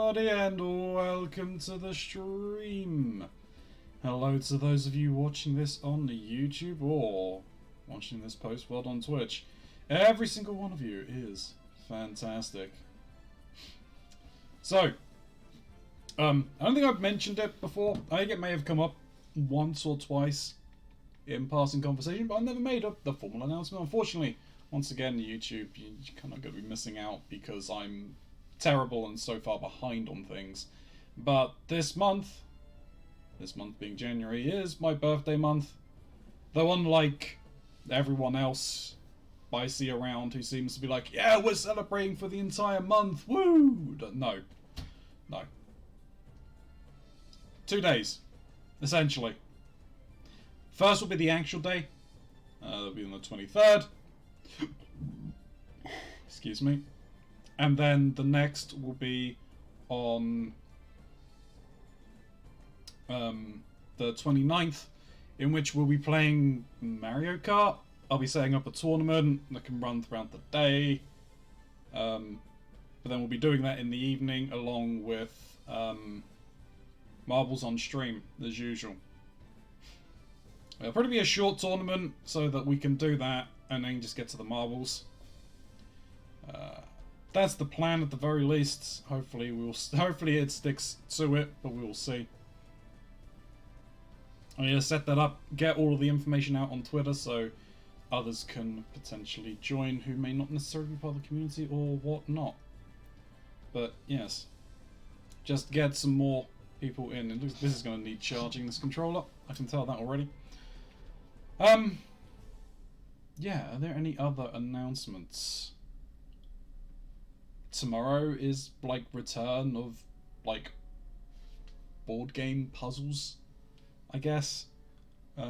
everybody, and welcome to the stream. Hello to those of you watching this on YouTube or watching this post-world on Twitch. Every single one of you is fantastic. So, I don't think I've mentioned it before. I think it may have come up once or twice in passing conversation, but I never made the formal announcement. Unfortunately, once again, YouTube, you're kind of going to be missing out because I'm terrible and so far behind on things. But this month being January, is my birthday month. Though unlike everyone else I see around who seems to be like, yeah, we're celebrating for the entire month, woo! No. 2 days, essentially. First will be the actual day. That'll be on the 23rd. Excuse me. And then the next will be on the 29th, in which we'll be playing Mario Kart. I'll be setting up a tournament that can run throughout the day. But then we'll be doing that in the evening along with marbles on stream, as usual. It'll probably be a short tournament so that we can do that and then just get to the marbles. That's the plan at the very least. Hopefully it sticks to it, but we will see. I'm going to set that up, get all of the information out on Twitter so others can potentially join who may not necessarily be part of the community or whatnot. But yes, just get some more people in. And this is going to need charging, this controller. I can tell that already. Yeah, are there any other announcements? Tomorrow is like return of like board game puzzles, I guess. I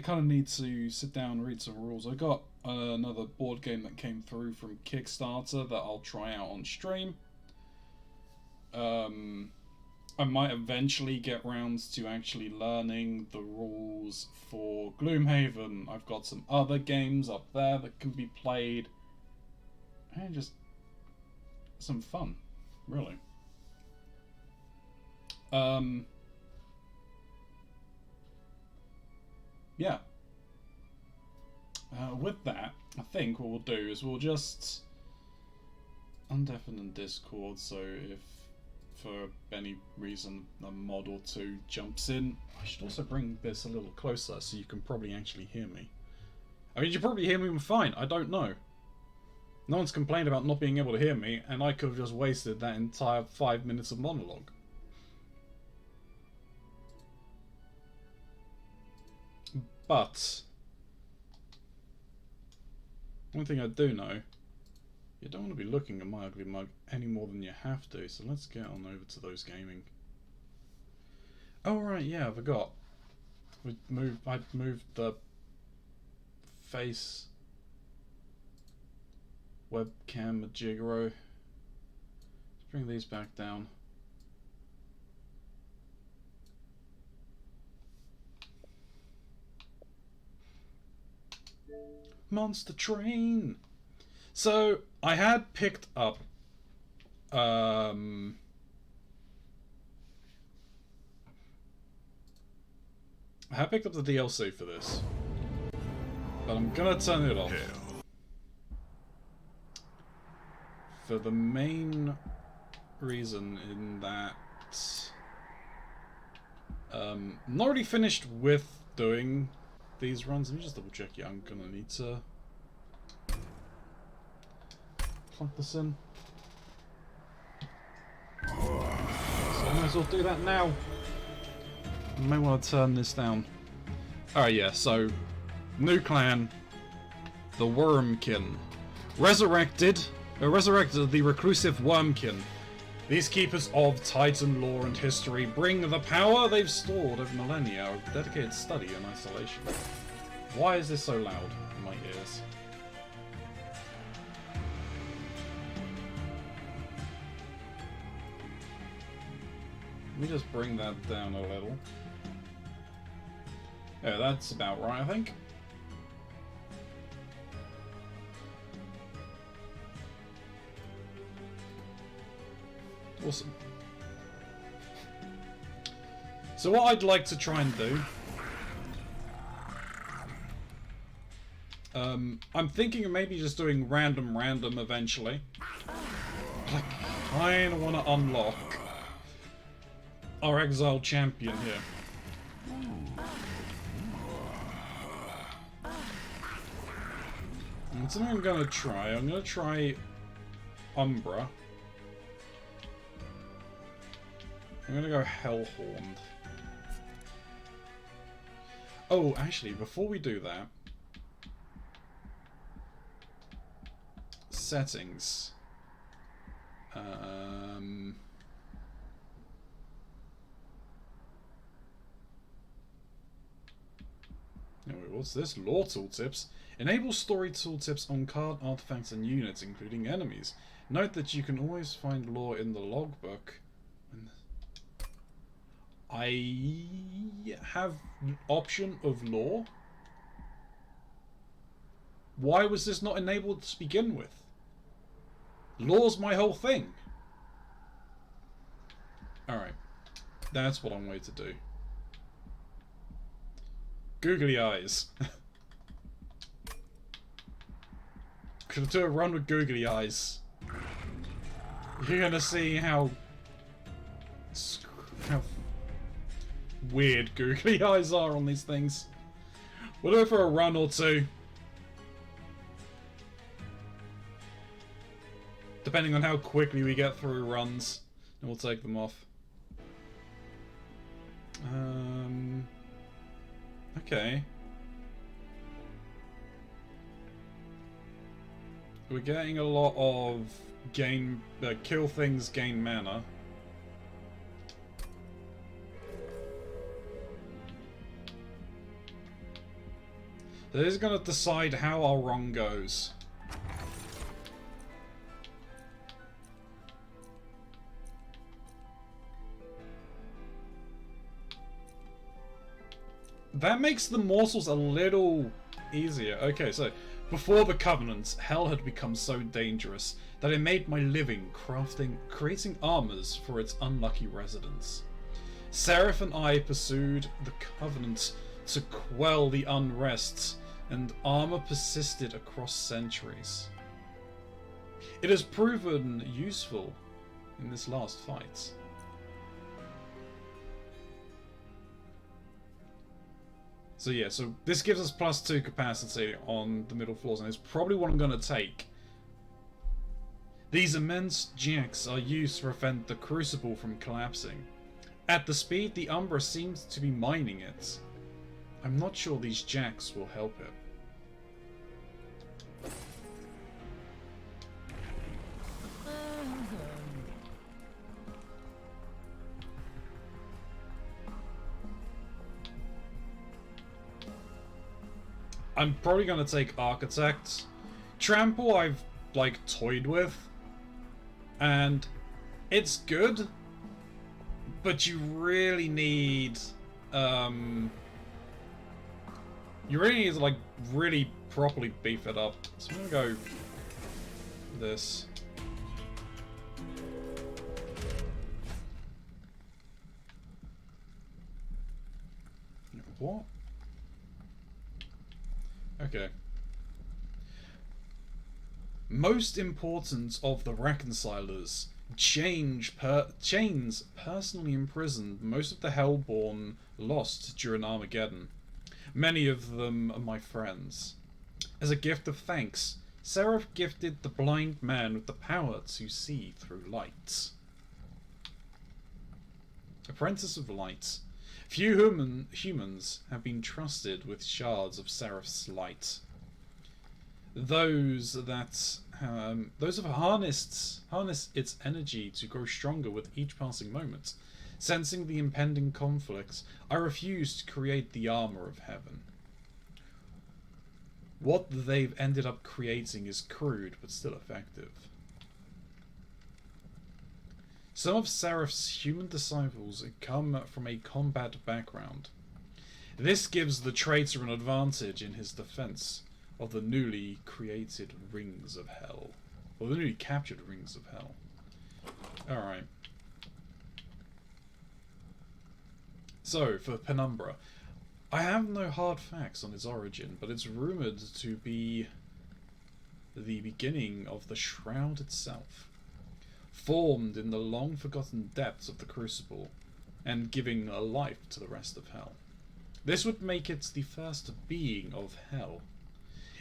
kind of need to sit down and read some rules. I got another board game that came through from Kickstarter that I'll try out on stream. I might eventually get round to actually learning the rules for Gloomhaven. I've got some other games up there that can be played. And just some fun, really. Yeah. With that, I think what we'll do is we'll just undeafen in Discord, so if for any reason a mod or two jumps in, I should also bring this a little closer so you can probably actually hear me. I mean, you probably hear me fine, I don't know. No one's complained about not being able to hear me, and I could have just wasted that entire 5 minutes of monologue. But one thing I do know, you don't want to be looking at my ugly mug any more than you have to, so let's get on over to those gaming. Oh right, yeah, I forgot. I moved the face webcam Jigaro. Let's bring these back down. Monster Train! So, I had picked up I had picked up the DLC for this, but I'm gonna turn it off. For the main reason in that I'm not already finished with doing these runs. Let me just double check. Yeah, I'm gonna need to plug this in. So I might as well do that now. I may want to turn this down. Alright, yeah, so new clan, the Wormkin. Resurrected the reclusive Wormkin. These keepers of Titan lore and history bring the power they've stored over millennia of dedicated study and isolation. Why is this so loud in my ears? Let me just bring that down a little. Yeah, that's about right, I think. Awesome. So what I'd like to try and do... I'm thinking of maybe just doing random eventually. But I kind of want to unlock our exiled champion here. And something I'm going to try. I'm going to try Umbra. I'm going to go Hellhorned. Oh, actually, before we do that... Settings. What's this? Lore tooltips. Enable story tooltips on card artifacts and units, including enemies. Note that you can always find lore in the logbook. I have option of lore. Why was this not enabled to begin with? Lore's my whole thing. Alright. That's what I'm going to do. Googly eyes. Gonna do a run with googly eyes. You're gonna see how weird googly eyes are on these things. We'll do it for a run or two. Depending on how quickly we get through runs, and we'll take them off. Okay. We're getting a lot of kill things, gain mana. That is going to decide how our run goes. That makes the morsels a little easier. Okay, so before the Covenant, Hell had become so dangerous that it made my living creating armors for its unlucky residents. Seraph and I pursued the Covenant to quell the unrests, and armor persisted across centuries. It has proven useful in this last fight. So yeah, so this gives us +2 capacity on the middle floors, and it's probably what I'm going to take. These immense jacks are used to prevent the Crucible from collapsing. At the speed the Umbra seems to be mining it, I'm not sure these jacks will help it. I'm probably going to take Architect. Trample I've, like, toyed with. And it's good. But you really need... you really need to, like, really properly beef it up. So I'm going to go... this. What? Okay. Most important of the reconcilers, Chains personally imprisoned most of the Hellborn lost during Armageddon. Many of them are my friends. As a gift of thanks, Seraph gifted the blind man with the power to see through light. Apprentice of Light. Few humans have been trusted with shards of Seraph's light. Those have harnessed its energy to grow stronger with each passing moment. Sensing the impending conflict, I refused to create the armor of heaven. What they've ended up creating is crude but still effective. Some of Seraph's human disciples come from a combat background. This gives the traitor an advantage in his defense of the newly created Rings of Hell. Or the newly captured Rings of Hell. Alright. So, for Penumbra, I have no hard facts on its origin, but it's rumoured to be the beginning of the Shroud itself, formed in the long-forgotten depths of the Crucible, and giving a life to the rest of Hell. This would make it the first being of Hell.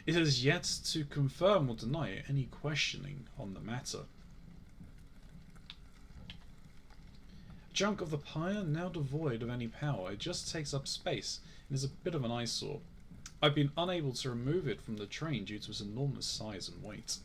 It has yet to confirm or deny any questioning on the matter. A chunk of the pyre, now devoid of any power, it just takes up space and is a bit of an eyesore. I've been unable to remove it from the train due to its enormous size and weight.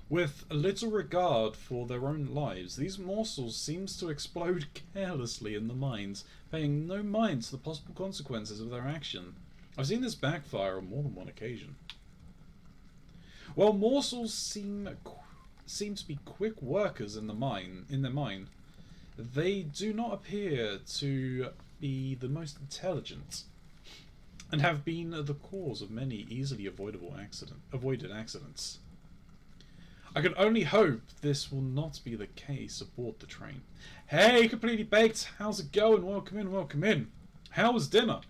With little regard for their own lives, these morsels seem to explode carelessly in the mines, paying no mind to the possible consequences of their action. I've seen this backfire on more than one occasion. While morsels seem to be quick workers in their mine, they do not appear to be the most intelligent, and have been the cause of many easily avoided accidents. I can only hope this will not be the case aboard the train. Hey, Completely Baked! How's it going? Welcome in, welcome in. How was dinner?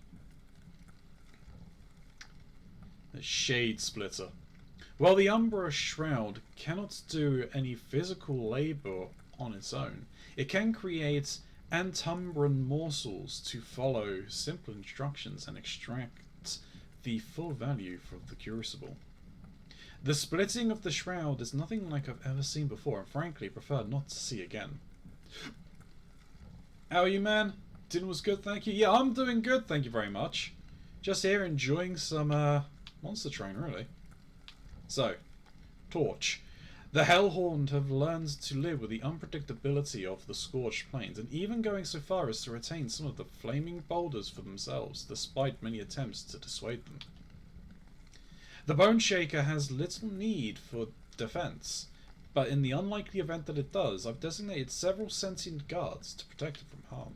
The Shade Splitter. While the Umbra Shroud cannot do any physical labour on its own, it can create antumbran morsels to follow simple instructions and extract the full value from the Crucible. The splitting of the Shroud is nothing like I've ever seen before, and frankly prefer not to see again. How are you, man? Dinner was good, thank you. Yeah, I'm doing good, thank you very much. Just here enjoying some Monster Train, really. So, Torch. The Hellhorned have learned to live with the unpredictability of the scorched plains, and even going so far as to retain some of the flaming boulders for themselves, despite many attempts to dissuade them. The Bone Shaker has little need for defense, but in the unlikely event that it does, I've designated several sentient guards to protect it from harm.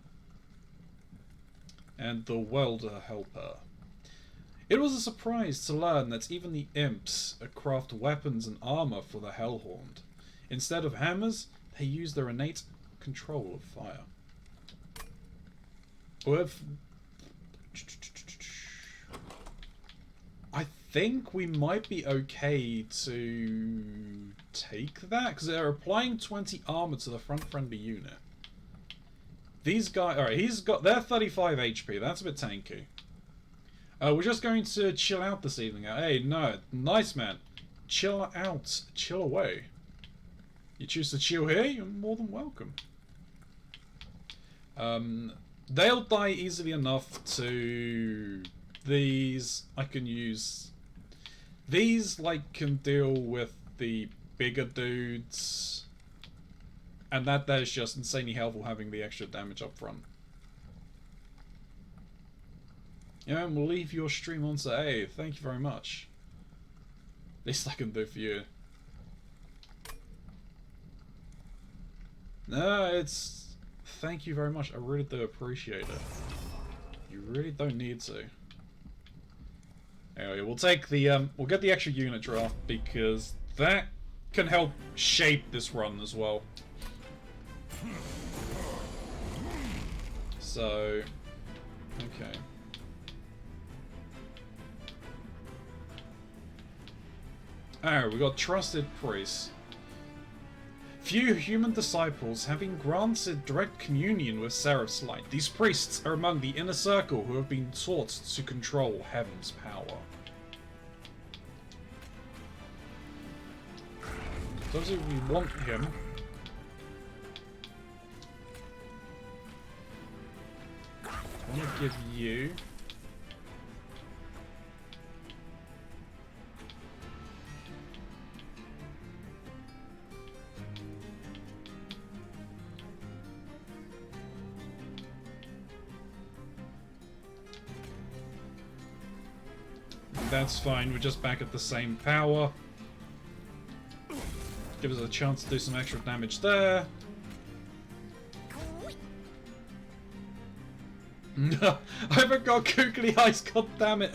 And the Welder Helper. It was a surprise to learn that even the imps craft weapons and armour for the Hellhorned. Instead of hammers, they use their innate control of fire. I think we might be okay to take that, because they're applying 20 armor to the front friendly unit. These guys, alright, they're 35 HP, that's a bit tanky. We're just going to chill out this evening. Hey, no, nice man. Chill out, chill away. You choose to chill here, you're more than welcome. They'll die easily enough to... These, I can use... These, like, can deal with the bigger dudes. And that is just insanely helpful having the extra damage up front. Yeah, and we'll leave your stream on to hey, thank you very much. Least I can do for you. No, it's... Thank you very much, I really do appreciate it. You really don't need to. Anyway, we'll take the, we'll get the extra unit draft, because that can help shape this run as well. So... Okay. Alright, we got Trusted Priests. Few human disciples have been granted direct communion with Seraph's light. These priests are among the inner circle who have been taught to control heaven's power. So obviously we want him. I want to give you... That's fine, we're just back at the same power. Give us a chance to do some extra damage there. I forgot Googly Eyes, god damn it.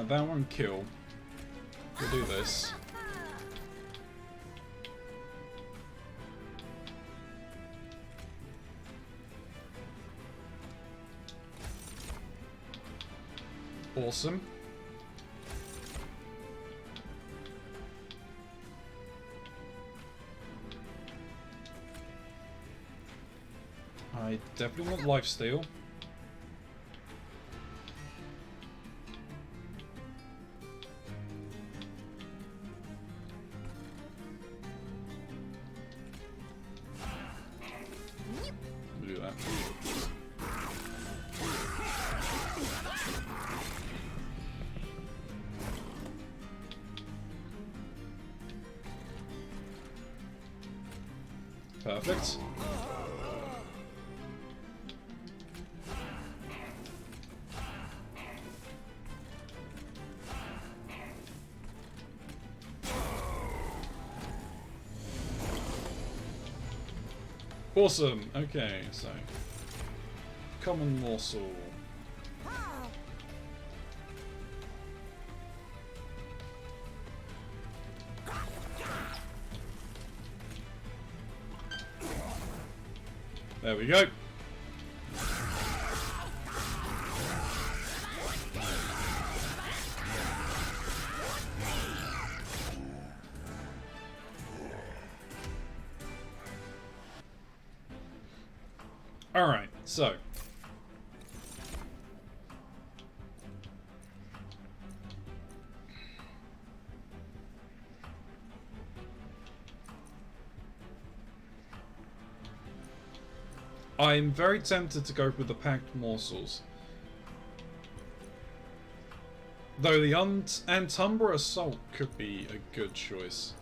that won't kill. We'll do this. Awesome. I definitely want lifesteal. Do that. Perfect. Awesome. Okay, so common morsel. There we go. Alright, so I'm very tempted to go with the packed morsels. Though the Antumbra Assault could be a good choice.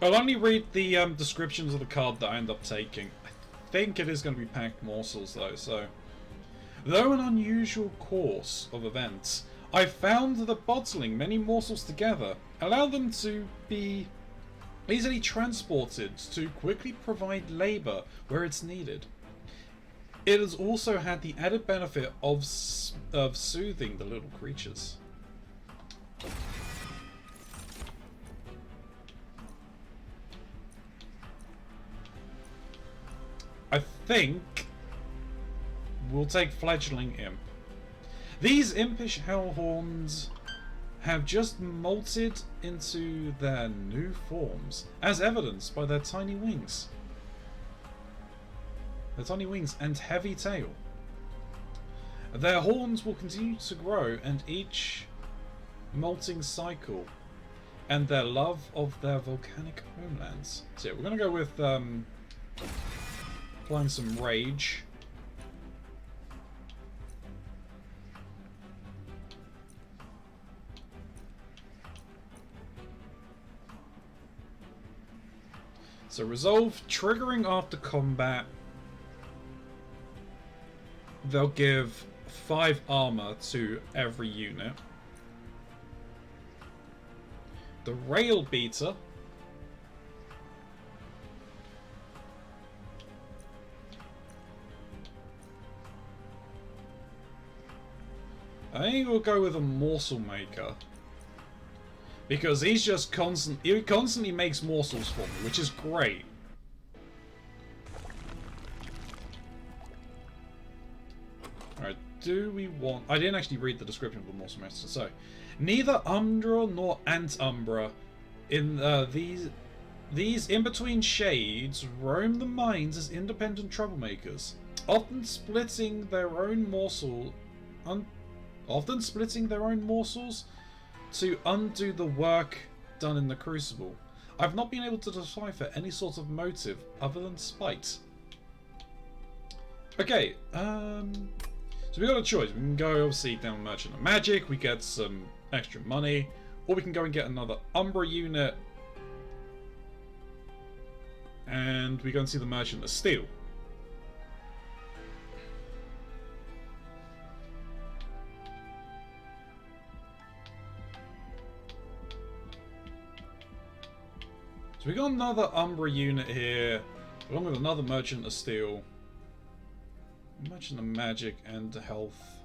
I'll only read the descriptions of the card that I end up taking. I think it is going to be packed morsels though, so... Though an unusual course of events, I found that bottling many morsels together allow them to be easily transported to quickly provide labour where it's needed. It has also had the added benefit of soothing the little creatures. I think we'll take Fledgling Imp. These impish hellhorns have just molted into their new forms, as evidenced by their tiny wings. Their tiny wings and heavy tail. Their horns will continue to grow and each molting cycle, and their love of their volcanic homelands. So yeah, we're going to go with applying some rage. So resolve, triggering after combat. They'll give 5 armor to every unit. The Rail Beater. I think we'll go with a Morsel Maker. Because he's just he constantly makes morsels for me, which is great. Alright, do we want... I didn't actually read the description of the Morsel Master, so... Neither Umbra nor Antumbra in these in-between shades roam the mines as independent troublemakers, often splitting their own morsels to undo the work done in the Crucible. I've not been able to decipher any sort of motive other than spite. Okay, so we got a choice. We can go obviously down Merchant of Magic, we get some extra money, or we can go and get another Umbra unit, and we go and see the Merchant of Steel. So we got another Umbra unit here, along with another Merchant of Steel, Merchant of Magic, and Health.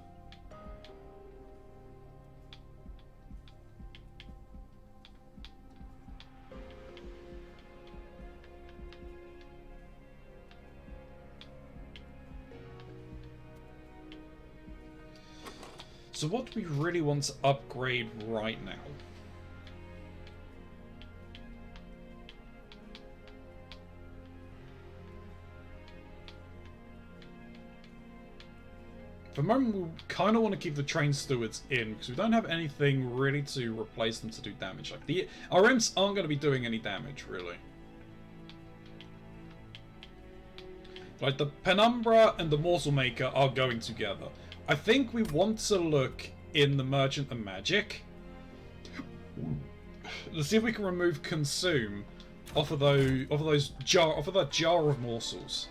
So what do we really want to upgrade right now? For the moment, we kind of want to keep the train stewards in because we don't have anything really to replace them to do damage. Like our imps aren't going to be doing any damage, really. Like the Penumbra and the Morsel Maker are going together. I think we want to look in the Merchant of Magic. Let's see if we can remove Consume off of that jar of morsels.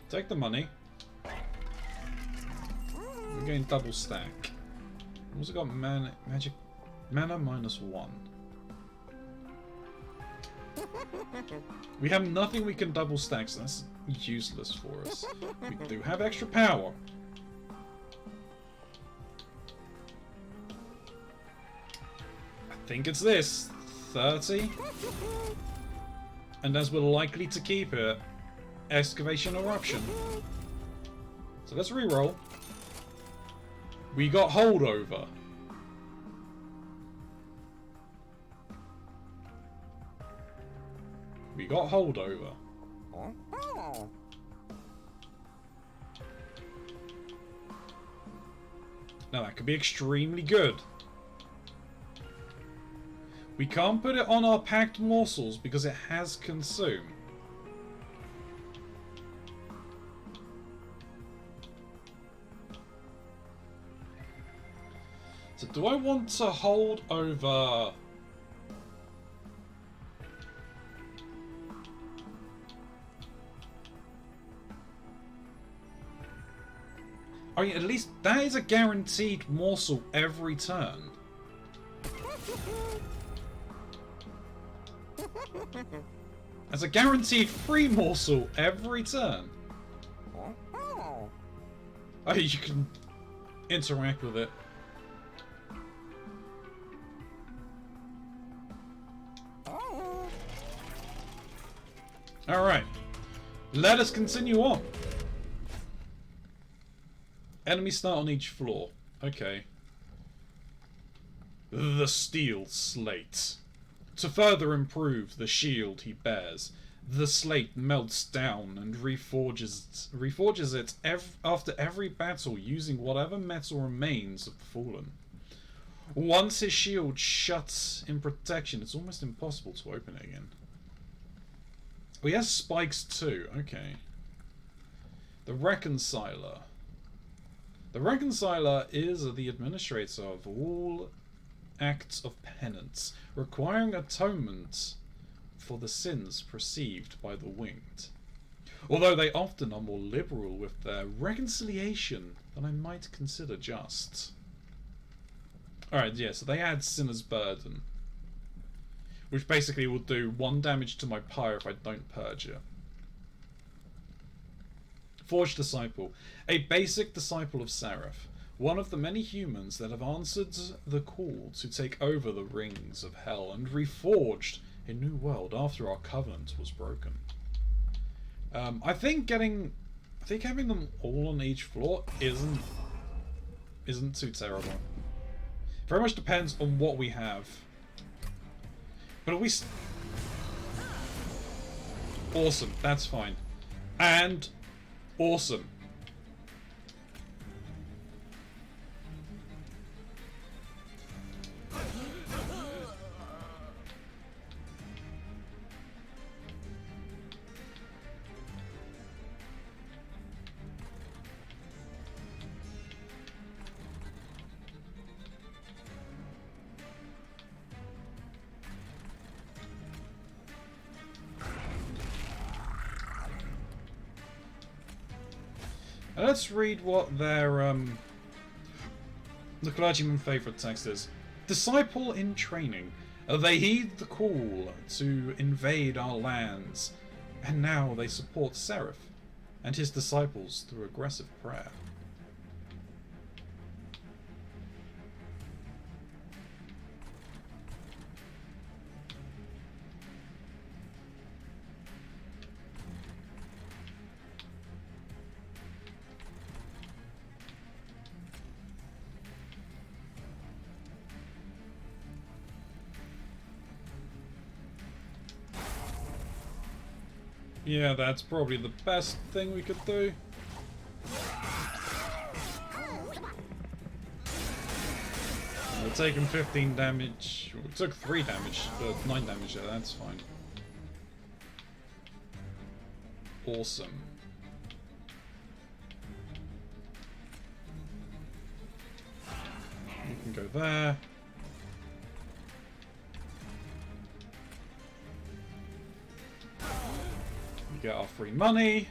Take the money. We're getting double stack. We've also got mana -1. We have nothing we can double stack, so that's useless for us. We do have extra power. I think it's this. 30. And as we're likely to keep it, Excavation Eruption. So let's re-roll. We got Holdover. We got Holdover. Now that could be extremely good. We can't put it on our packed morsels because it has Consume. So do I want to hold over... I mean, at least that is a guaranteed morsel every turn. That's a guaranteed free morsel every turn. Oh, you can interact with it. Alright. Let us continue on. Enemies start on each floor. Okay. The Steel Slate. To further improve the shield he bears, the slate melts down and reforges it after every battle using whatever metal remains of the fallen. Once his shield shuts in protection, it's almost impossible to open it again. Oh, he has spikes too. Okay. The Reconciler. The Reconciler is the administrator of all acts of penance, requiring atonement for the sins perceived by the winged. Although they often are more liberal with their reconciliation than I might consider just. Alright, yeah, so they add Sinner's Burden, which basically will do 1 damage to my pyre if I don't purge it. Forged Disciple. A basic disciple of Seraph. One of the many humans that have answered the call to take over the rings of hell and reforged a new world after our covenant was broken. I think having them all on each floor isn't too terrible. Very much depends on what we have. But are we... Awesome, that's fine. And... awesome. Let's read what their, the clergyman's favourite text is. Disciple in training. They heed the call to invade our lands, and now they support Seraph and his disciples through aggressive prayer. Yeah, that's probably the best thing we could do. We're taking 15 damage. We took 3 damage, 9 damage there, that's fine. Awesome. We can go there. We get our free money.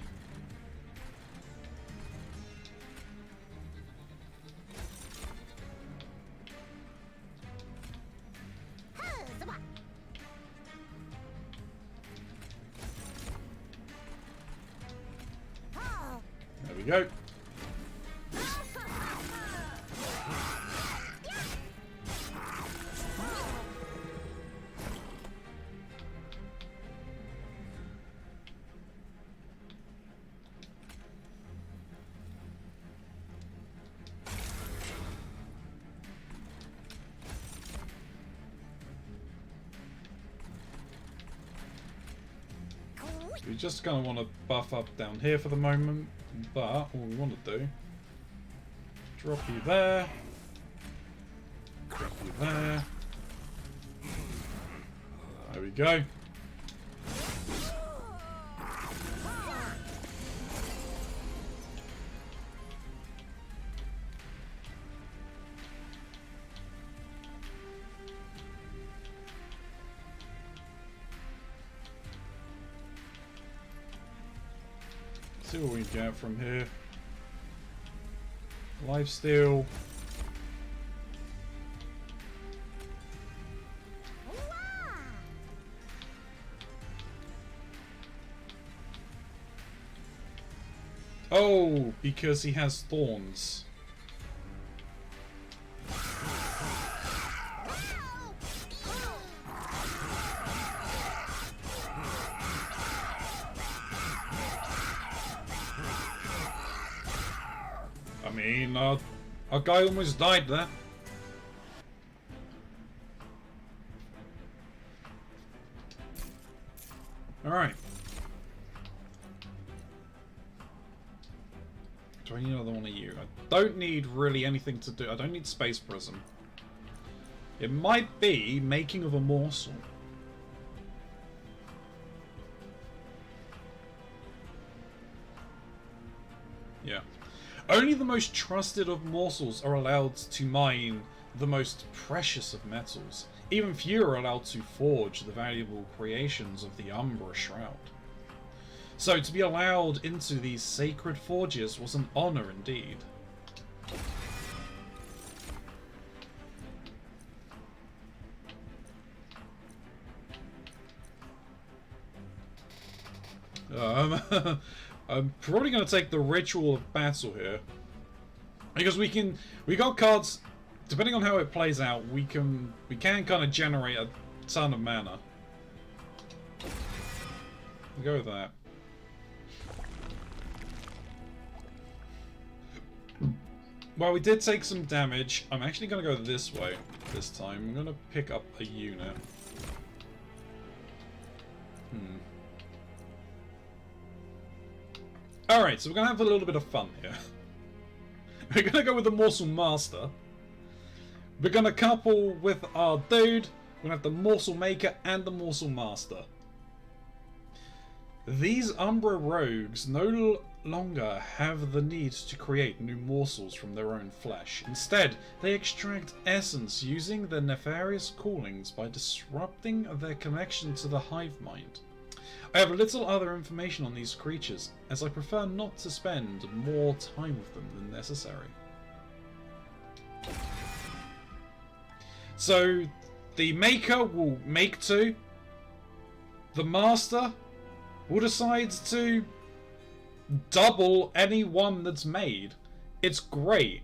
There we go. We just kind of want to buff up down here for the moment, but what we want to do, drop you there, drop you there, there we go. See what we get from here. Lifesteal. Oh, because he has thorns. I mean, our guy almost died there. Alright. Do I need another one of you? I don't need really anything to do. I don't need Space Prism. It might be making of a morsel. Yeah. Only the most trusted of morsels are allowed to mine the most precious of metals. Even few are allowed to forge the valuable creations of the Umbra Shroud. So to be allowed into these sacred forges was an honor indeed. I'm probably going to take the Ritual of Battle here. Because we got cards, depending on how it plays out, we can kind of generate a ton of mana. We'll go with that. Well, we did take some damage. I'm actually going to go this way this time. I'm going to pick up a unit. Alright, so we're going to have a little bit of fun here. We're going to go with the Morsel Master. We're going to couple with our dude. We're going to have the Morsel Maker and the Morsel Master. These Umbra rogues no longer have the need to create new morsels from their own flesh. Instead, they extract essence using their nefarious callings by disrupting their connection to the hive mind. I have little other information on these creatures, as I prefer not to spend more time with them than necessary. So, the Maker will make 2. The Master will decide to double any one that's made. It's great.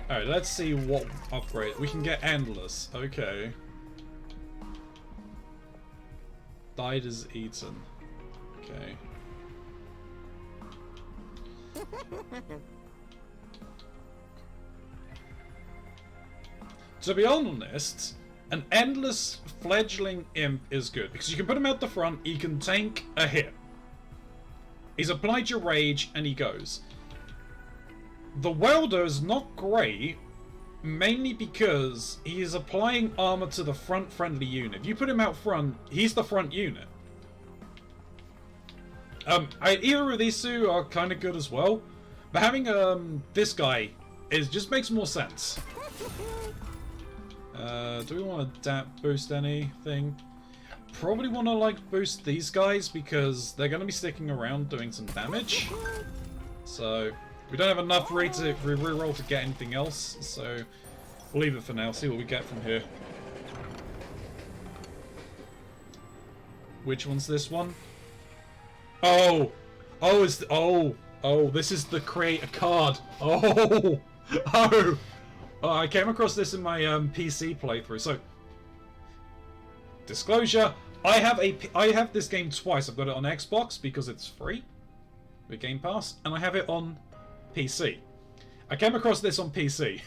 Alright, let's see what upgrade. We can get Endless. Okay. Died is eaten. Okay. To be honest, an endless fledgling imp is good because you can put him out the front, he can tank a hit. He's applied your rage and he goes. The welder is not great, mainly because he is applying armor to the front friendly unit. If you put him out front, he's the front unit. Either of these two are kind of good as well, but having this guy just makes more sense. Do we want to boost anything? Probably want to boost these guys because they're going to be sticking around doing some damage. So we don't have enough reroll to get anything else, so we'll leave it for now. See what we get from here. Which one's this one? Oh, this is the create a card. I came across this in my PC playthrough. So, disclosure: I have this game twice. I've got it on Xbox because it's free with Game Pass, and I have it on PC. I came across this on PC.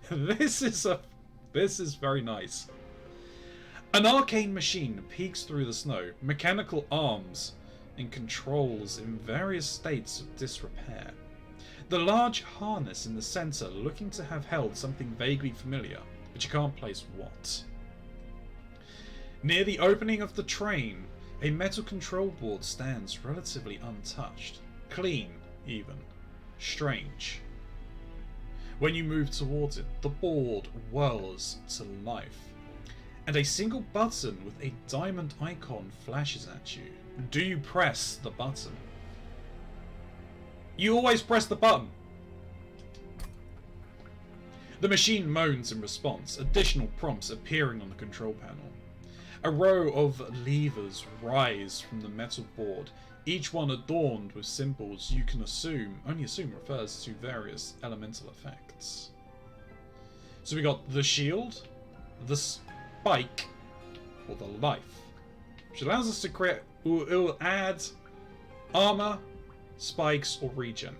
This is very nice. An arcane machine peeks through the snow, mechanical arms and controls in various states of disrepair. The large harness in the center looking to have held something vaguely familiar, but you can't place what. Near the opening of the train, a metal control board stands relatively untouched. Clean, even. Strange. When you move towards it, the board whirls to life, and a single button with a diamond icon flashes at you. Do you press the button? You always press the button. The machine moans in response, additional prompts appearing on the control panel. A row of levers rise from the metal board, each one adorned with symbols you can only assume refers to various elemental effects. So we got the shield, the spike, or the life, which allows us to create, it will add armor, spikes, or regen.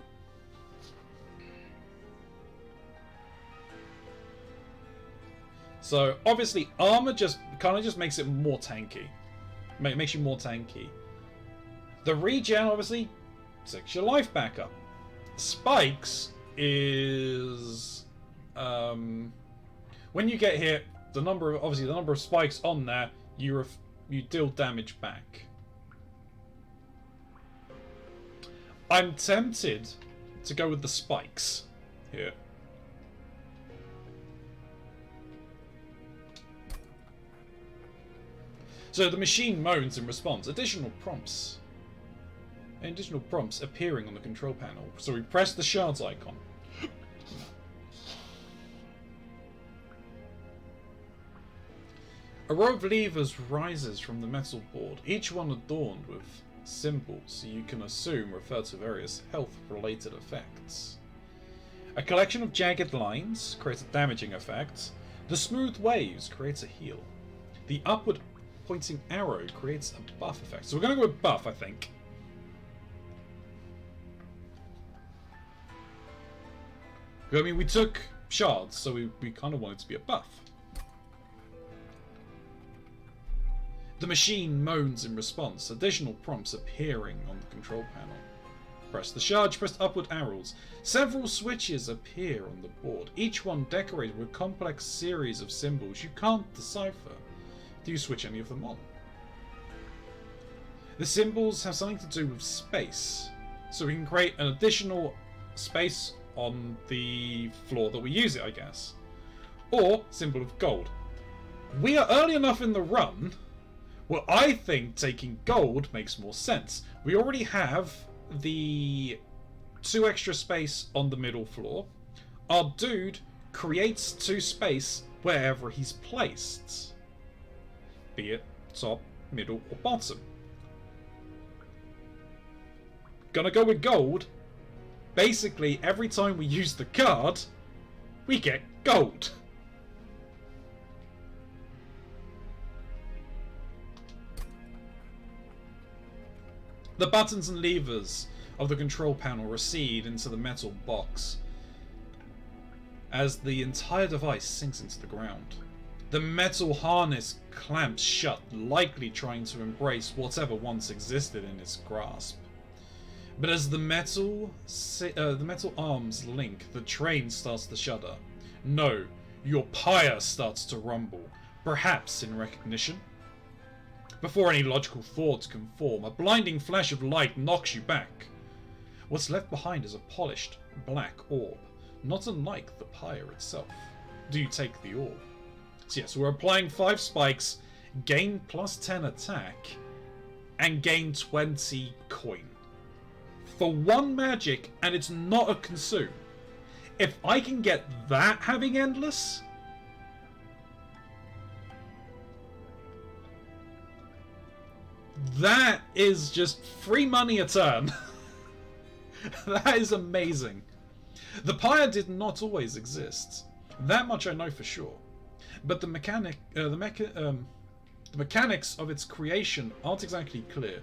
So obviously armor just makes it more tanky. Makes you more tanky. The regen obviously takes your life back up. Spikes is when you get hit, the number of spikes on there, you deal damage back. I'm tempted to go with the spikes here. So the machine moans in response. Additional prompts appearing on the control panel. So we press the shards icon. A row of levers rises from the metal board, each one adorned with symbols you can assume refer to various health-related effects. A collection of jagged lines creates a damaging effect. The smooth waves creates a heal. The upward pointing arrow creates a buff effect. So we're going to go with buff, I think. I mean, we took shards, so we kind of want it to be a buff. The machine moans in response, additional prompts appearing on the control panel. Press the charge, press upward arrows. Several switches appear on the board, each one decorated with a complex series of symbols you can't decipher. Do you switch any of them on? The symbols have something to do with space, so we can create an additional space on the floor that we use it, I guess. Or symbol of gold. We are early enough in the run. Well, I think taking gold makes more sense. We already have the 2 extra space on the middle floor. Our dude creates 2 space wherever he's placed. Be it top, middle, or bottom. Gonna go with gold. Basically, every time we use the card, we get gold. The buttons and levers of the control panel recede into the metal box. as the entire device sinks into the ground. The metal harness clamps shut, likely trying to embrace whatever once existed in its grasp. But as the metal arms link, the train starts to shudder. No, your pyre starts to rumble, perhaps in recognition. Before any logical thought can form, a blinding flash of light knocks you back. What's left behind is a polished, black orb, not unlike the pyre itself. Do you take the orb? So yes, we're applying 5 spikes, gain +10 attack, and gain 20 coin. For 1 magic, and it's not a consume. If I can get that having endless... that is just free money a turn. That is amazing. The pyre did not always exist. That much I know for sure. But the mechanics of its creation aren't exactly clear.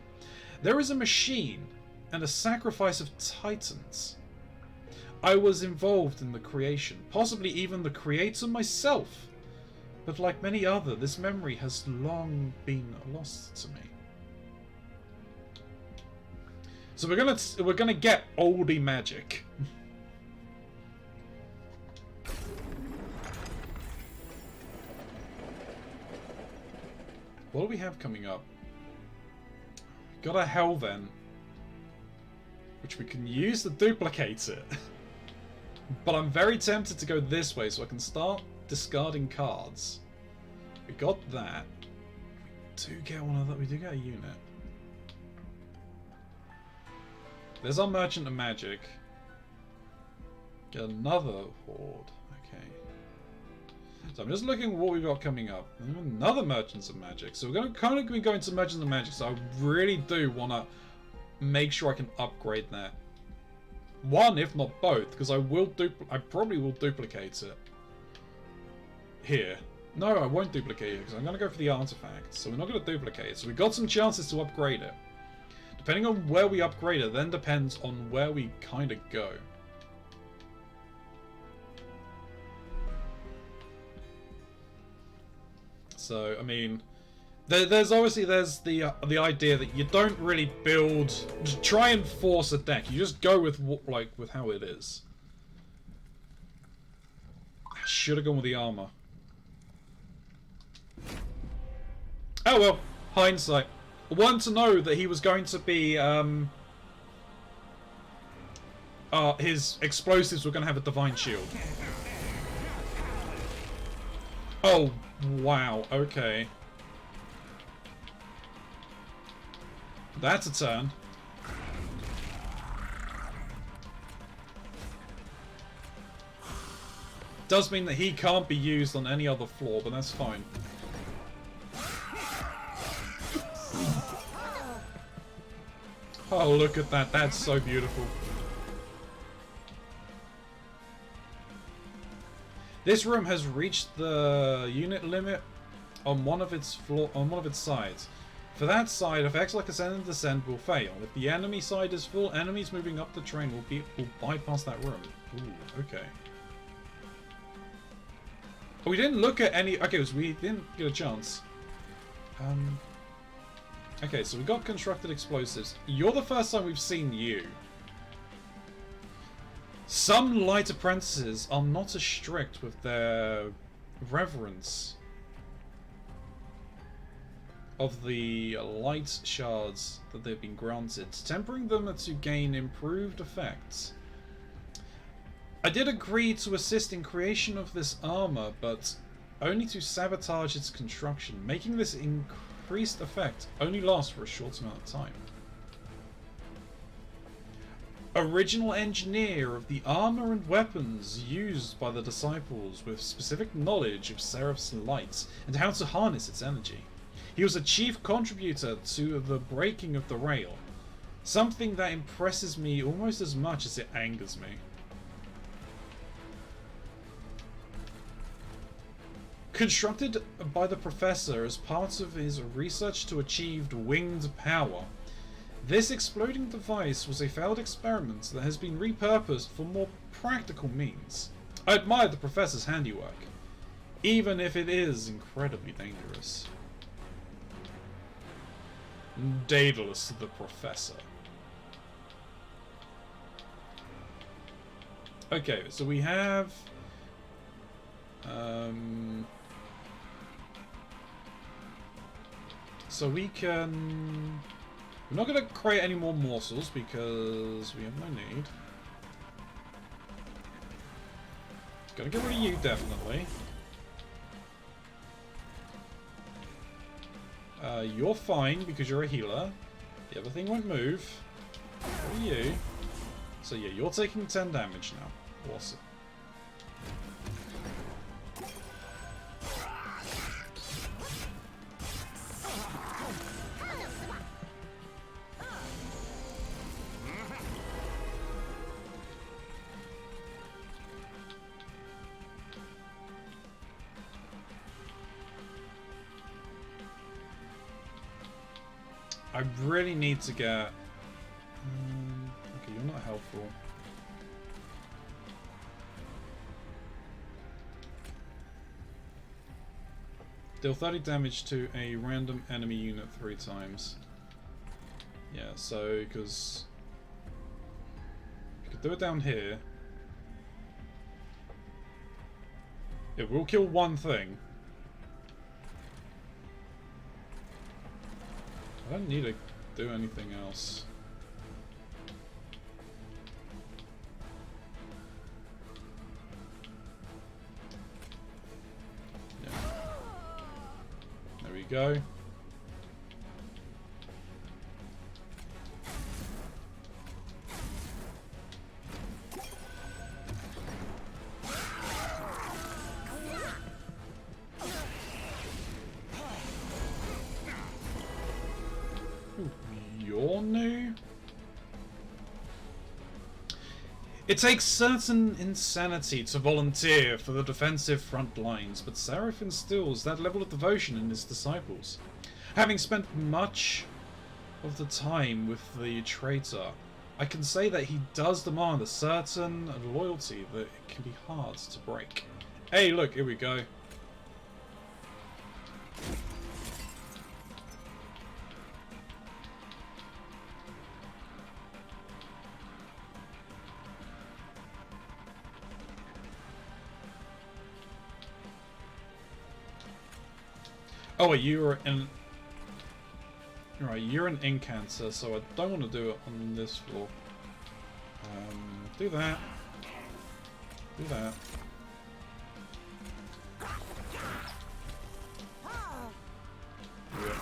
There is a machine and a sacrifice of titans. I was involved in the creation, possibly even the creator myself. But like many other, this memory has long been lost to me. So we're gonna get oldie magic. What do we have coming up? Got a hell vent, which we can use to duplicate it. But I'm very tempted to go this way so I can start discarding cards. We got that. We do get one of that. We do get a unit. There's our Merchant of Magic. Get another Horde. Okay. So I'm just looking at what we've got coming up. Another Merchants of Magic. So we're going to kind of be going to Merchants of Magic. So I really do want to make sure I can upgrade that. One, if not both, because I probably will duplicate it. Here. No, I won't duplicate it because I'm going to go for the artifact. So we're not going to duplicate it. So we've got some chances to upgrade it. Depending on where we upgrade it, then depends on where we kind of go. So, I mean, there's obviously the idea that you don't really build, just try and force a deck. You just go with with how it is. I should have gone with the armor. Oh well, hindsight. I wanted to know that he was going to be, his explosives were going to have a divine shield. Oh, wow, okay. That's a turn. Does mean that he can't be used on any other floor, but that's fine. Oh, look at that. That's so beautiful. This room has reached the unit limit on one of its sides. For that side, effects like ascend and descend will fail. If the enemy side is full, enemies moving up the train will bypass that room. Ooh, okay. Oh, we didn't look at any... Okay, so we didn't get a chance. Okay, so we got constructed explosives. You're the first time we've seen you. Some light apprentices are not as strict with their reverence of the light shards that they've been granted, tempering them to gain improved effects. I did agree to assist in creation of this armor, but only to sabotage its construction, making this increased effect only last for a short amount of time. Original engineer of the armor and weapons used by the disciples with specific knowledge of Seraph's light and how to harness its energy. He was a chief contributor to the breaking of the rail, something that impresses me almost as much as it angers me. Constructed by the Professor as part of his research to achieve winged power, this exploding device was a failed experiment that has been repurposed for more practical means. I admire the Professor's handiwork, even if it is incredibly dangerous. Daedalus the Professor. Okay, so we have... so we can... We're not going to create any more morsels because we have no need. Gonna get rid of you, definitely. You're fine because you're a healer. The other thing won't move. What are you? So yeah, you're taking 10 damage now. Awesome. I really need to get... okay, you're not helpful. Deal 30 damage to a random enemy unit 3 times. Yeah, so, because... you could do it down here. It will kill one thing. I don't need to do anything else. Yeah. There we go. You're new? It takes certain insanity to volunteer for the defensive front lines, but Seraph instills that level of devotion in his disciples. Having spent much of the time with the traitor, I can say that he does demand a certain loyalty that can be hard to break. Hey, look, here we go. Oh, you're an... right, you're an incancer, so I don't want to do it on this floor. Do that. Do that. Yeah.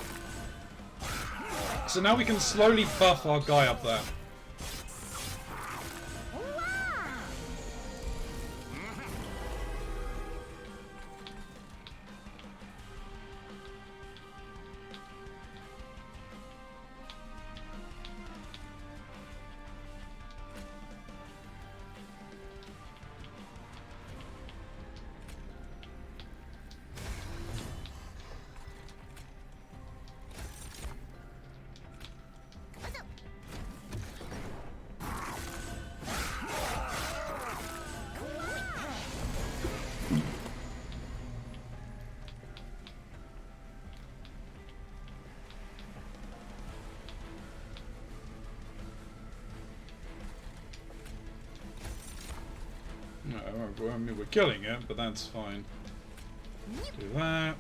So now we can slowly buff our guy up there. No, I mean, we're killing it, but that's fine. Do that.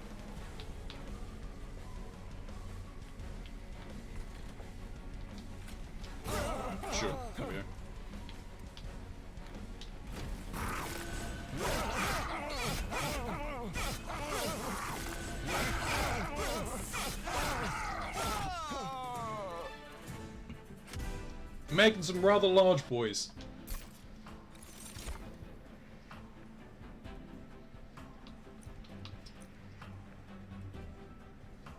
Sure, there we go. Making some rather large boys.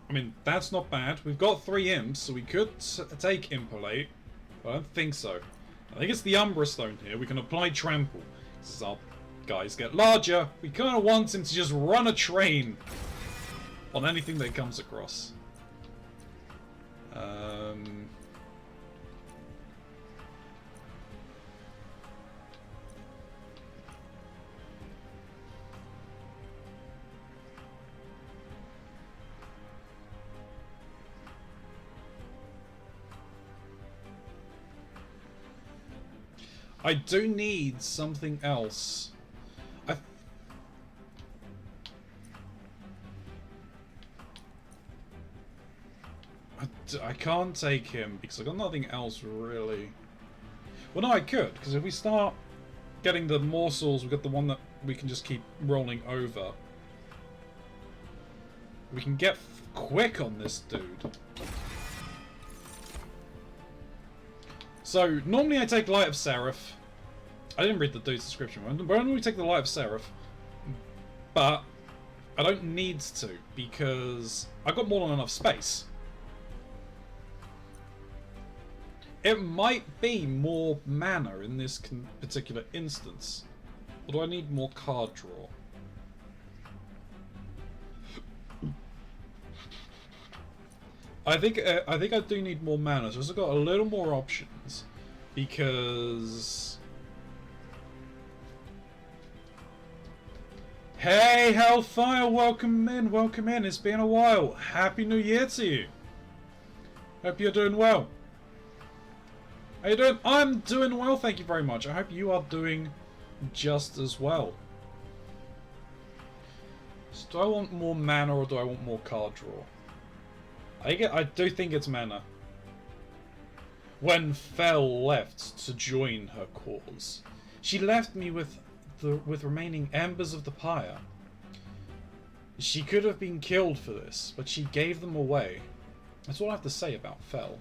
I mean, that's not bad. We've got 3 imps, so we could take Impolate, but I don't think so. I think it's the Umbra Stone here. We can apply Trample. As our guys get larger, we kind of want him to just run a train on anything that comes across. I do need something else. I can't take him because I've got nothing else really. Well, no, I could, because if we start getting the morsels, we've got the one that we can just keep rolling over. We can get quick on this dude. So, normally I take Light of Seraph. I didn't read the dude's description, but I normally take the Light of Seraph. But I don't need to, because I've got more than enough space. It might be more mana in this particular instance. Or do I need more card draw? I think I do need more mana, so I've got a little more options, because... Hey Hellfire, welcome in, it's been a while. Happy New Year to you. Hope you're doing well. How you doing? I'm doing well, thank you very much. I hope you are doing just as well. So do I want more mana or do I want more card draw? I do think it's mana. When Fel left to join her cause, she left me with remaining embers of the pyre. She could have been killed for this, but she gave them away. That's all I have to say about Fel.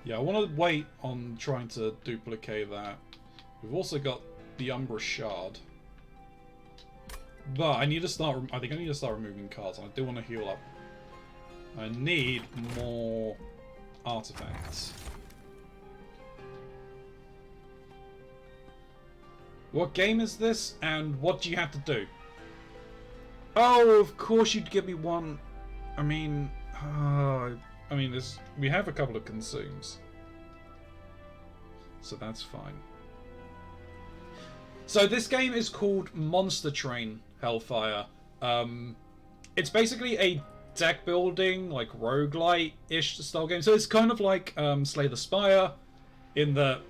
Yeah, I want to wait on trying to duplicate that. We've also got the Umbra Shard. But I need to start... I think I need to start removing cards, and I do want to heal up. I need more artifacts. What game is this, and what do you have to do? Oh, of course you'd give me one. I mean... we have a couple of consumes. So that's fine. So this game is called Monster Train Hellfire. It's basically a deck building, like roguelite-ish style game. So it's kind of like Slay the Spire, in that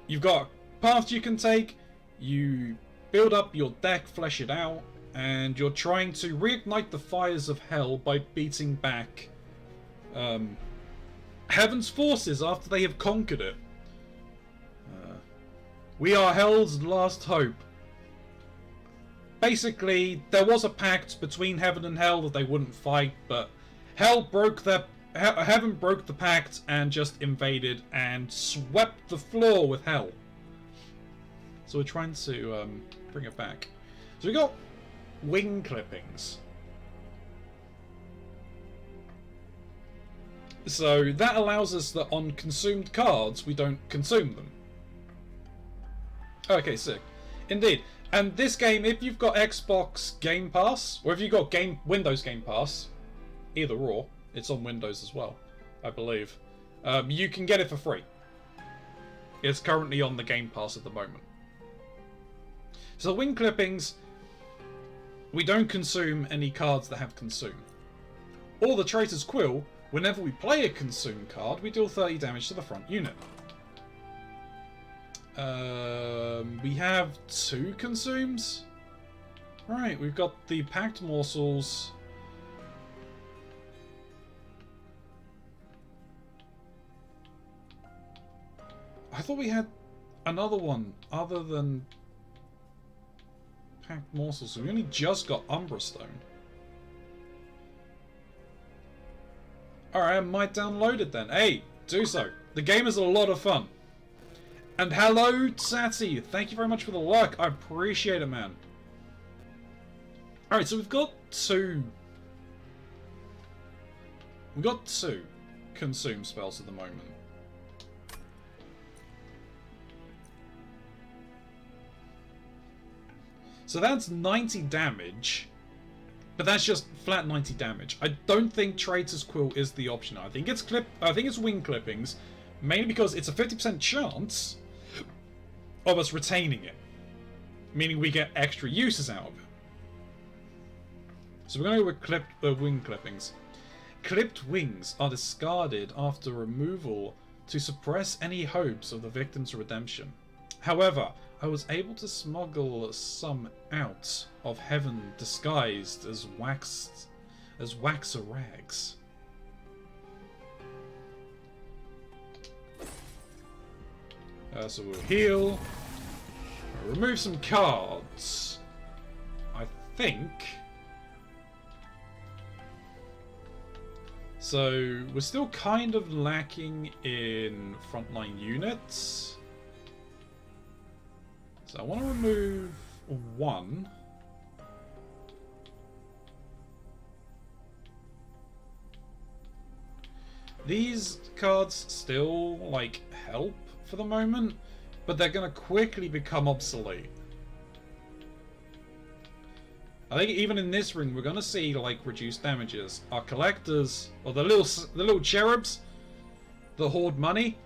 you've got paths you can take, you build up your deck, flesh it out, and you're trying to reignite the fires of hell by beating back Heaven's forces after they have conquered it. We are Hell's last hope. Basically, there was a pact between Heaven and Hell that they wouldn't fight, but Heaven broke the pact and just invaded and swept the floor with Hell. So we're trying to bring it back. So we got wing clippings. So that allows us that on consumed cards, we don't consume them. Okay, sick. Indeed. And this game, if you've got Xbox Game Pass, or if you've got Windows Game Pass, either or, it's on Windows as well, I believe, you can get it for free. It's currently on the Game Pass at the moment. So wing clippings, we don't consume any cards that have consume. Or the Traitor's Quill, whenever we play a consume card, we deal 30 damage to the front unit. We have 2 consumes. Right, we've got the Packed Morsels. I thought we had another one other than Packed Morsels. So we only just got Umbra Stone. Alright, I might download it then. Hey, do so. The game is a lot of fun. And hello, Sati. Thank you very much for the luck. I appreciate it, man. Alright, so we've got 2. We've got 2 consume spells at the moment. So that's 90 damage. But that's just flat 90 damage. I don't think Traitor's Quill is the option. I think it's wing clippings, mainly because it's a 50% chance of us retaining it, meaning we get extra uses out of it. So we're going to go with wing clippings. Clipped wings are discarded after removal to suppress any hopes of the victim's redemption. However, I was able to smuggle some out of heaven disguised as waxer rags. So we'll heal. We'll remove some cards. I think. So we're still kind of lacking in frontline units. So I want to remove one. These cards still, like, help for the moment, but they're going to quickly become obsolete. I think even in this ring, we're going to see, like, reduced damages. Our collectors, or the little cherubs, the hoard money,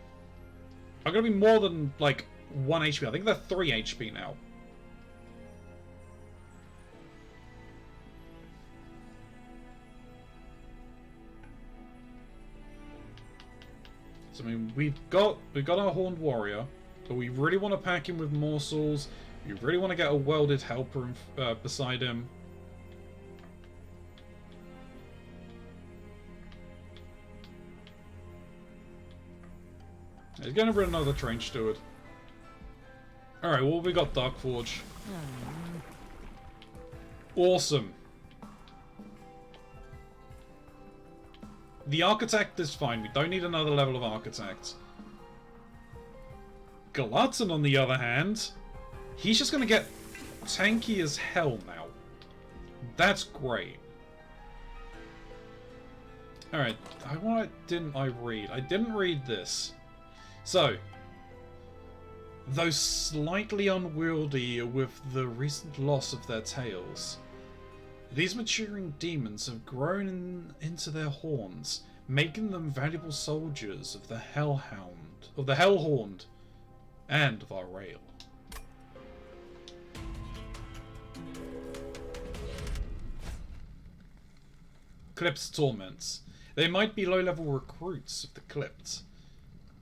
are going to be more than, like, 1 HP. I think they're 3 HP now. So I mean, we've got our Horned Warrior, but we really want to pack him with morsels. We really want to get a welded helper beside him. He's going to bring another train steward. Alright, well, we got Darkforge. Awesome. The Architect is fine. We don't need another level of Architect. Glutton, on the other hand, he's just going to get tanky as hell now. That's great. Alright, what didn't I read? I didn't read this. So, though slightly unwieldy with the recent loss of their tails, these maturing demons have grown into their horns, making them valuable soldiers of the Hellhound, and of our rail. Clipped's Torments. They might be low-level recruits of the Clipped,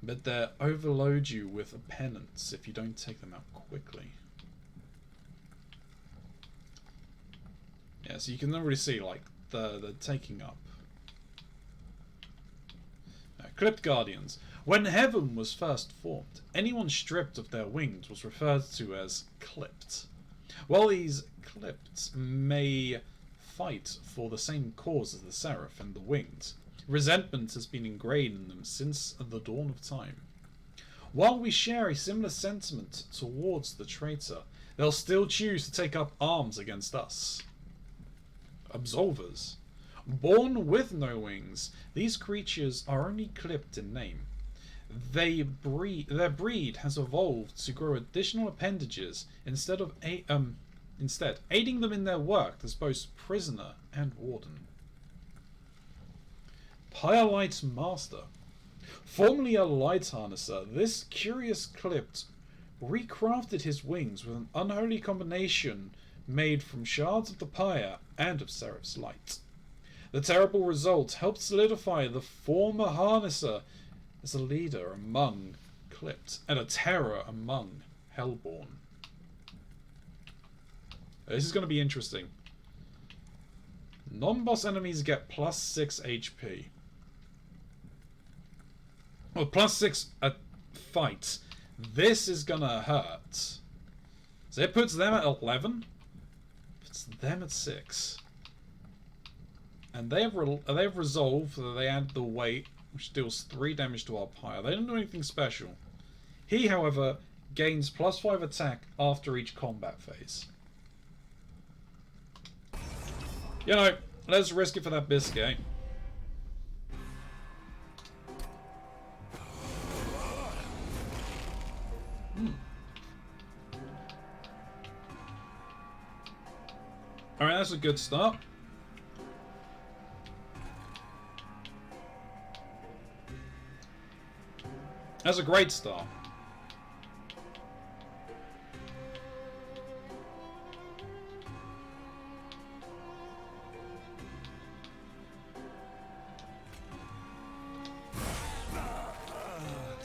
but they overload you with a penance if you don't take them out quickly. Yeah, so you can already see, like, the taking up. Clipped Guardians. When Heaven was first formed, anyone stripped of their wings was referred to as Clipped. While these Clipped may fight for the same cause as the Seraph and the Winged, resentment has been ingrained in them since the dawn of time. While we share a similar sentiment towards the traitor, they'll still choose to take up arms against us. Absolvers. Born with no wings, these creatures are only clipped in name. Their breed has evolved to grow additional appendages instead aiding them in their work as both prisoner and warden. Pyrelight's Master. Formerly a light harnesser, this curious Clipped recrafted his wings with an unholy combination made from shards of the pyre and of Seraph's light. The terrible result helped solidify the former harnesser as a leader among Clipped and a terror among Hellborn. This is going to be interesting. Non-boss enemies get plus 6 HP. Well, plus 6 at fight. This is going to hurt. So it puts them at 11. Puts them at 6. And they have resolved that they add the weight, which deals 3 damage to our pyre. They don't do anything special. He, however, gains plus 5 attack after each combat phase. You know, let's risk it for that biscuit. Alright, that's a good start. That's a great start.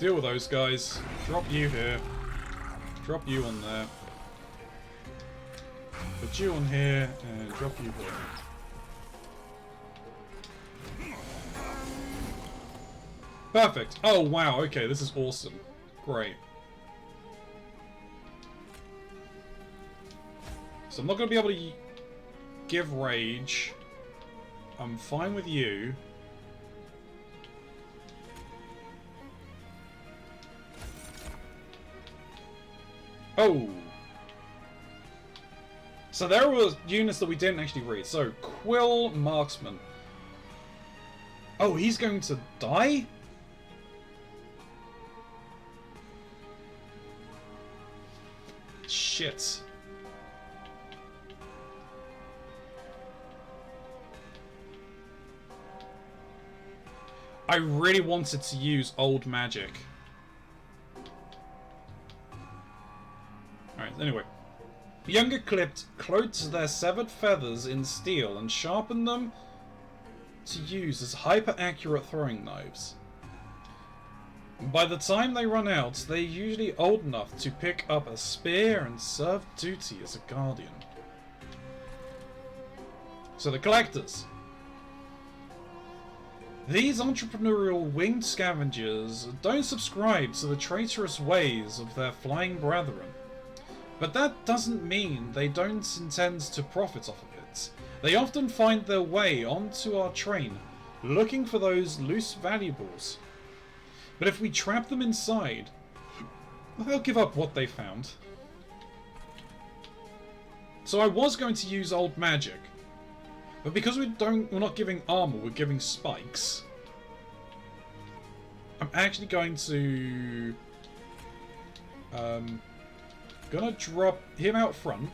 Deal with those guys. Drop you here. Drop you on there. Put you on here and drop you here. Perfect. Oh wow, okay, this is awesome. Great. So I'm not going to be able to give rage. I'm fine with you. Oh! So there were units that we didn't actually read. So, Quill Marksman. Oh, he's going to die? Shit. I really wanted to use old magic. Alright, anyway. Young Eclipsed clothes their severed feathers in steel and sharpen them to use as hyper-accurate throwing knives. By the time they run out, they're usually old enough to pick up a spear and serve duty as a guardian. So the collectors. These entrepreneurial winged scavengers don't subscribe to the traitorous ways of their flying brethren. But that doesn't mean they don't intend to profit off of it. They often find their way onto our train, looking for those loose valuables. But if we trap them inside, they'll give up what they found. So I was going to use old magic, but because we're not giving armor, we're giving spikes. I'm actually going to gonna drop him out front.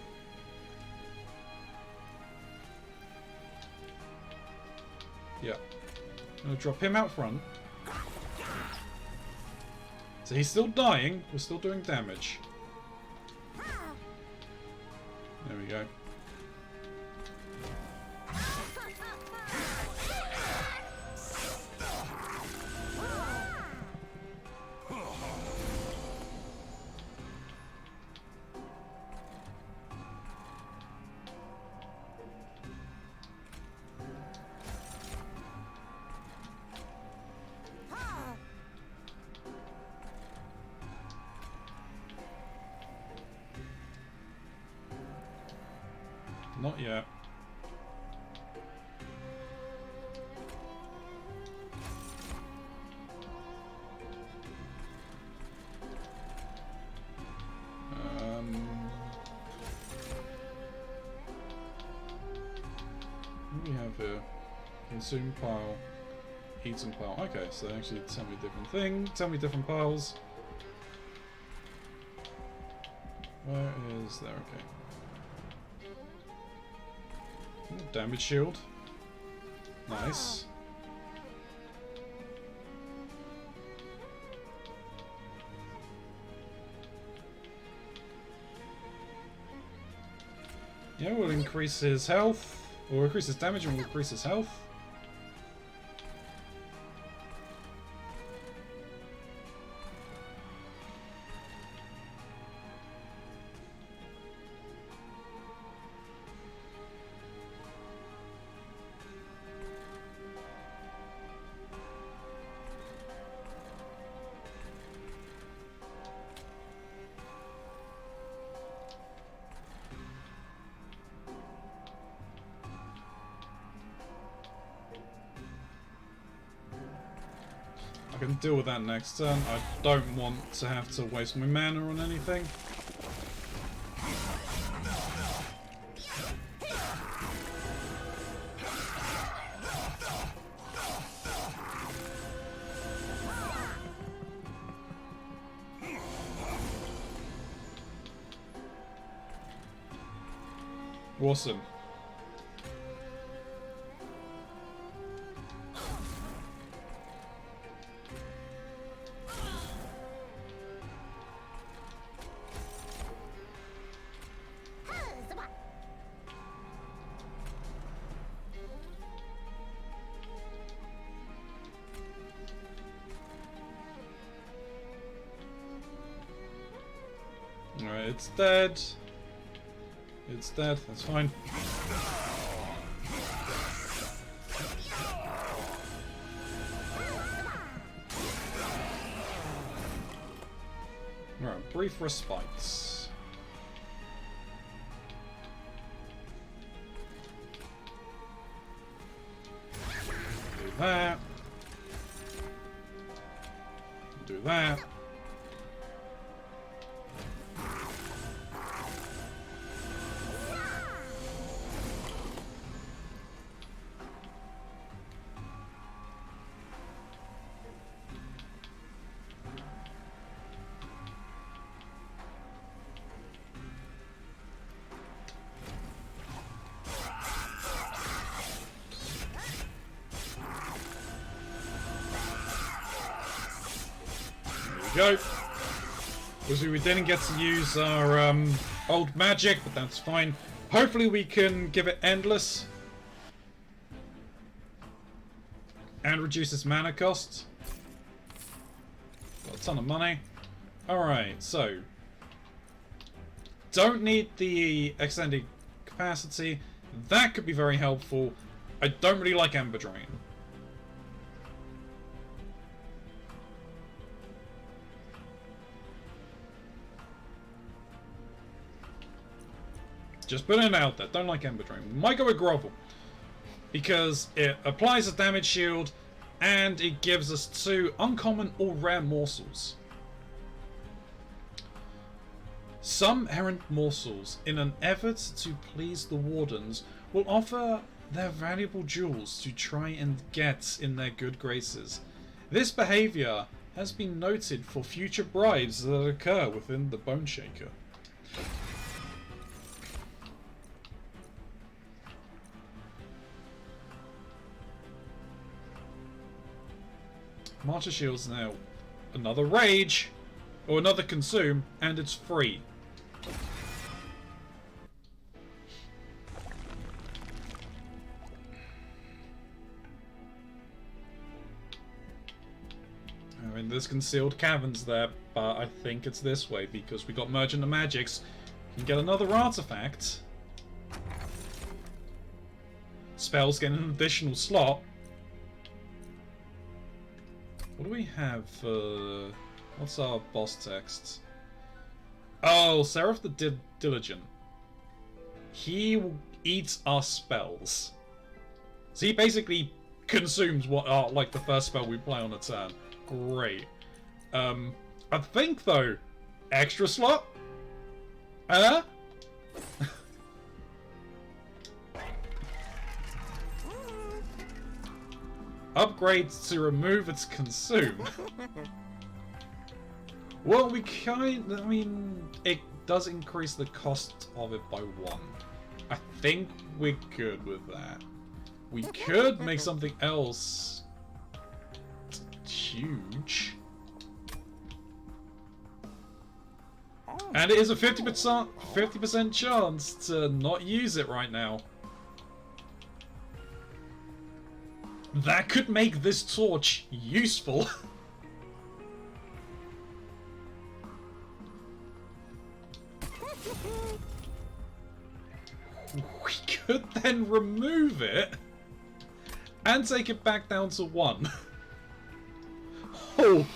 Yeah. Gonna drop him out front. So he's still dying. We're still doing damage. There we go. Not yet. What do we have here? Consume pile, eaten pile. Okay, so they actually tell me a different thing. Tell me different piles. Where is there? Okay. Damage shield. Nice. Yeah, we'll increase his health. Or increase his damage and we'll increase his health. I can deal with that next turn. I don't want to have to waste my mana on anything. Awesome. It's dead. It's dead. That's fine. Alright, brief respites. Do that. Do that. Go. Because we didn't get to use our old magic, but that's fine. Hopefully we can give it endless and reduce its mana cost. Got a ton of money. Alright, so don't need the extended capacity. That could be very helpful. I don't really like Ember Drain. Just putting it out there. Don't like Ember Drain. Might go with Grovel. Because it applies a damage shield and it gives us 2 uncommon or rare morsels. Some errant morsels, in an effort to please the wardens, will offer their valuable jewels to try and get in their good graces. This behavior has been noted for future bribes that occur within the Bone Shaker. Martyr Shield's now another Rage, or another Consume, and it's free. I mean, there's concealed caverns there, but I think it's this way, because we got Merchant of Magics. You can get another artifact. Spells get an additional slot. What do we have for... what's our boss text? Oh, Seraph the Diligent. He eats our spells. So he basically consumes what are like the first spell we play on a turn. Great. I think though, extra slot? Upgrades to remove its consume. Well, we I mean, it does increase the cost of it by 1. I think we're good with that. We could make something else huge. And it is a 50% chance to not use it right now. That could make this torch useful. We could then remove it and take it back down to 1. Oh.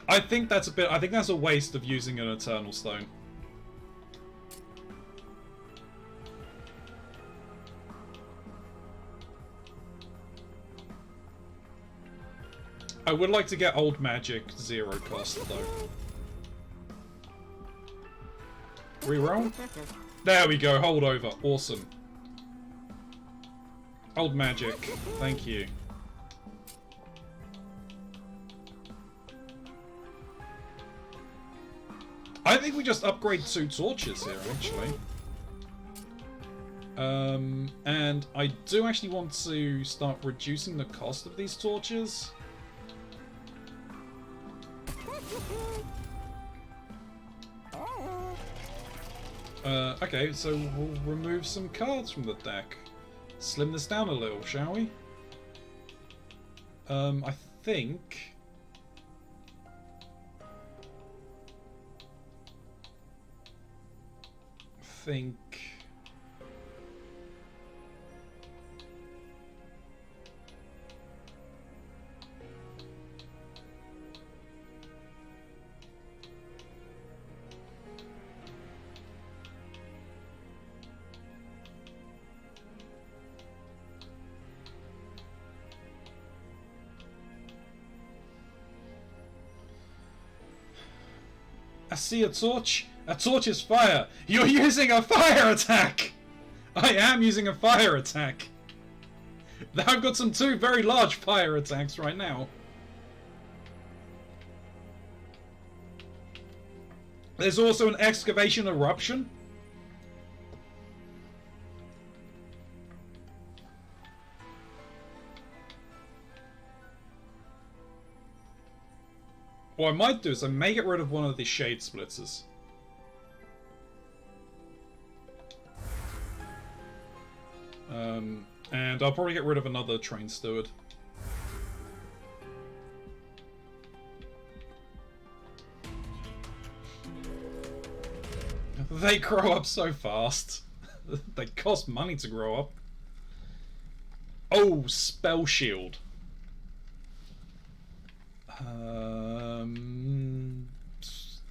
I think that's a waste of using an Eternal Stone. I would like to get old magic 0 cost though. Reroll? There we go, holdover. Awesome. Old magic. Thank you. I think we just upgrade 2 torches here, actually. And I do actually want to start reducing the cost of these torches. Okay, so we'll remove some cards from the deck. Slim this down a little, shall we? I think... think... I see a torch. A torch is fire. You're using a fire attack. I am using a fire attack. I've got some two very large fire attacks right now. There's also an excavation eruption. What I might do is I may get rid of one of these shade splitters. And I'll probably get rid of another train steward. They grow up so fast. They cost money to grow up. Oh, spell shield.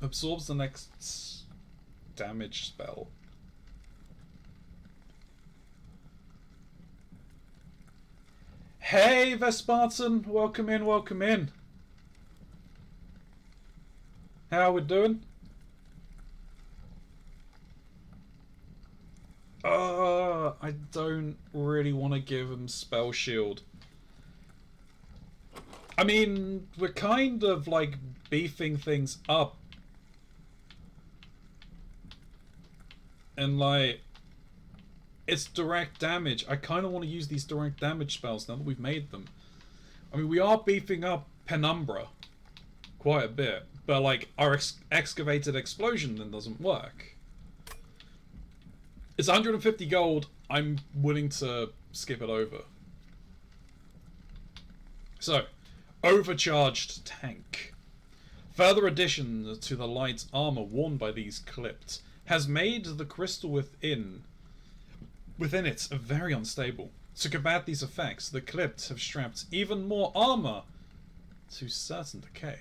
Absorbs the next damage spell. Hey, Vespartan! Welcome in, welcome in. How are we doing? I don't really want to give him spell shield. I mean, we're kind of like beefing things up. And like, it's direct damage. I kind of want to use these direct damage spells now that we've made them. I mean, we are beefing up Penumbra quite a bit. But like, our excavated explosion then doesn't work. It's 150 gold. I'm willing to skip it over. So, overcharged tank. Further addition to the light armor worn by these clipped has made the crystal within it very unstable. To combat these effects, the clipped have strapped even more armor to certain decay.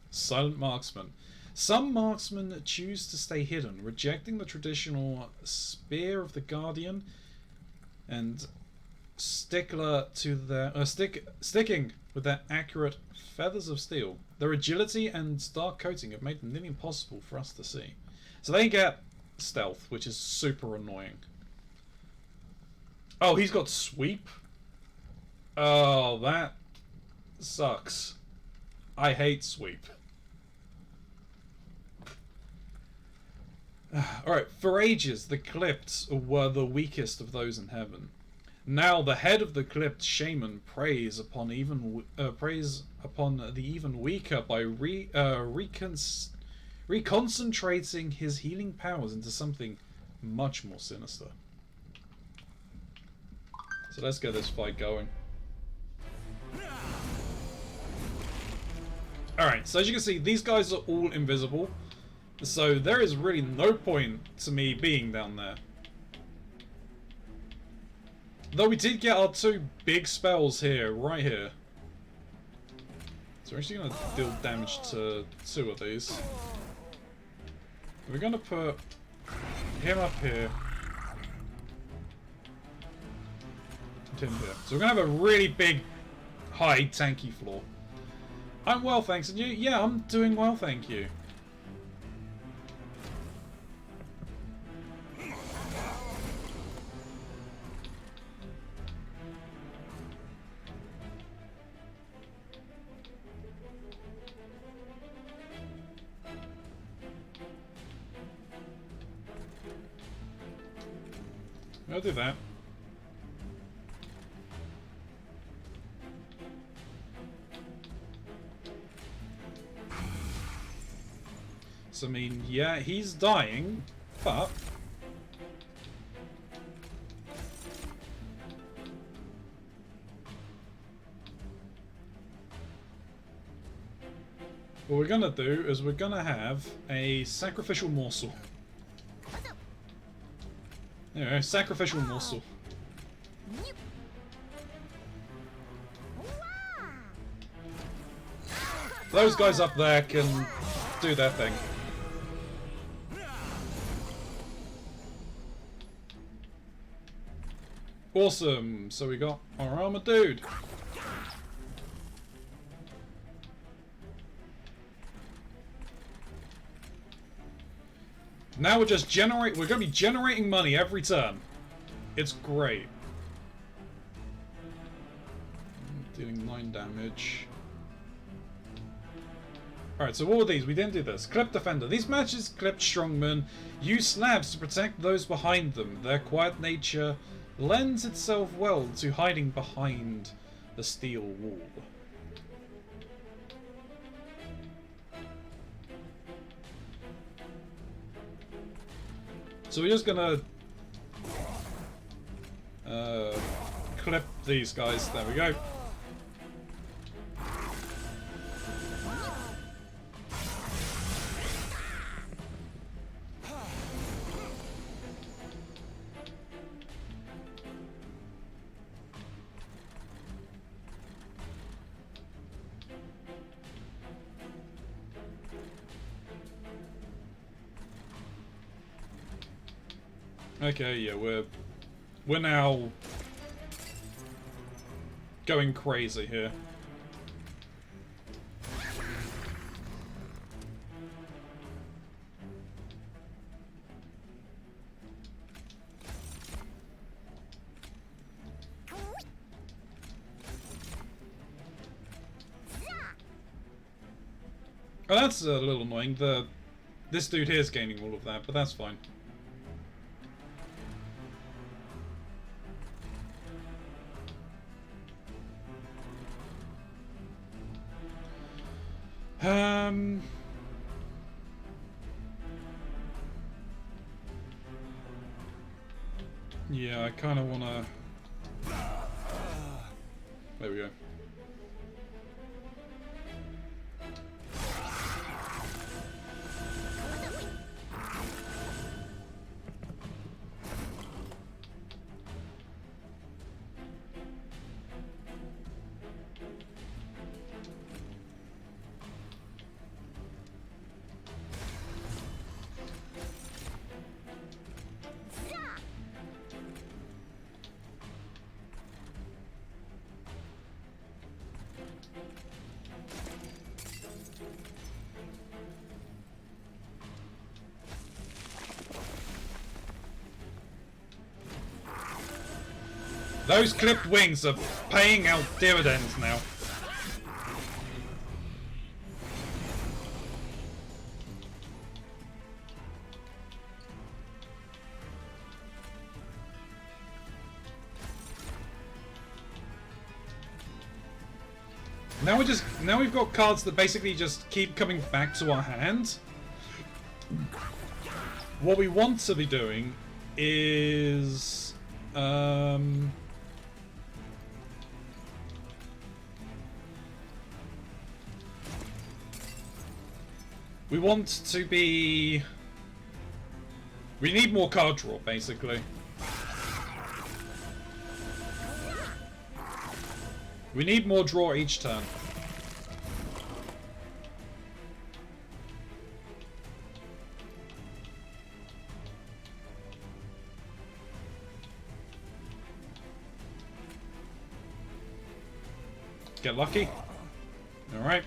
Silent marksman. Some marksmen choose to stay hidden, rejecting the traditional spear of the guardian and sticking with their accurate feathers of steel. Their agility and dark coating have made them nearly impossible for us to see. So they get stealth, which is super annoying. Oh, he's got sweep? Oh, that sucks. I hate sweep. Alright, for ages the clipped were the weakest of those in heaven. Now the head of the clipped shaman preys upon the even weaker by reconcentrating his healing powers into something much more sinister. So let's get this fight going. Alright, so as you can see, these guys are all invisible. So there is really no point to me being down there. Though we did get our two big spells here, right here. So we're actually going to deal damage to two of these. We're going to put him up here. And him here. So we're going to have a really big, high, tanky floor. I'm well, thanks. And you? Yeah, I'm doing well, thank you. I'll do that. So, I mean, yeah, he's dying, but... what we're gonna do is we're gonna have a sacrificial morsel. Anyway, sacrificial morsel. Those guys up there can do their thing. Awesome. So we got our armor dude. Now we're just we're gonna be generating money every turn. It's great. Dealing 9 damage. Alright, so what were these? We didn't do this. Clip Defender. These matches clip strongmen use slabs to protect those behind them. Their quiet nature lends itself well to hiding behind the steel wall. So we're just gonna clip these guys. There we go. Okay, yeah, we're now going crazy here. Oh, that's a little annoying. This dude here is gaining all of that, but that's fine. Yeah, I kind of want to... There we go. Those clipped wings are paying out dividends now. Now we've got cards that basically just keep coming back to our hand. What we want to be doing is we want to be... We need more card draw, basically. We need more draw each turn. Get lucky. Alright.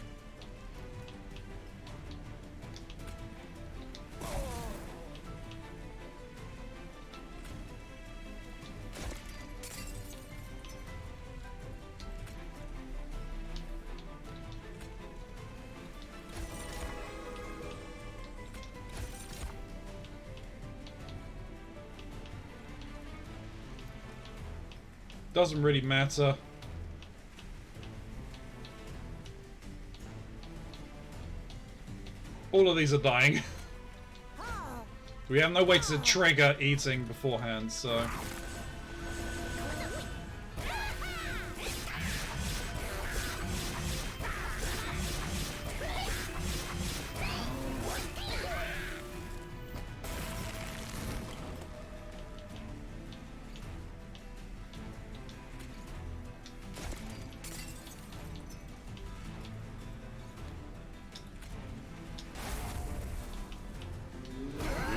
Doesn't really matter. All of these are dying. We have no way to trigger eating beforehand, so...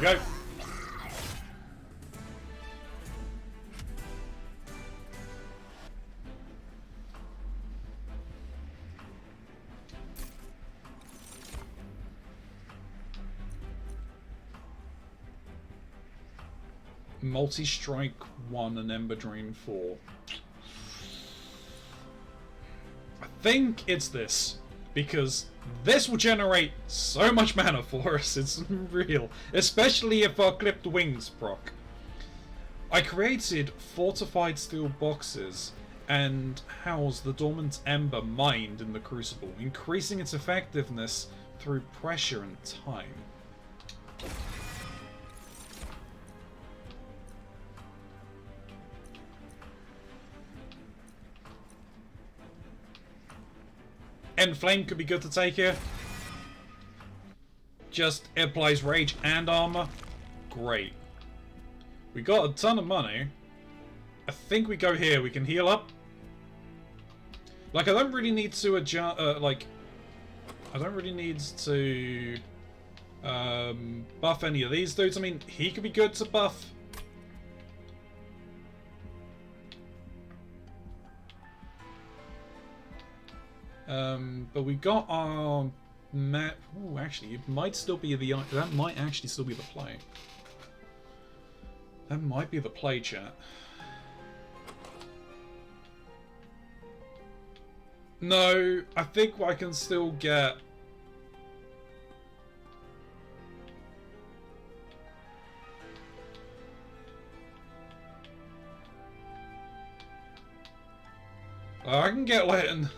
we go. Multi-strike 1 and Ember Drain 4. I think it's this, because this will generate so much mana for us, it's real. Especially if our Clipped Wings proc. I created fortified steel boxes and housed the Dormant Ember mined in the Crucible, increasing its effectiveness through pressure and time. End Flame could be good to take here. Just it applies rage and armor. Great. We got a ton of money. I think we go here. We can heal up. Like, I don't really need to adjust. I don't really need to buff any of these dudes. I mean, he could be good to buff. But we got our map. Ooh, actually, it might still be the. That might actually still be the play. That might be the play, chat. No, I think I can still get. I can get like an.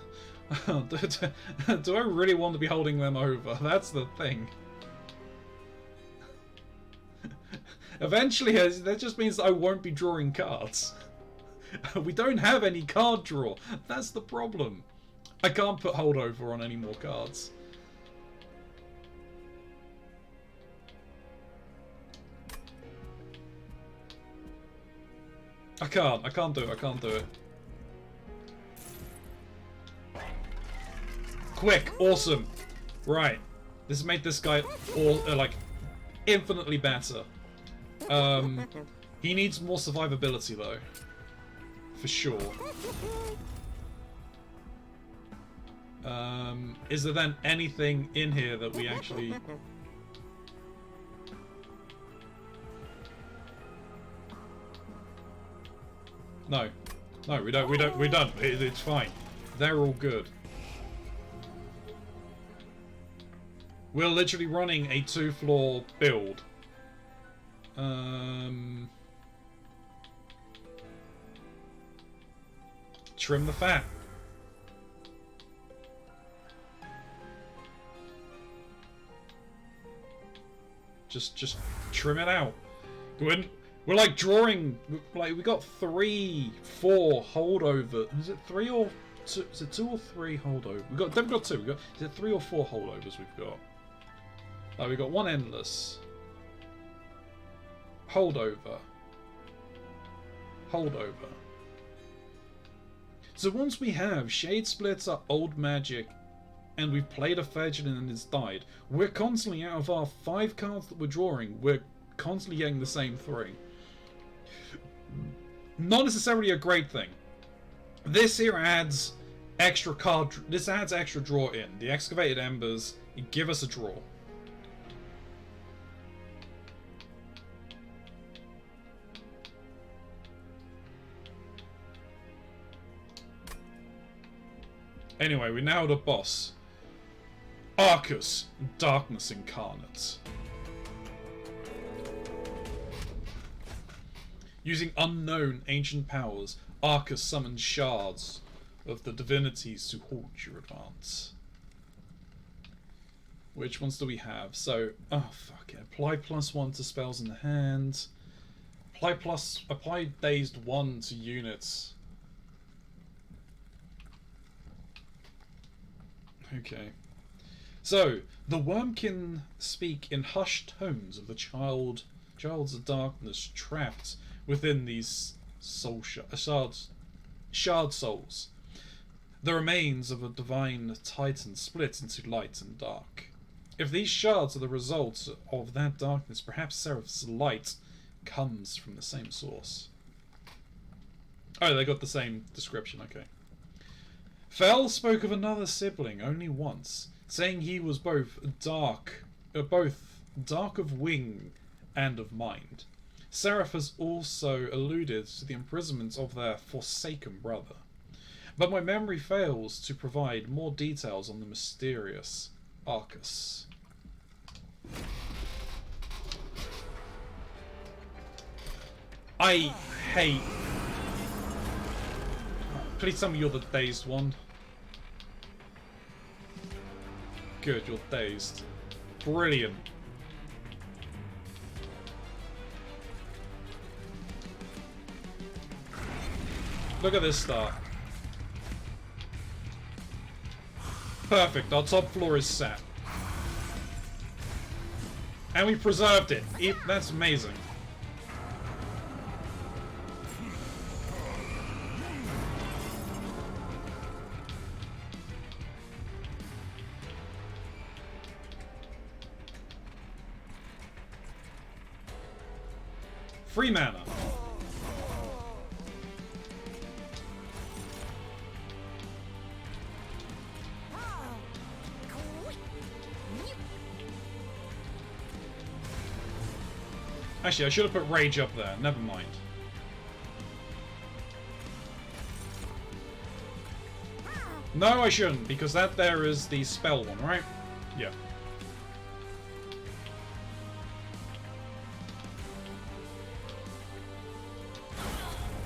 Do I really want to be holding them over? That's the thing. Eventually, that just means that I won't be drawing cards. We don't have any card draw. That's the problem. I can't put holdover on any more cards. I can't do it. I can't do it. Quick, awesome. Right, this has made this guy like infinitely better. He needs more survivability though, for sure. Is there then anything in here that we actually? No, we don't. We're done. It's fine. They're all good. We're literally running a 2-floor build. Trim the fat. Just trim it out. We're like drawing. Like we got 3, 4 holdover. Is it 3 or 2? Is it 2 or 3 holdover? We've got 2. Is it 3 or 4 holdovers we've got? Oh, we got 1 endless. Holdover. So once we have Shade Splits are old magic, and we've played a Fedgelin and it's died, we're constantly, out of our 5 cards that we're drawing, we're constantly getting the same 3. Not necessarily a great thing. This here adds extra card. This adds extra draw in. The Excavated Embers give us a draw. Anyway, we're now the boss. Arcus, Darkness Incarnate. Using unknown ancient powers, Arcus summons shards of the divinities to halt your advance. Which ones do we have? So, oh fuck it. Apply +1 to spells in the hand. Apply dazed 1 to units. Okay. So, the worm can speak in hushed tones of the child's of darkness trapped within these shard souls. The remains of a divine titan split into light and dark. If these shards are the result of that darkness, perhaps Seraph's light comes from the same source. Oh, they got the same description, okay. Fel spoke of another sibling only once, saying he was both dark of wing and of mind. Seraph has also alluded to the imprisonment of their forsaken brother. But my memory fails to provide more details on the mysterious Arcus. I hate... Please tell me you're the dazed one. Good, you're dazed. Brilliant. Look at this start. Perfect, our top floor is set. And we preserved it. That's amazing. Free mana. Actually, I should have put Rage up there. Never mind. No, I shouldn't, because that there is the spell one, right? Yeah.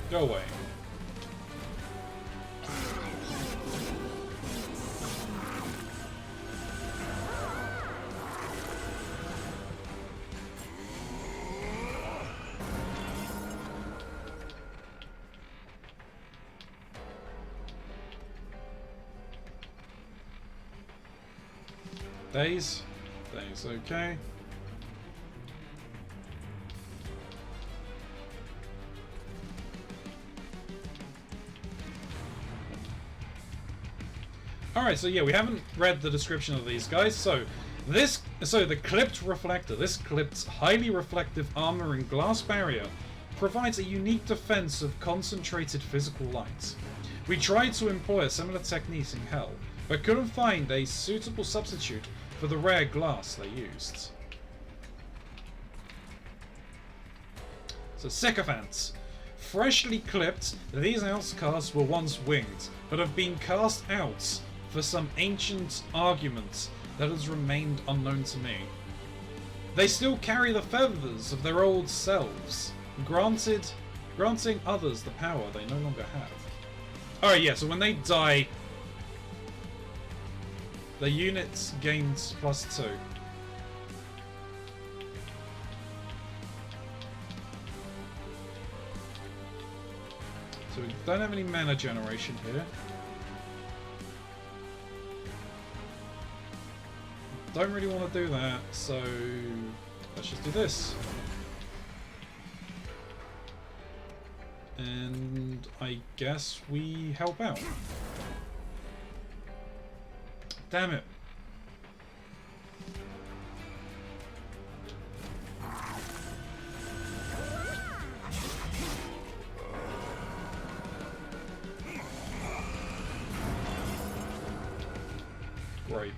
Go away. Days, okay. Alright, so yeah, we haven't read the description of these guys, so the clipped reflector, this clipped highly reflective armor and glass barrier provides a unique defense of concentrated physical light. We tried to employ a similar technique in Hell, but couldn't find a suitable substitute for the rare glass they used. So, sycophants. Freshly clipped, these outcasts were once winged, but have been cast out for some ancient argument that has remained unknown to me. They still carry the feathers of their old selves, granting others the power they no longer have. Alright, yeah, so when they die, the units gains +2. So we don't have any mana generation here. Don't really want to do that, so let's just do this. And I guess we help out. Damn it. Great.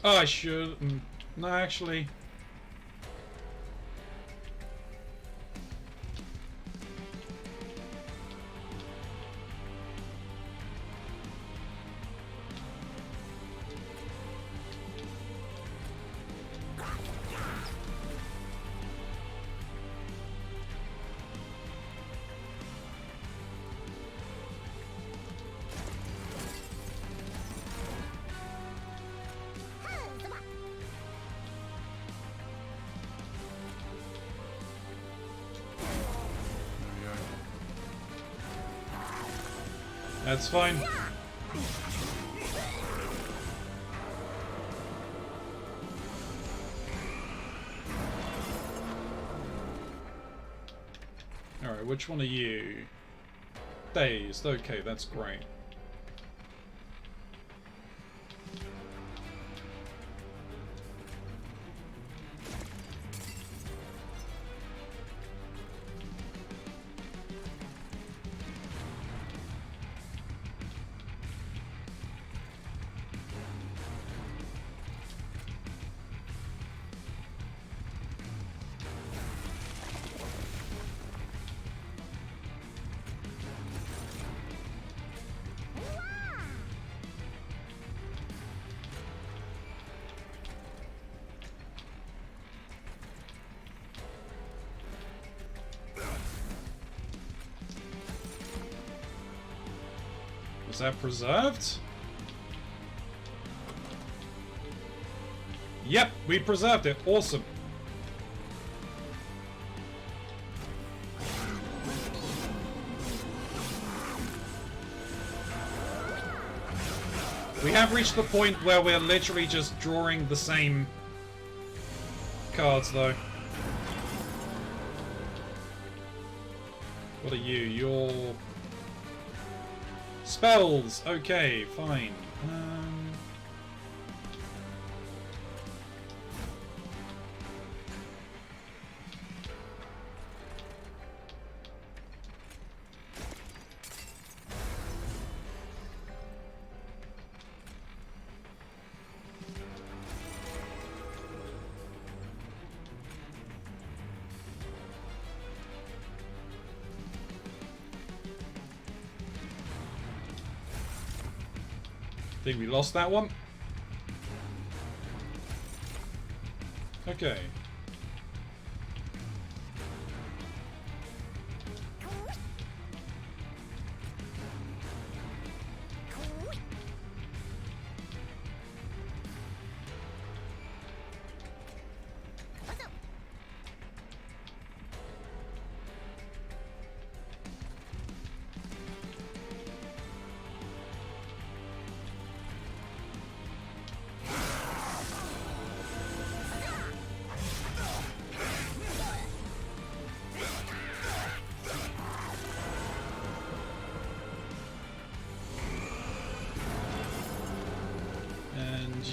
Oh, I should. No, actually. That's fine. Alright, which one are you? Dazed. Okay, that's great. Is that preserved? Yep, we preserved it. Awesome. We have reached the point where we're literally just drawing the same cards, though. What are you? You're... Spells! Okay, fine. I think we lost that one. Okay.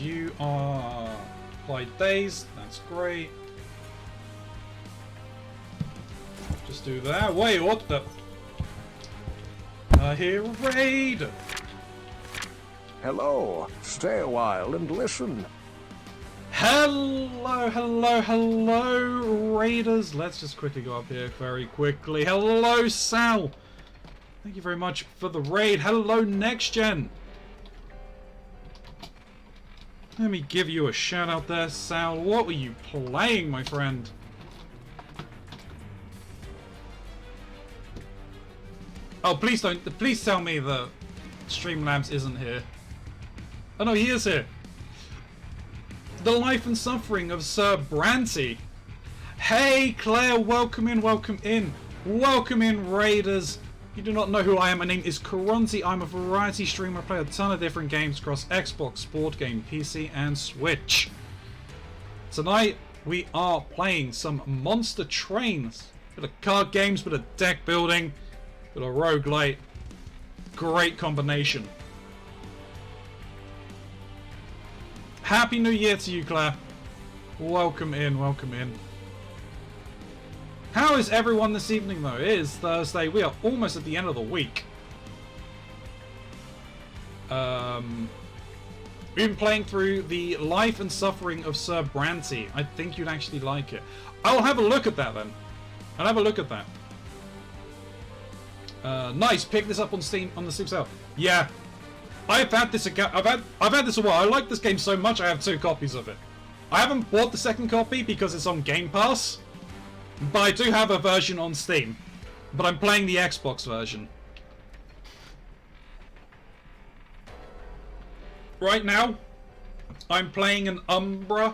You are applied days. That's great. Just do that. Wait, what the? I hear a raid. Hello. Stay a while and listen. Hello, hello, hello, raiders. Let's just quickly go up here very quickly. Hello, Sal. Thank you very much for the raid. Hello, Next Gen. Let me give you a shout out there, Sal. What were you playing, my friend? Oh, please don't. Please tell me that Streamlabs isn't here. Oh no, he is here. The life and suffering of Sir Branty. Hey, Claire, welcome in, welcome in. Welcome in, raiders. You do not know who I am. My name is Karonti. I'm a variety streamer. I play a ton of different games across Xbox, Sport Game, PC, and Switch. Tonight, we are playing some Monster Trains. Bit of card games, bit of deck building, bit of roguelite. Great combination. Happy New Year to you, Claire. Welcome in, welcome in. How is everyone this evening, though? It is Thursday. We are almost at the end of the week. We've been playing through the life and suffering of Sir Branty. I think you'd actually like it. I'll have a look at that then. I'll have a look at that. Nice. Pick this up on Steam on the Steam sale. Yeah, I've had this. I've had this a while. I like this game so much. I have 2 copies of it. I haven't bought the second copy because it's on Game Pass. But I do have a version on Steam. But I'm playing the Xbox version. Right now, I'm playing an Umbra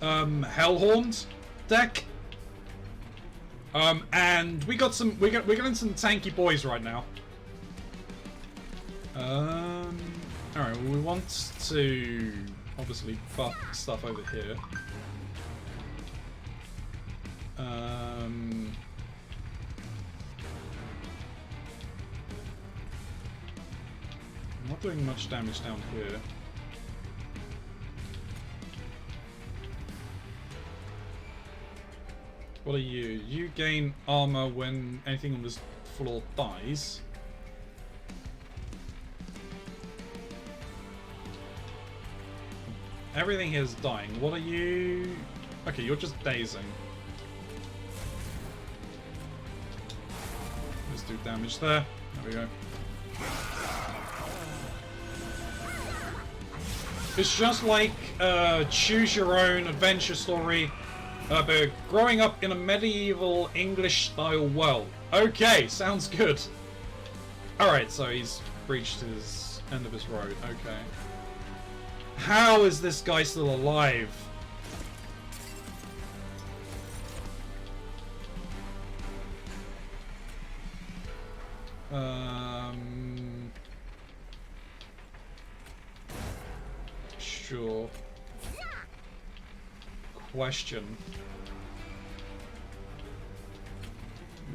Hellhorns deck. And we're getting some tanky boys right now. Alright, well, we want to obviously buff stuff over here. Not doing much damage down here. What are you? You gain armor when anything on this floor dies. Everything here is dying. What are you? Okay, you're just dazing. Let's do damage there. There we go. It's just like choose your own adventure story, but growing up in a medieval English-style world. Okay, sounds good. Alright, so he's reached his end of his road. Okay. How is this guy still alive? Sure. Question.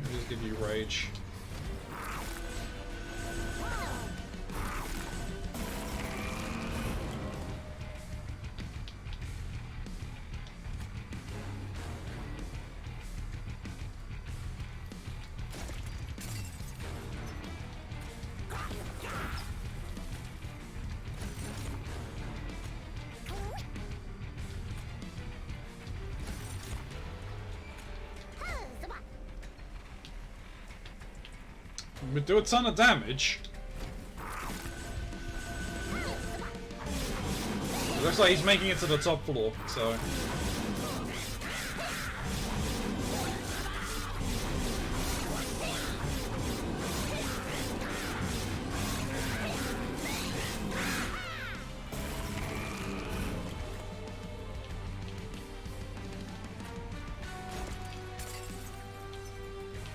Let me just give you rage. We do a ton of damage. It looks like he's making it to the top floor, so...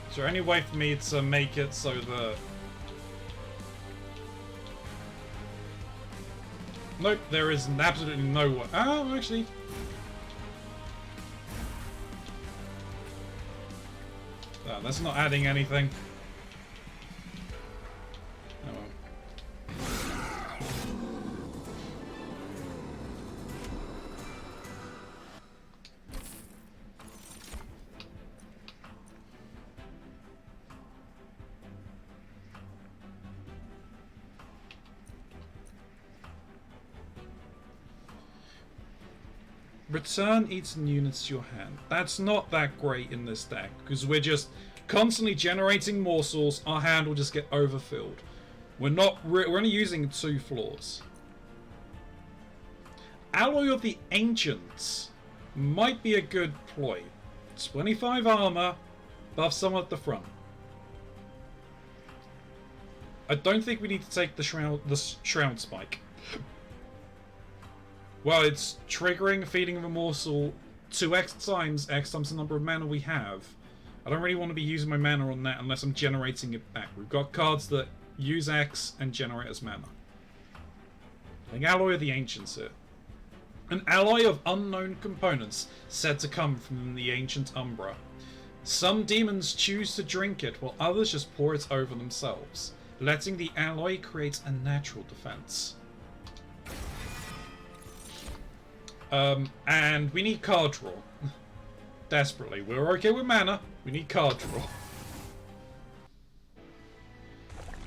Is there any way for me to make it so that... Nope, there is absolutely no way. Oh, actually... Oh, that's not adding anything. Oh well. Return each units to your hand. That's not that great in this deck, because we're just constantly generating morsels. Our hand will just get overfilled. We're only using 2 floors. Alloy of the Ancients might be a good ploy. 25 armor, buff someone at the front. I don't think we need to take the shroud spike. Well, it's triggering feeding of a morsel 2x times the number of mana we have. I don't really want to be using my mana on that unless I'm generating it back. We've got cards that use X and generate as mana. I think Alloy of the Ancients here. An alloy of unknown components said to come from the ancient Umbra. Some demons choose to drink it while others just pour it over themselves. Letting the alloy create a natural defense. And we need card draw. Desperately. We're okay with mana. We need card draw.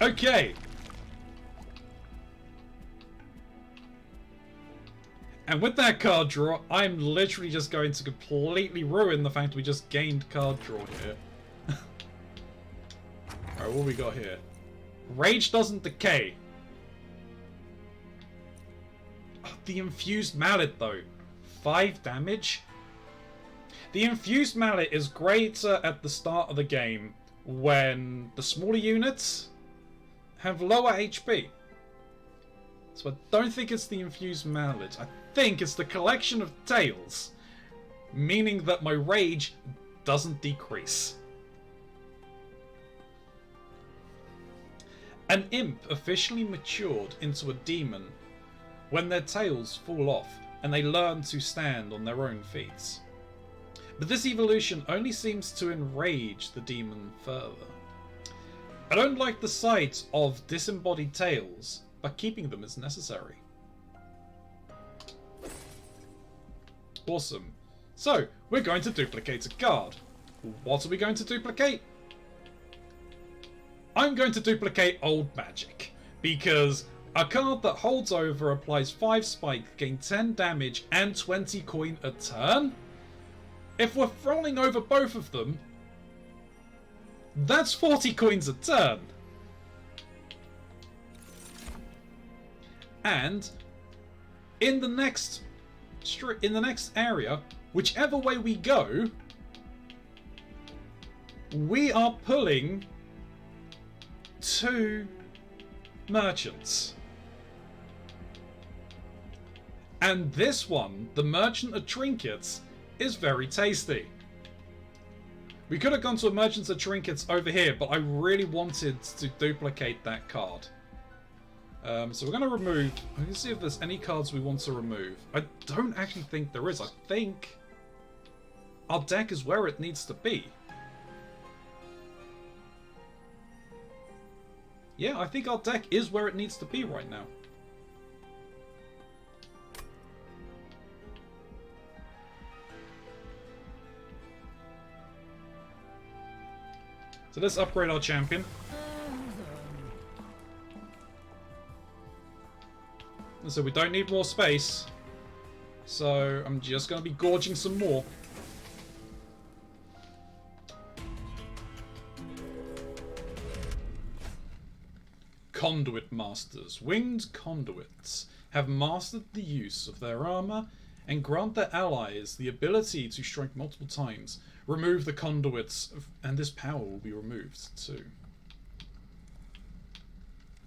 Okay. And with that card draw, I'm literally just going to completely ruin the fact we just gained card draw here. Alright, what we got here? Rage doesn't decay. Oh, the Infused Mallet, though. 5 damage? The Infused Mallet is greater at the start of the game when the smaller units have lower HP. So I don't think it's the Infused Mallet. I think it's the collection of tails, meaning that my rage doesn't decrease. An imp officially matured into a demon when their tails fall off and they learn to stand on their own feet. But this evolution only seems to enrage the demon further. I don't like the sight of disembodied tails but keeping them is necessary. Awesome. So, we're going to duplicate a card. What are we going to duplicate? I'm going to duplicate Old Magic, because a card that holds over, applies 5 spike, gain 10 damage, and 20 coin a turn? If we're rolling over both of them, that's 40 coins a turn. And in the next area, whichever way we go, we are pulling 2 merchants. And this one, the Merchant of Trinkets, is very tasty. We could have gone to a Merchant of Trinkets over here, but I really wanted to duplicate that card. So we're going to remove... I can see if there's any cards we want to remove. I don't actually think there is. I think our deck is where it needs to be. Yeah, I think our deck is where it needs to be right now. So let's upgrade our champion. So we don't need more space. So I'm just going to be gorging some more. Conduit Masters. Winged Conduits have mastered the use of their armor and grant their allies the ability to strike multiple times. Remove the conduits, and this power will be removed too.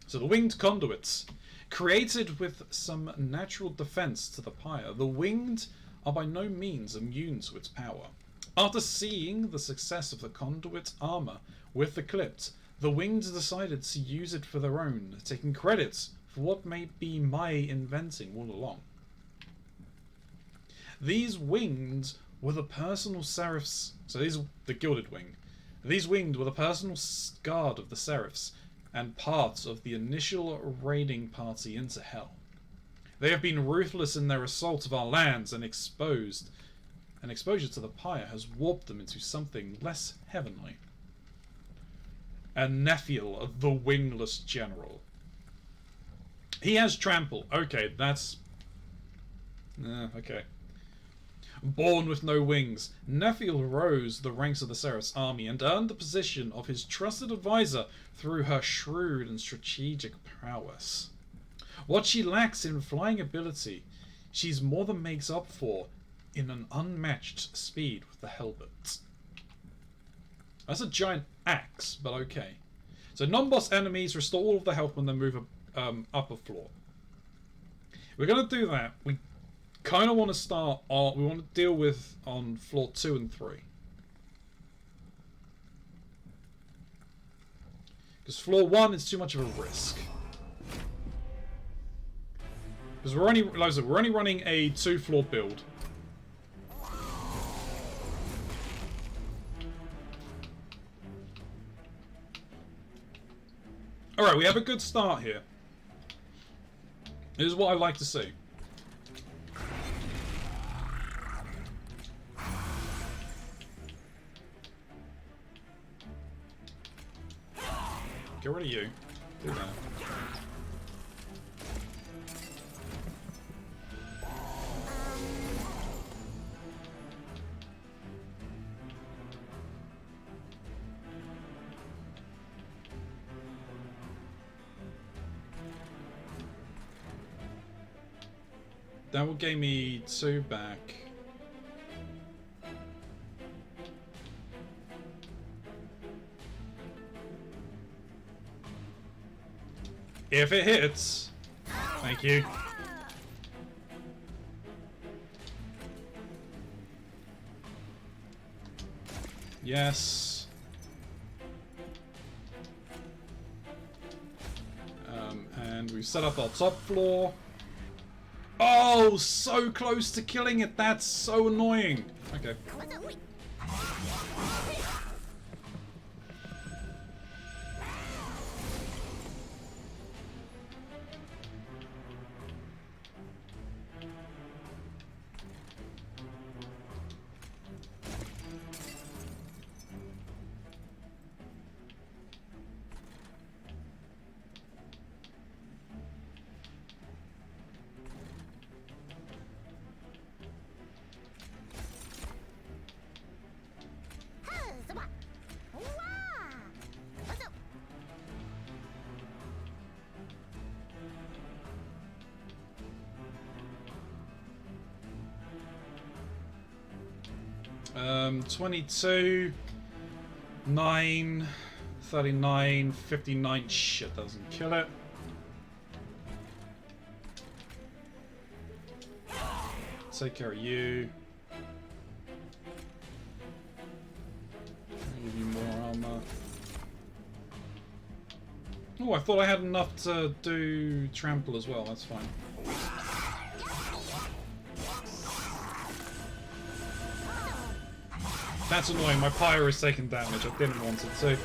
So the Winged Conduits. Created with some natural defense to the pyre, the Winged are by no means immune to its power. After seeing the success of the Conduit's armor with the Clipped, the Winged decided to use it for their own, taking credit for what may be my inventing all along. These Winged were the personal seraphs, so these are the Gilded Wing. These Winged were the personal guard of the seraphs, and part of the initial raiding party into Hell. They have been ruthless in their assault of our lands, and exposure to the pyre has warped them into something less heavenly. And Nephiel, the Wingless General. He has trample. Okay, that's... okay. Born with no wings, Nephiel rose the ranks of the Seraph's army and earned the position of his trusted advisor through her shrewd and strategic prowess. What she lacks in flying ability, she's more than makes up for in an unmatched speed with the Hellbent. That's a giant axe, but okay. So non-boss enemies restore all of the health when they move up a floor. We're going to do that. We kind of want to start on, we want to deal with on floor 2 and 3. Because floor 1 is too much of a risk. Because we're only running a 2-floor build. Alright, we have a good start here. This is what I like to see. Get rid of you. Do that. That will give me 2 back. If it hits. Thank you. Yes. And we've set up our top floor. Oh, so close to killing it. That's so annoying. Okay. 22, 9, 39, 59. Shit, doesn't kill it. Take care of you. I'll give you more armor. Oh, I thought I had enough to do trample as well. That's fine. That's annoying. My pyre is taking damage. I didn't want it to.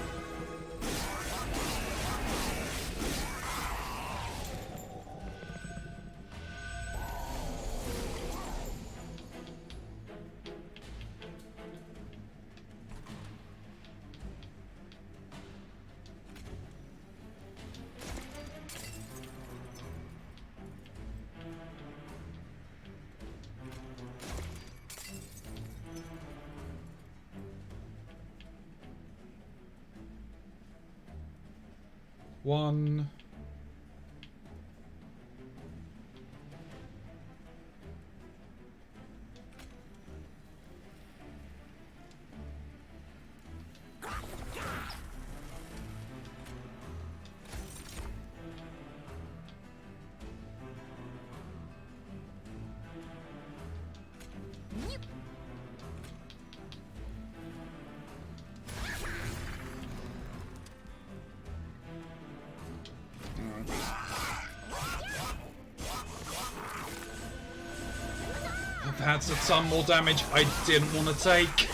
One. That's a ton more damage I didn't want to take.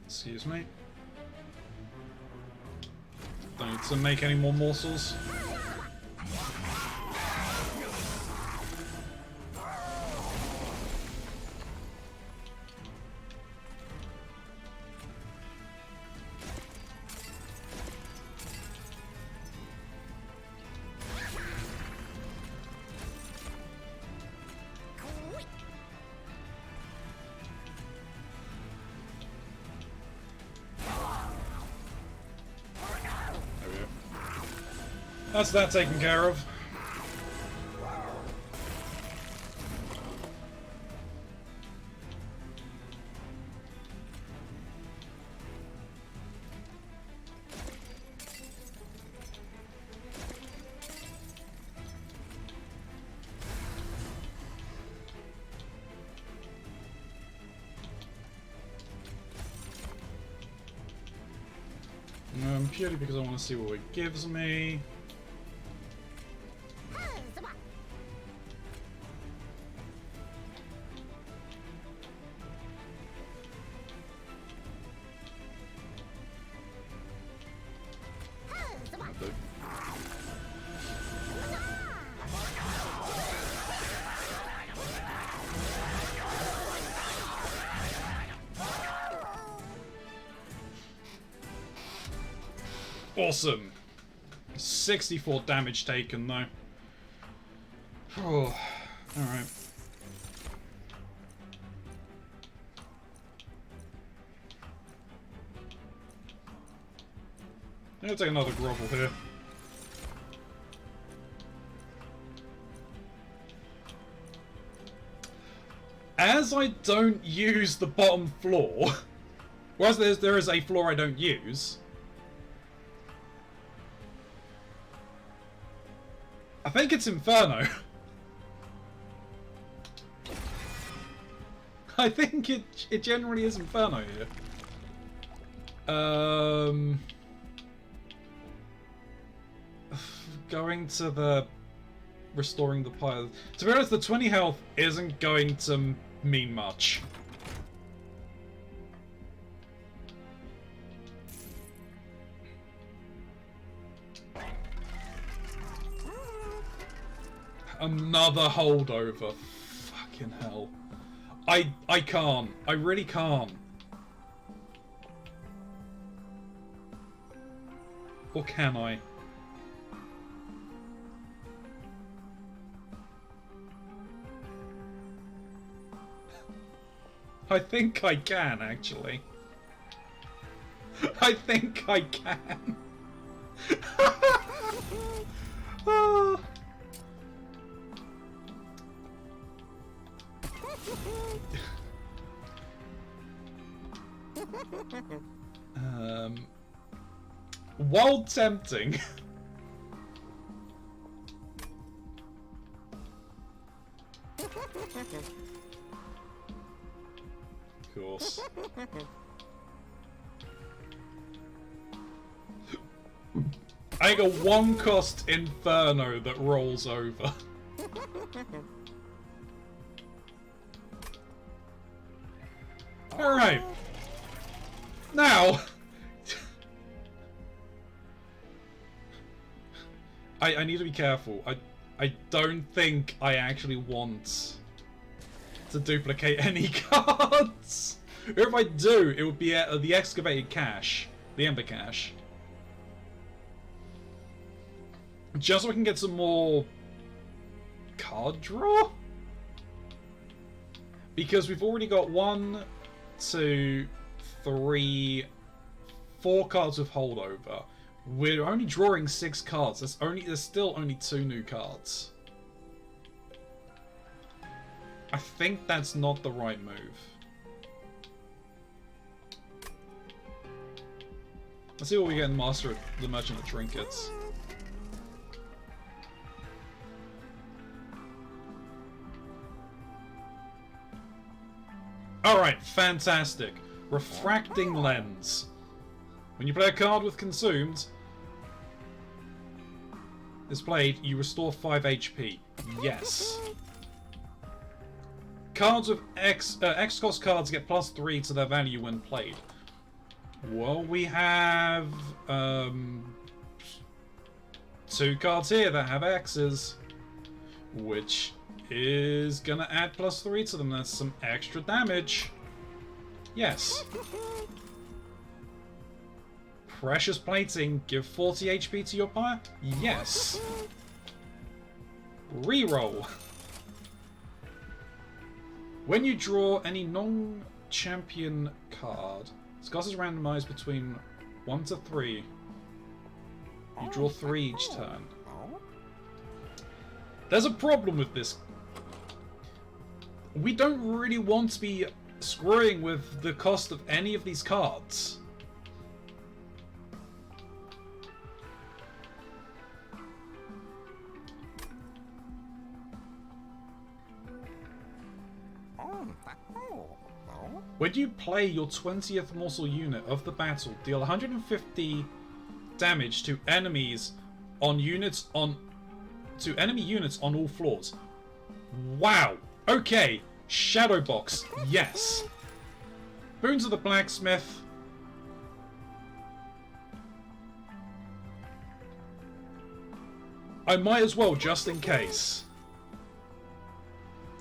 Excuse me. Don't need to make any more morsels. That's that taken care of. Purely because I want to see what it gives me. Awesome. 64 damage taken though. Oh, alright. I'm gonna take another grovel here. As I don't use the bottom floor, whereas there is a floor I don't use, I think it's Inferno. I think it generally is Inferno here. Going to the restoring the pyre. To be honest, the 20 health isn't going to mean much. Another holdover. Fucking Fucking hell. I can't. I really can't. Or can I? I think I can, actually. I think I can. Ah. While tempting. Of course. I got one cost Inferno that rolls over. Alright. Now. I need to be careful. I don't think I actually want to duplicate any cards. Or if I do, it would be the excavated cache. The Ember cache. Just so I can get some more card draw? Because we've already got 1, 2, 3, 4 cards of holdover. We're only drawing 6 cards. There's still only 2 new cards. I think that's not the right move. Let's see what we get in Master of the Merchant of Trinkets. Alright, fantastic. Refracting Lens. When you play a card with Consumed is played, you restore 5 HP. Yes. Cards with X-cost cards get +3 to their value when played. Well, we have 2 cards here that have X's, which is gonna add +3 to them. That's some extra damage. Yes. Precious Plating, give 40 HP to your player? Yes. Reroll. When you draw any non-champion card, this cost is randomized between 1 to 3. You draw 3 each turn. There's a problem with this. We don't really want to be screwing with the cost of any of these cards. When you play your 20th morsel unit of the battle, deal 150 damage to enemies on units on enemy units on all floors. Wow. Okay. Shadowbox. Yes. Boons of the Blacksmith. I might as well, just in case.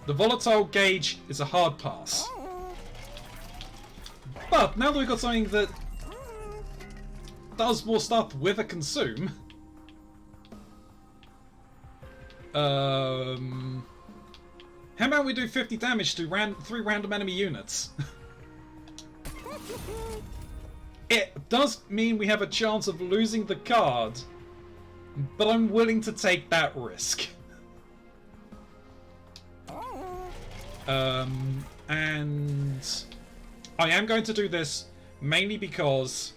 The Volatile Gauge is a hard pass. But now that we've got something that does more stuff with a Consume, how about we do 50 damage to 3 random enemy units? It does mean we have a chance of losing the card, but I'm willing to take that risk. And I am going to do this mainly because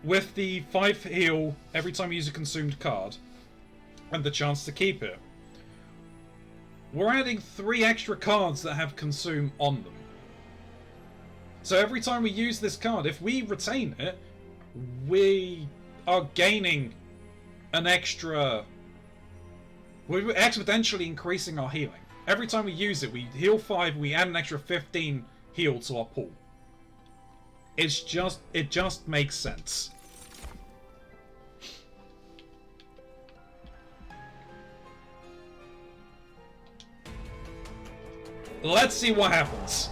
with the 5 heal every time you use a consumed card and the chance to keep it, we're adding 3 extra cards that have consume on them. So every time we use this card, if we retain it, we are gaining an extra... we're exponentially increasing our healing. Every time we use it, we heal 5, we add an extra 15 heal to our pool. It just makes sense. Let's see what happens.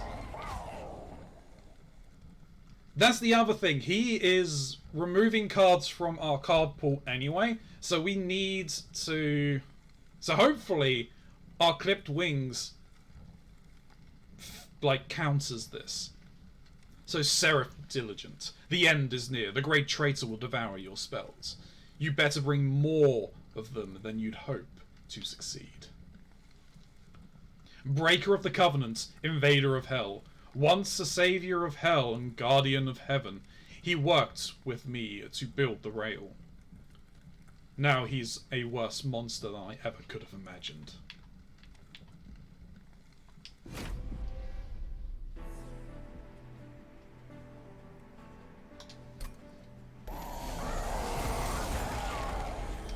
That's the other thing. He is removing cards from our card pool anyway, so we need to... So hopefully our clipped wings like counters this. So Seraph Diligent. The end is near. The great traitor will devour your spells. You better bring more of them than you'd hope to succeed. Breaker of the Covenant, invader of hell. Once a savior of hell and guardian of heaven, he worked with me to build the rail. Now he's a worse monster than I ever could have imagined.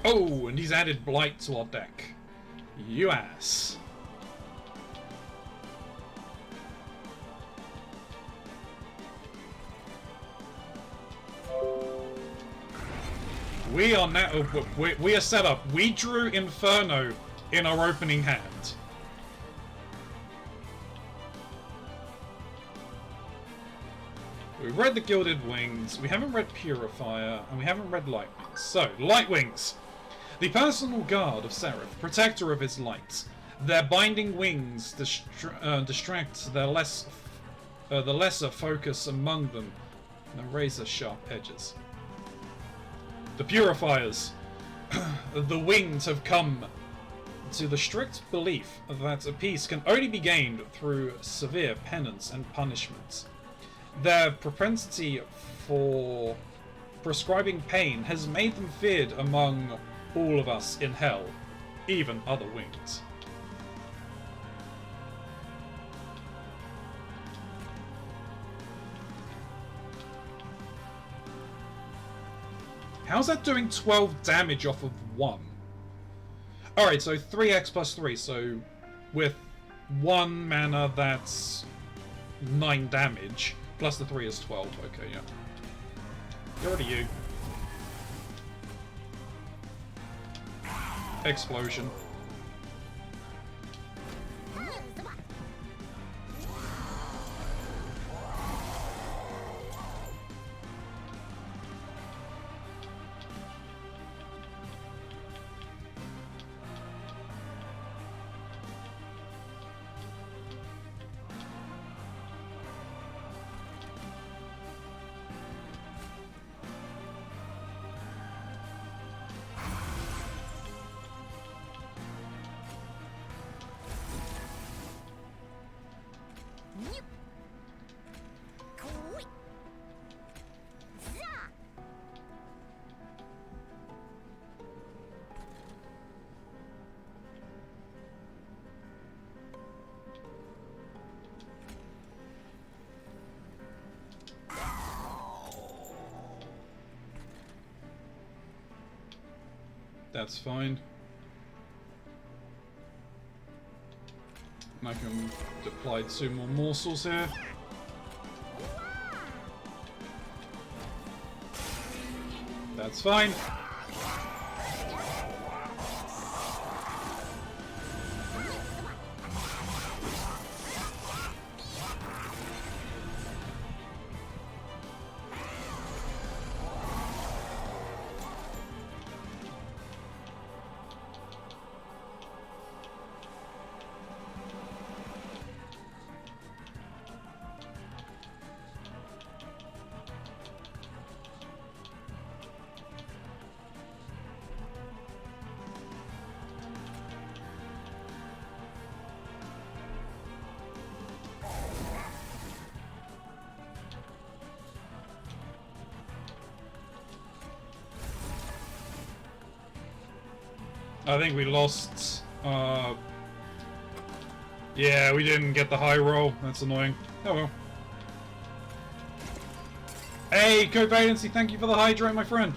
Oh, and he's added Blight to our deck. You ass. We are now... We are set up. We drew Inferno in our opening hand. We've read the Gilded Wings, we haven't read Purifier, and we haven't read Lightwings. So, Lightwings. The personal guard of Seraph, protector of his light. Their binding wings distract their the lesser focus among them, and the razor-sharp edges. The Purifiers. The winged have come to the strict belief that a peace can only be gained through severe penance and punishment. Their propensity for prescribing pain has made them feared among all of us in hell, even other wings. How's that doing 12 damage off of 1? Alright, so 3x plus 3, so with 1 mana that's 9 damage, plus the 3 is 12, okay, yeah. Get rid of you. Explosion. That's fine. I can deploy 2 more morsels here. That's fine. I think we lost, yeah, we didn't get the high roll. That's annoying. Oh well. Hey, Covalency, thank you for the hydrate, my friend.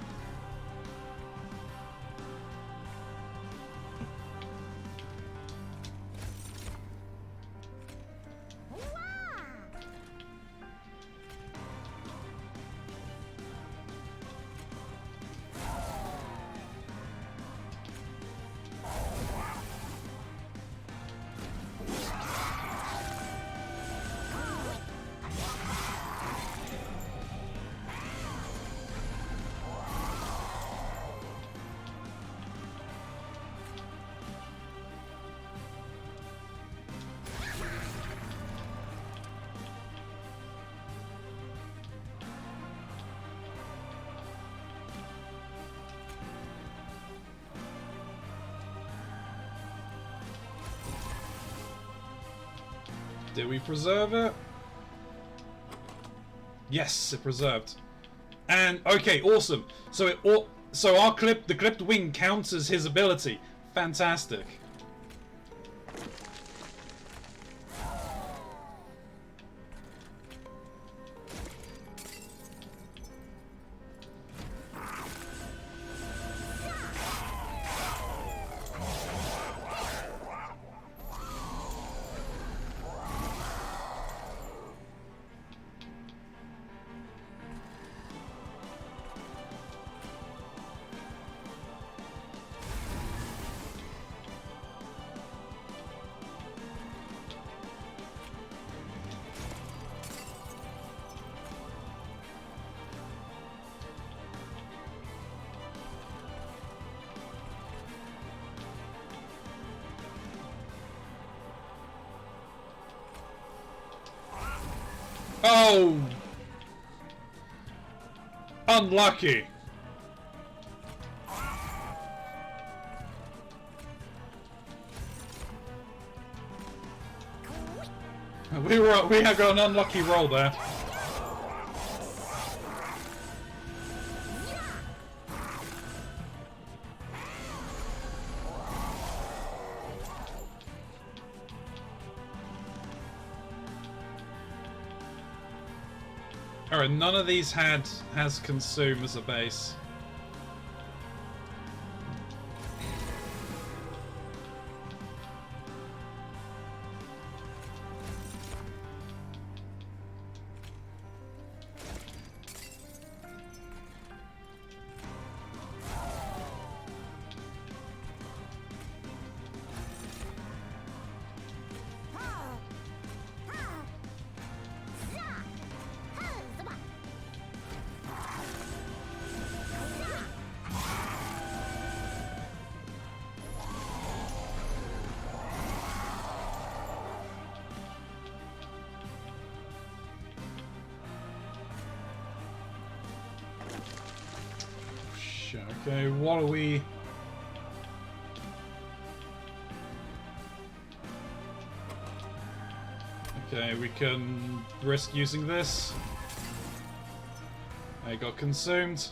Did we preserve it? Yes, it preserved. And okay, awesome. So the clipped wing counts as his ability. Fantastic. Oh! Unlucky. We had got an unlucky roll there. Alright, none of these has consume as a base. Okay, what are we... Okay, we can risk using this. I got consumed.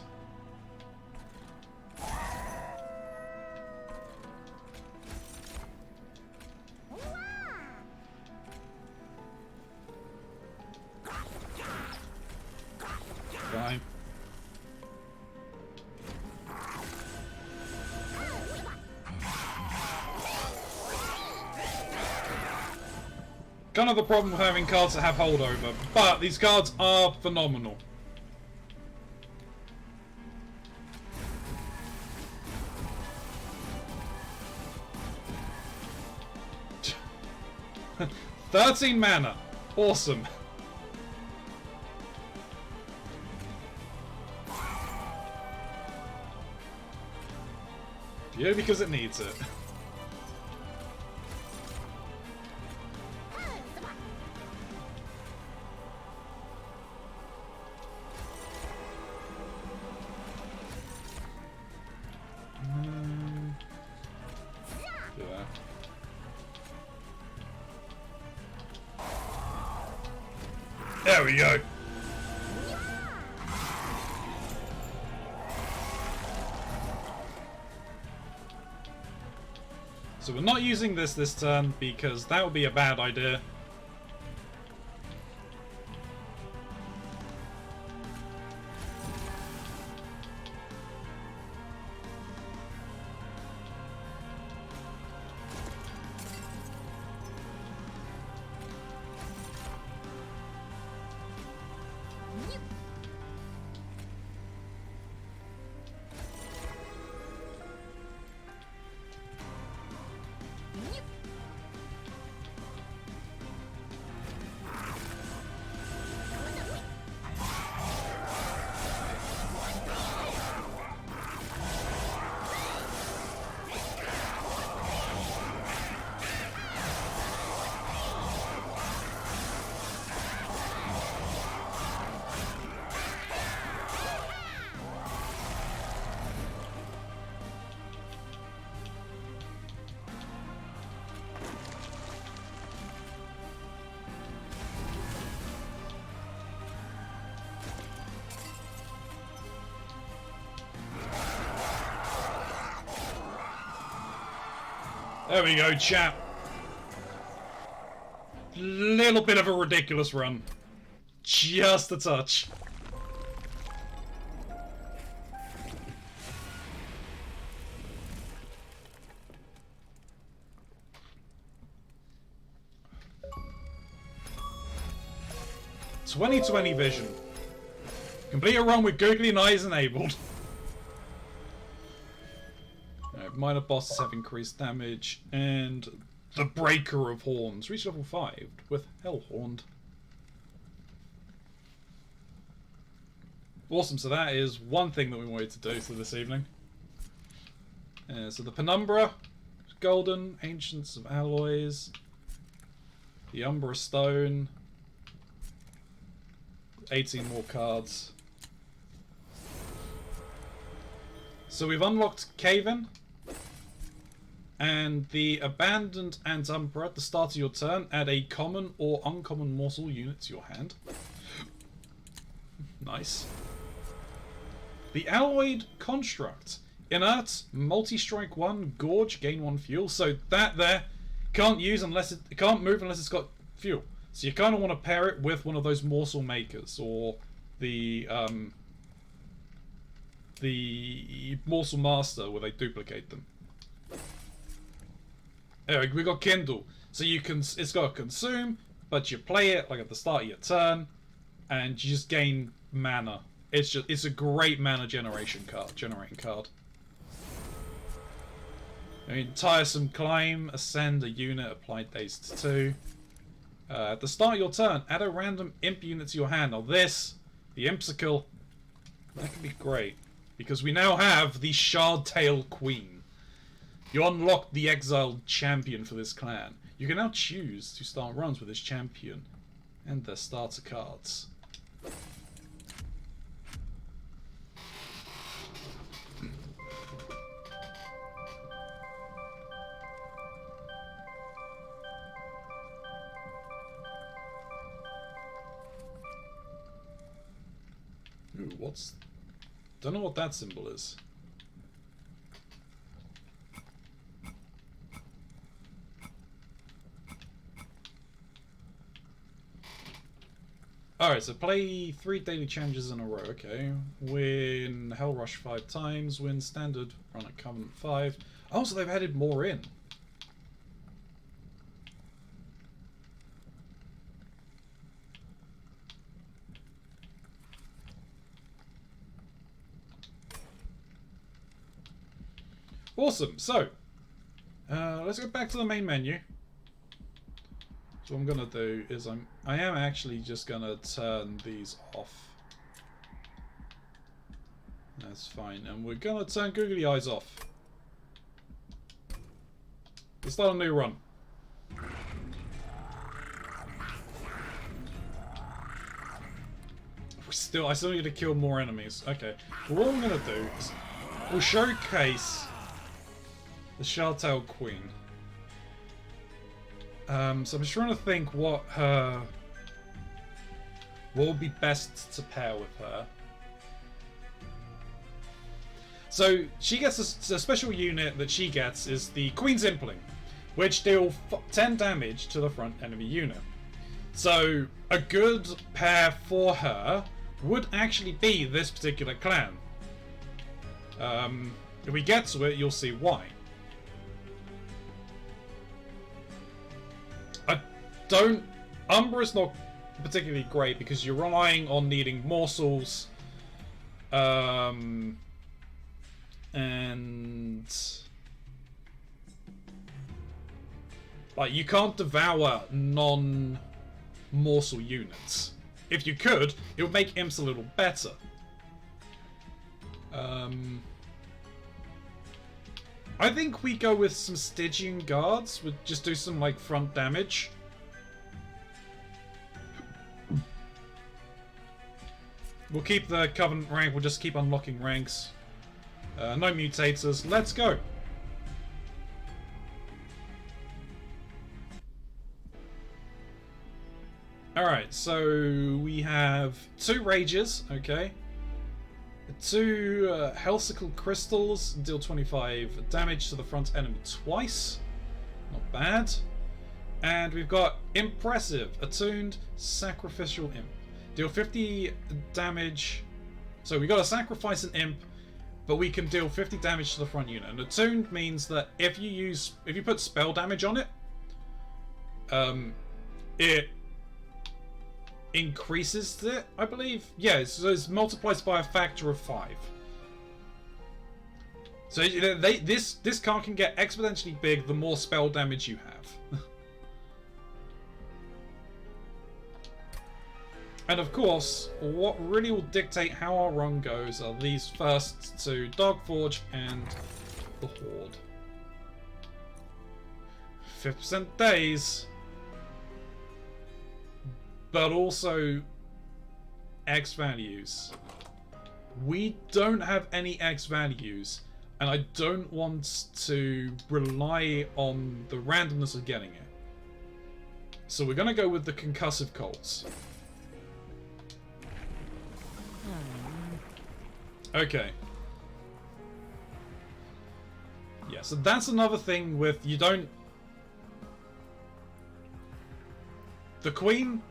Fine. Kind of the problem with having cards that have holdover, but these cards are phenomenal. $13 mana. Awesome. Yeah, because it needs it. There we go. So we're not using this turn because that would be a bad idea. There we go, chap. Little bit of a ridiculous run. Just a touch. (2020 vision). Complete a run with googly eyes enabled. Minor bosses have increased damage, and the Breaker of Horns. Reach level 5 with Hellhorned. Awesome, so that is one thing that we wanted to do for this evening. So the Penumbra, Golden, Ancients of Alloys, the Umbra Stone, 18 more cards. So we've unlocked Cave-In, and the Abandoned Antumbra at the start of your turn. Add a common or uncommon morsel unit to your hand. Nice. The Alloyed Construct. Inert, multi-strike 1, gorge, gain 1 fuel. So that there can't use unless it can't move unless it's got fuel. So you kind of want to pair it with one of those morsel makers, or the morsel master where they duplicate them. Anyway, we got Kindle. So you can, it's got a consume, but you play it like at the start of your turn, and you just gain mana. It's a great mana generating card. I mean, Tiresome Climb, ascend a unit, apply dazed 2. At the start of your turn, add a random imp unit to your hand. Now this, the Impsicle, that could be great, because we now have the Shardtail Queen. You unlock the exiled champion for this clan. You can now choose to start runs with this champion and their starter cards. Ooh, don't know what that symbol is. Alright, so play 3 daily challenges in a row, okay. Win Hell Rush 5 times, win Standard, run at Covenant 5. Oh, so they've added more in. Awesome, so let's go back to the main menu. So what I'm gonna do is I am actually just gonna turn these off. That's fine, and we're gonna turn googly eyes off. Let's start a new run. I still need to kill more enemies. Okay. Well, what I'm gonna do is we'll showcase the Shardtail Queen. So I'm just trying to think what would be best to pair with her. So she gets a special unit that she gets is the Queen's Impling, which deal 10 damage to the front enemy unit. So a good pair for her would actually be this particular clan. If we get to it, you'll see why. Umbra's not particularly great because you're relying on needing morsels, and like you can't devour non-morsel units. If you could, it would make imps a little better. I think we go with some Stygian guards. We'd just do some like front damage. We'll keep the Covenant rank, we'll just keep unlocking ranks. No mutators, let's go! Alright, so we have 2 Rages, okay. 2 Hellsicle Crystals, deal 25 damage to the front enemy twice. Not bad. And we've got Impressive, Attuned, Sacrificial Imp. Deal 50 damage. So we got to sacrifice an Imp, but we can deal 50 damage to the front unit. And Attuned means that if you put spell damage on it, it increases it, I believe. Yeah, so it multiplies by a factor of 5. So this card can get exponentially big the more spell damage you have. And of course, what really will dictate how our run goes are these first two, Dogforge and the Horde. 50% days, but also X values. We don't have any X values, and I don't want to rely on the randomness of getting it. So we're going to go with the Concussive Colts. Okay. Yeah, so that's another thing with you don't... The Queen,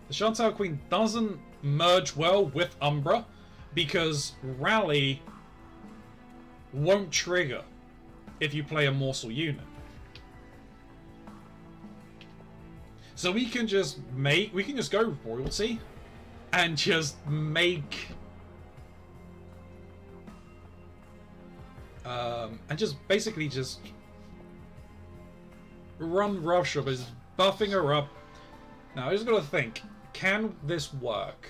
the Shantae Queen doesn't merge well with Umbra because Rally won't trigger if you play a morsel unit. So we can just go Royalty and just make and just basically just run roughshod as buffing her up. Now I just gotta think, can this work?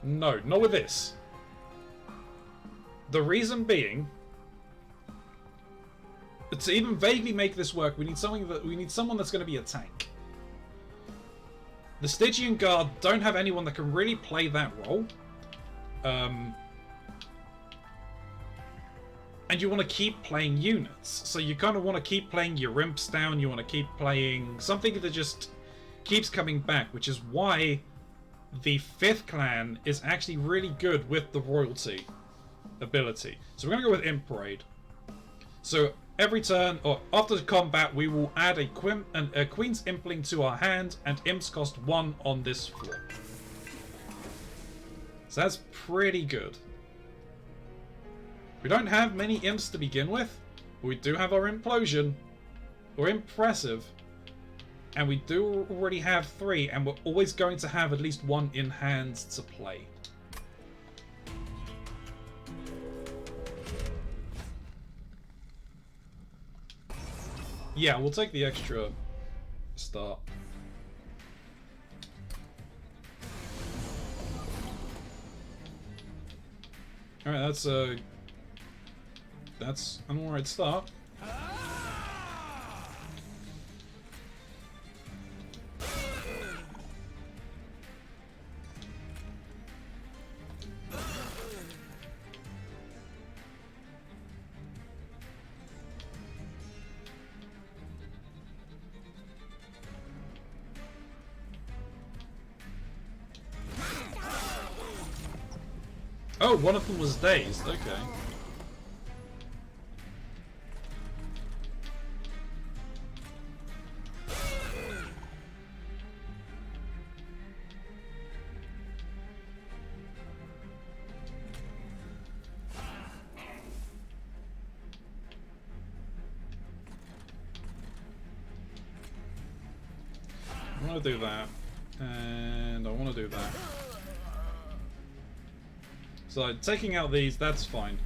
No, not with this. The reason being, to even vaguely make this work, we need someone that's going to be a tank. The Stygian Guard don't have anyone that can really play that role. And you want to keep playing units. So you kind of want to keep playing your Imps down, you want to keep playing something that just keeps coming back, which is why the 5th clan is actually really good with the Royalty ability. So we're going to go with Imp Parade. So every turn, or after the combat, we will add a Queen's Impling to our hand, and Imps cost 1 on this floor. So that's pretty good. We don't have many Imps to begin with, but we do have our Implosion, or Impressive, and we do already have 3, and we're always going to have at least 1 in hand to play. Yeah, we'll take the extra start. Alright, that's an alright start. Oh, one of them was dazed, okay. I want to do that, and I want to do that. So taking out these, that's fine.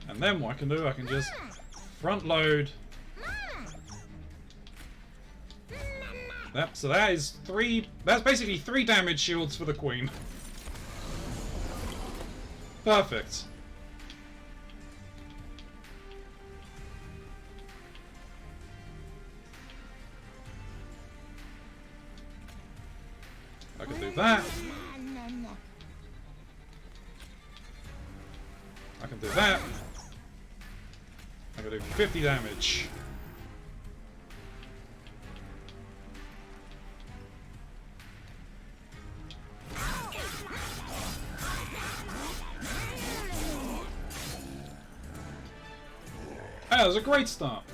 And then what I can do, I can just front load. Yep, so that is 3... That's basically 3 damage shields for the Queen. Perfect. I can do that. I can do that. I can do 50 damage. That was a great start.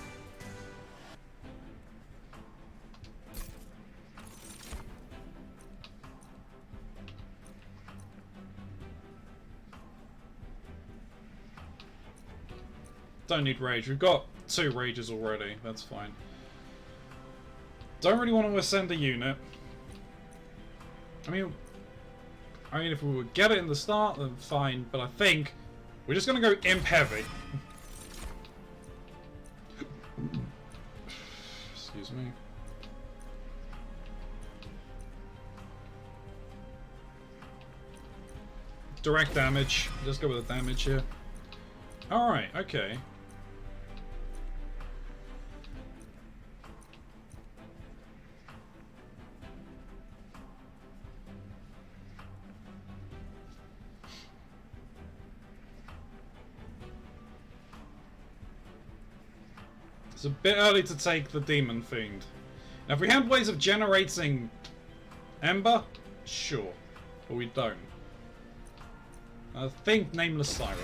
Don't need rage. We've got 2 rages already. That's fine. Don't really want to ascend a unit. I mean, if we would get it in the start, then fine. But I think we're just going to go imp heavy. Excuse me. Direct damage. Just go with the damage here. Alright, okay. It's a bit early to take the Demon Fiend. Now, if we had ways of generating Ember, sure. But we don't. I think Nameless Siren.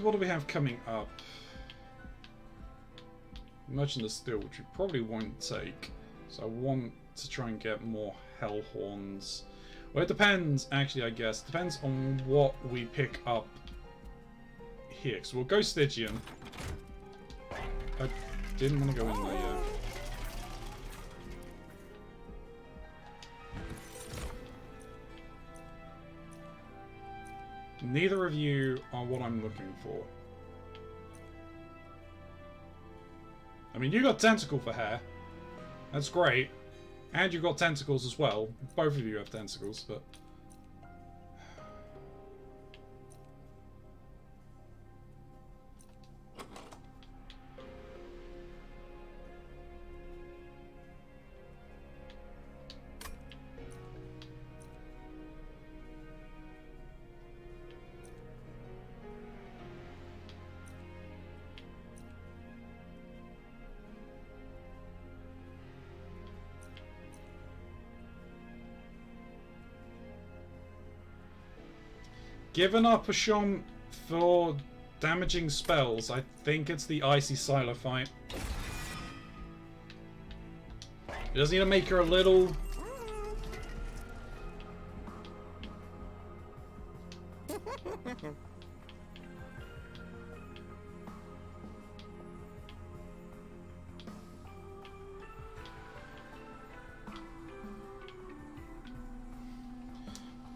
What do we have coming up? Merchant of Steel, which we probably won't take. So I want to try and get more Hellhorns. Well, it depends, actually, I guess. It depends on what we pick up here. So we'll go Stygian. I didn't want to go in there yet. Neither of you are what I'm looking for. I mean, you got tentacle for hair. That's great. And you got tentacles as well. Both of you have tentacles, but... Given our Pashom for damaging spells, I think it's the Icy Silophyte. It does need to make her a little...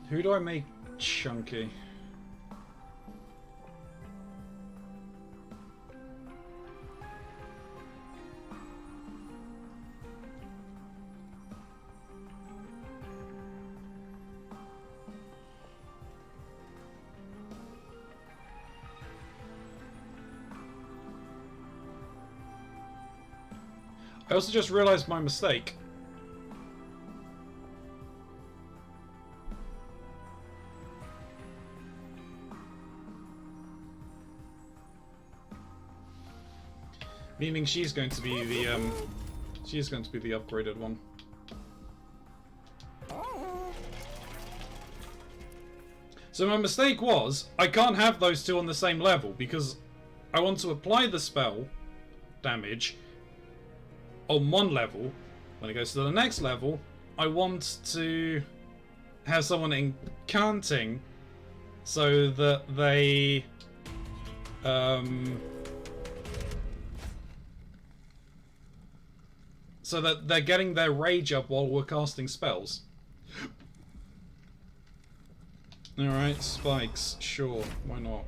Who do I make chunky? I also just realized my mistake. Meaning she's going to be the upgraded one. So my mistake was I can't have those two on the same level because I want to apply the spell damage on one level. When it goes to the next level, I want to have someone incanting so that they so that they're getting their rage up while we're casting spells. Alright, spikes, sure, why not?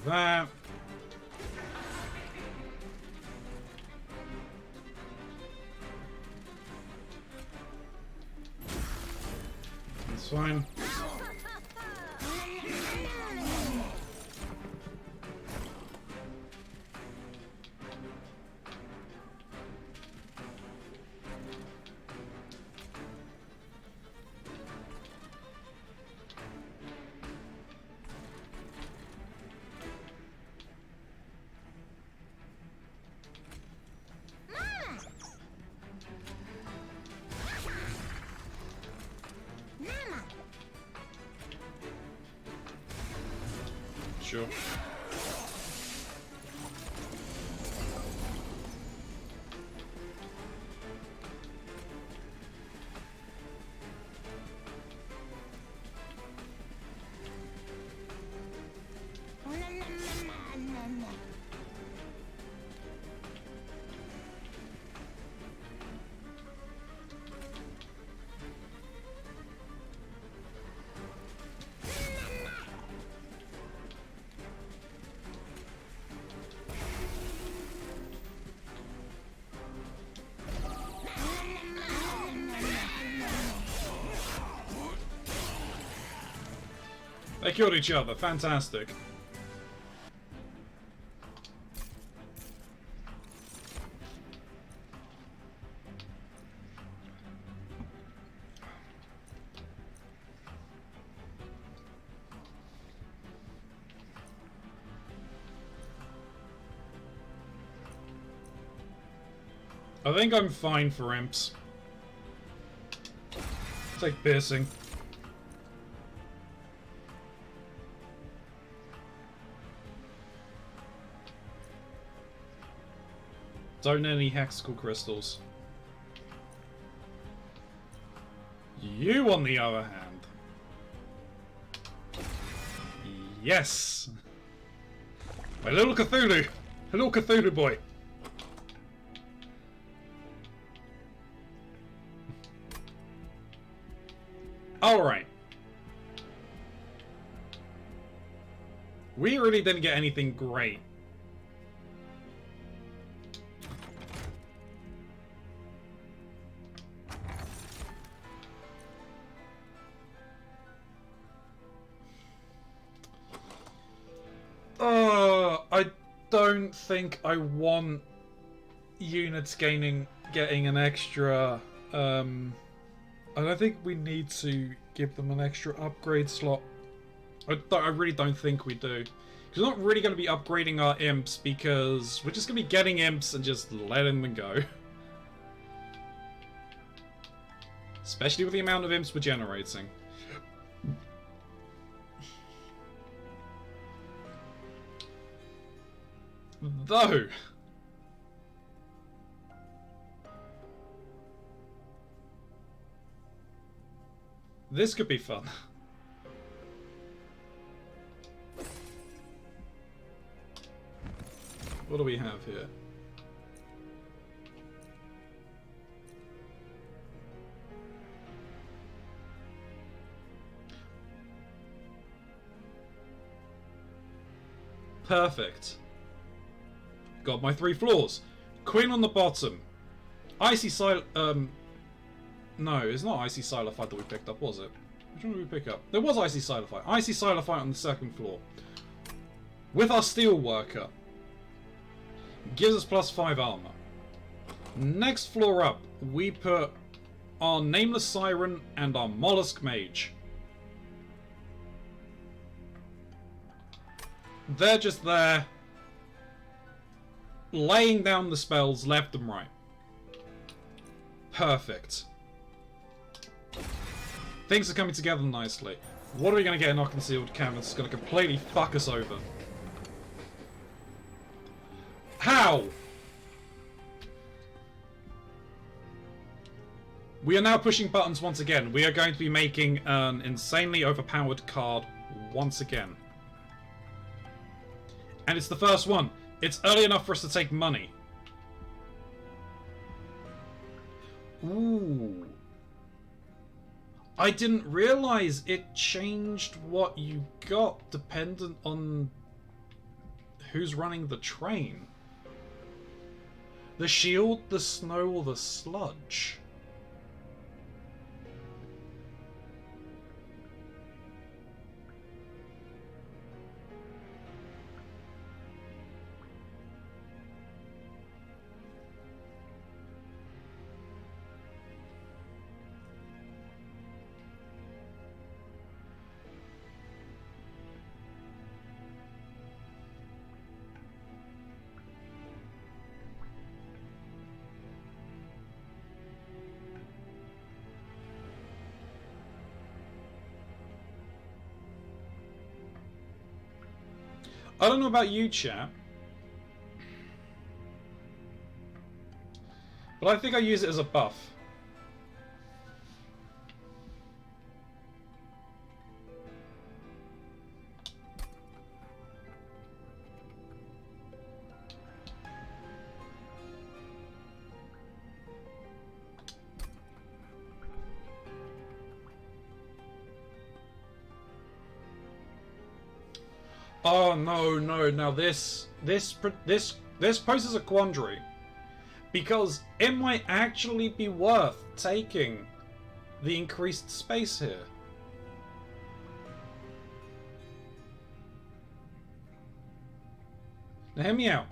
that. That's fine. Sure. They killed each other. Fantastic. I think I'm fine for imps. Take piercing. Don't need any hexical crystals. You, on the other hand. Yes! My little Cthulhu! A little Cthulhu boy! Alright. We really didn't get anything great. I don't think I want units getting an extra. I don't think we need to give them an extra upgrade slot. I really don't think we do. Because we're not really going to be upgrading our imps because we're just going to be getting imps and just letting them go. Especially with the amount of imps we're generating. Though, this could be fun. What do we have here? Perfect. Got my 3 floors. Queen on the bottom. Icy no, it's not Icy Silophyte that we picked up, was it? Which one did we pick up? There was Icy Silophyte. Icy Silophyte on the 2nd floor. With our Steel Worker. Gives us +5 armor. Next floor up, we put our Nameless Siren and our Mollusk Mage. They're just there, laying down the spells left and right. Perfect. Things are coming together nicely. What are we going to get in our concealed canvas? It's going to completely fuck us over. How? We are now pushing buttons once again. We are going to be making an insanely overpowered card once again. And it's the first one. It's early enough for us to take money. Ooh. I didn't realize it changed what you got dependent on Who's running the train? The shield, the snow, or the sludge? I don't know about you, chat, but I think I use it as a buff. Oh no, no! Now this poses a quandary, because it might actually be worth taking the increased space here. Now hear me out.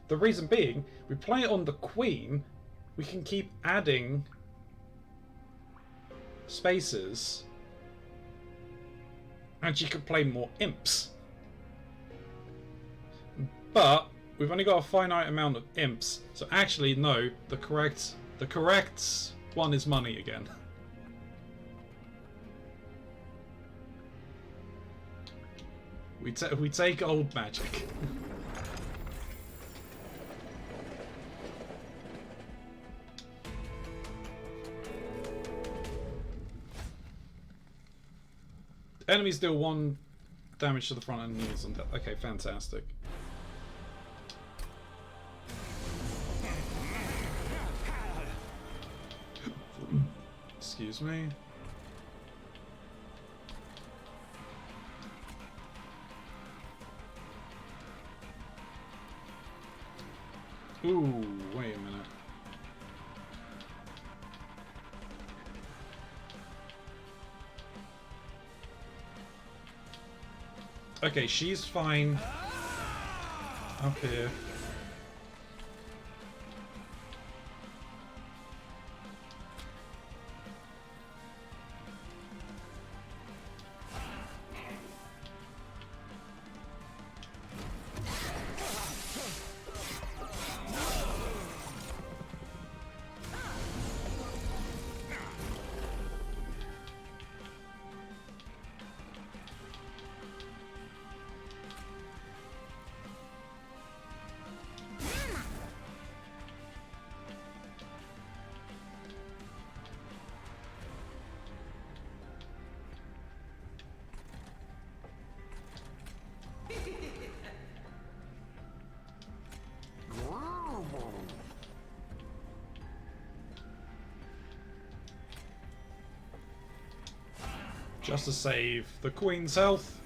The reason being, we play it on the Queen, we can keep adding spaces, and she could play more imps. But we've only got a finite amount of imps, so actually no, the correct one is money again. We take old magic. Enemies deal 1 damage to the front and knees on that. Okay, fantastic. Excuse me. Ooh, wait a minute. Okay, she's fine up here. Just to save the Queen's health.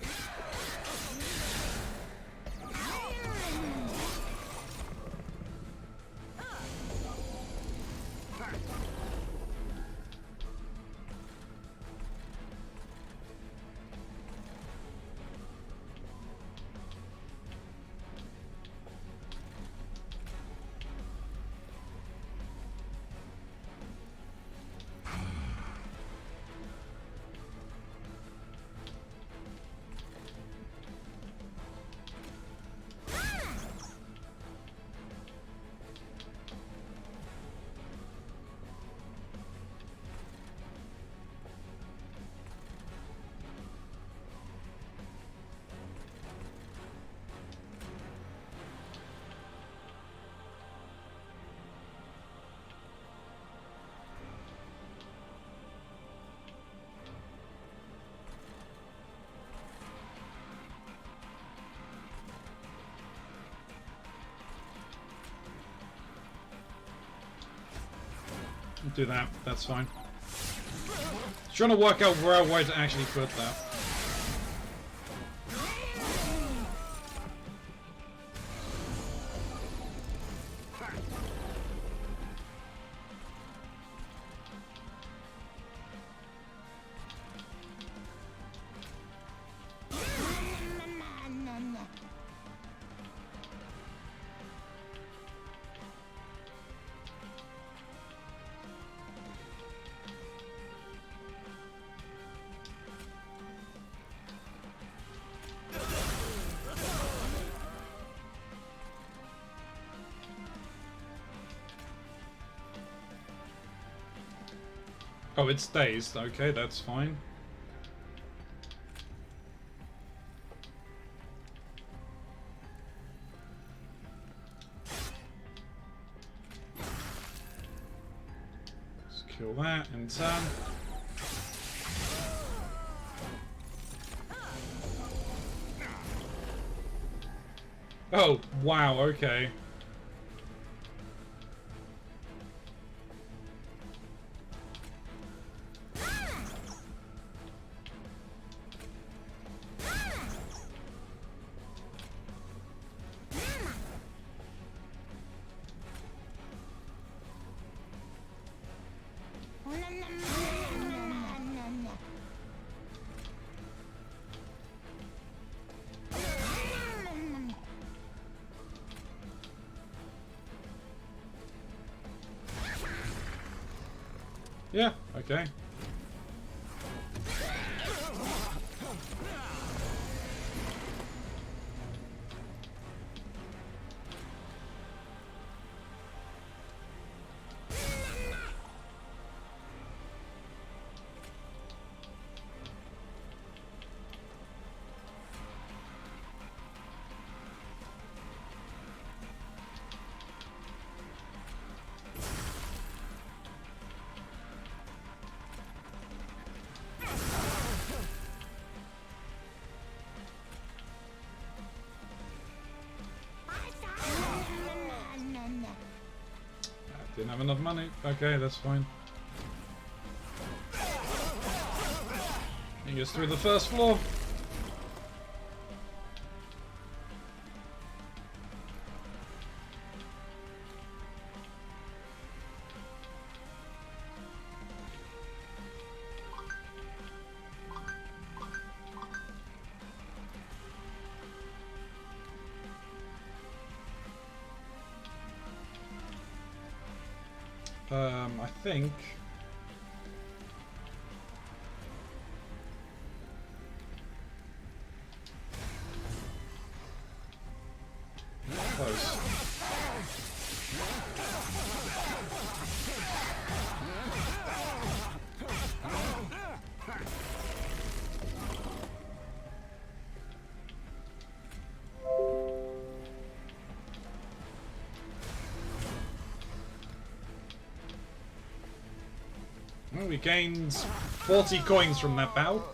Do that, that's fine. Trying to work out where to actually put that. Oh, it's dazed. Okay, that's fine. Let's kill that in turn. Oh, wow, okay. Yeah, okay. Didn't have enough money. Okay, that's fine. He gets through the first floor. I think... Close. Well, we gained 40 coins from that battle.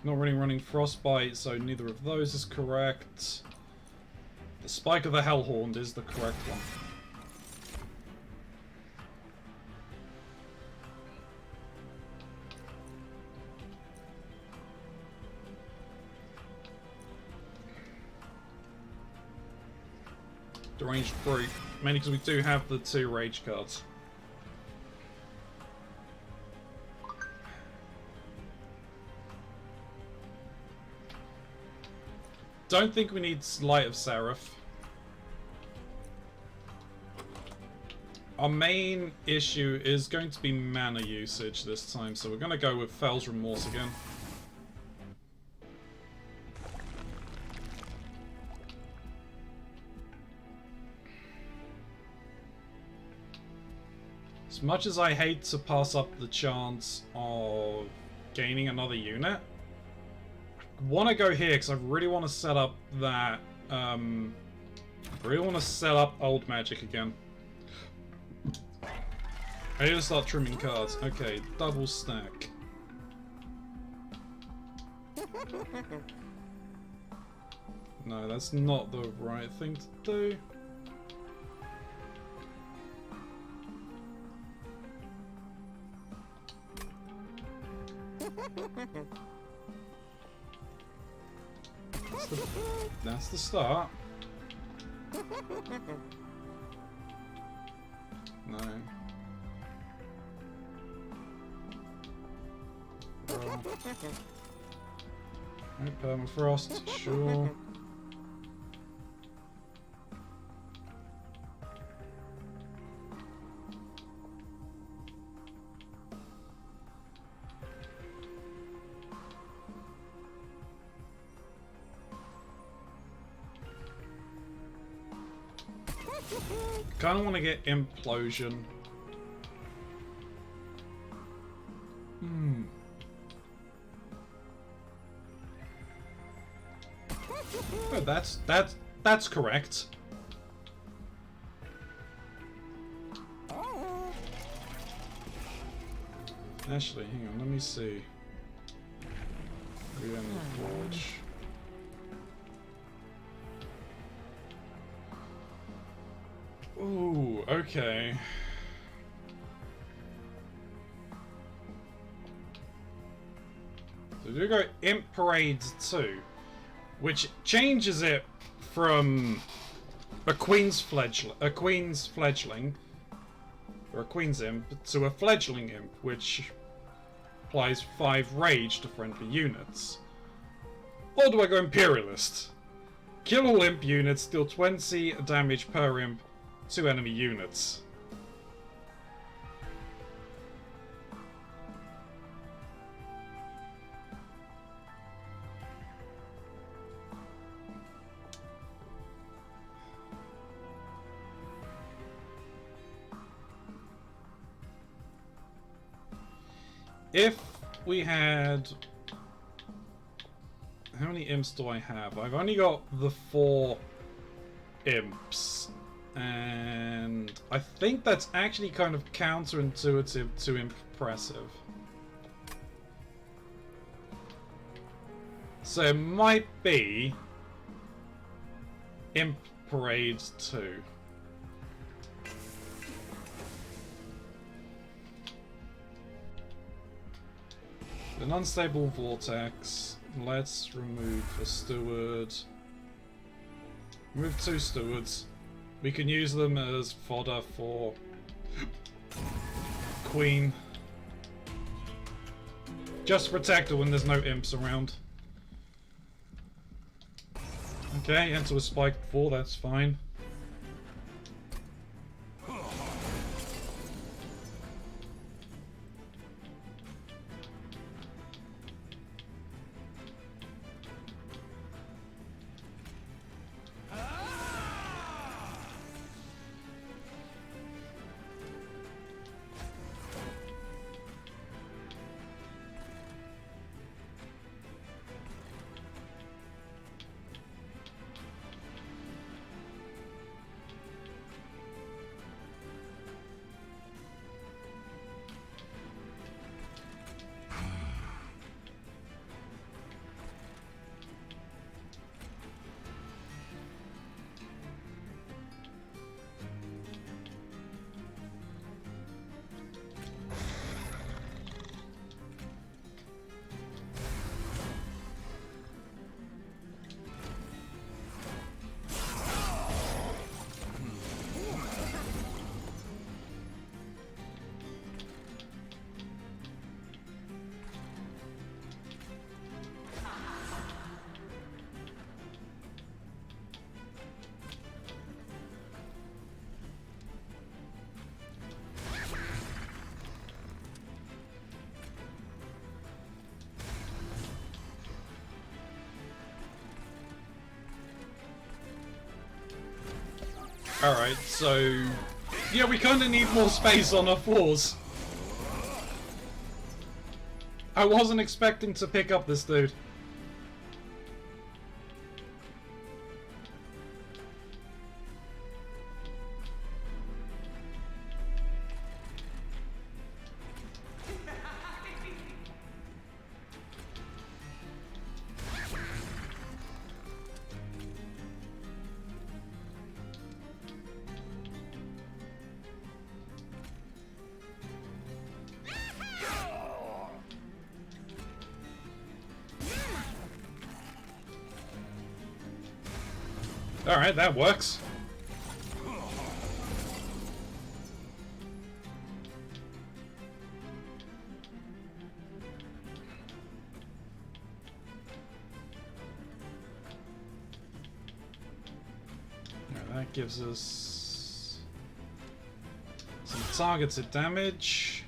Not really running Frostbite, so neither of those is correct. The Spike of the Hellhorn is the correct one. Deranged Brute, mainly because we do have the 2 rage cards. Don't think we need Light of Seraph. Our main issue is going to be mana usage this time, so we're going to go with Fel's Remorse again. As much as I hate to pass up the chance of gaining another unit, I want to go here because I really want to set up that. I really want to set up old magic again. I need to start trimming cards. Okay, double stack. No, that's not the right thing to do. That's the start. No. No permafrost, sure. Kind of want to get implosion. Oh, that's correct. Actually, hang on, let me see. Forge. Ooh, okay. So we do go Imp Parades 2, which changes it from a queen's fledgling, or a queen's imp, to a fledgling imp, which applies 5 rage to friendly units. Or do I go Imperialist? Kill all imp units, deal 20 damage per imp to enemy units. If we had... How many imps do I have? I've only got the 4 imps. And I think that's actually kind of counterintuitive to impressive. So it might be Imp Parade 2. An unstable vortex. Let's remove a steward. Remove 2 stewards. We can use them as fodder for Queen. Just protect her when there's no imps around. Okay, enter a spiked 4, that's fine. Alright, so... yeah, we kinda need more space on our floors. I wasn't expecting to pick up this dude. Alright, that works. gives us some targeted damage.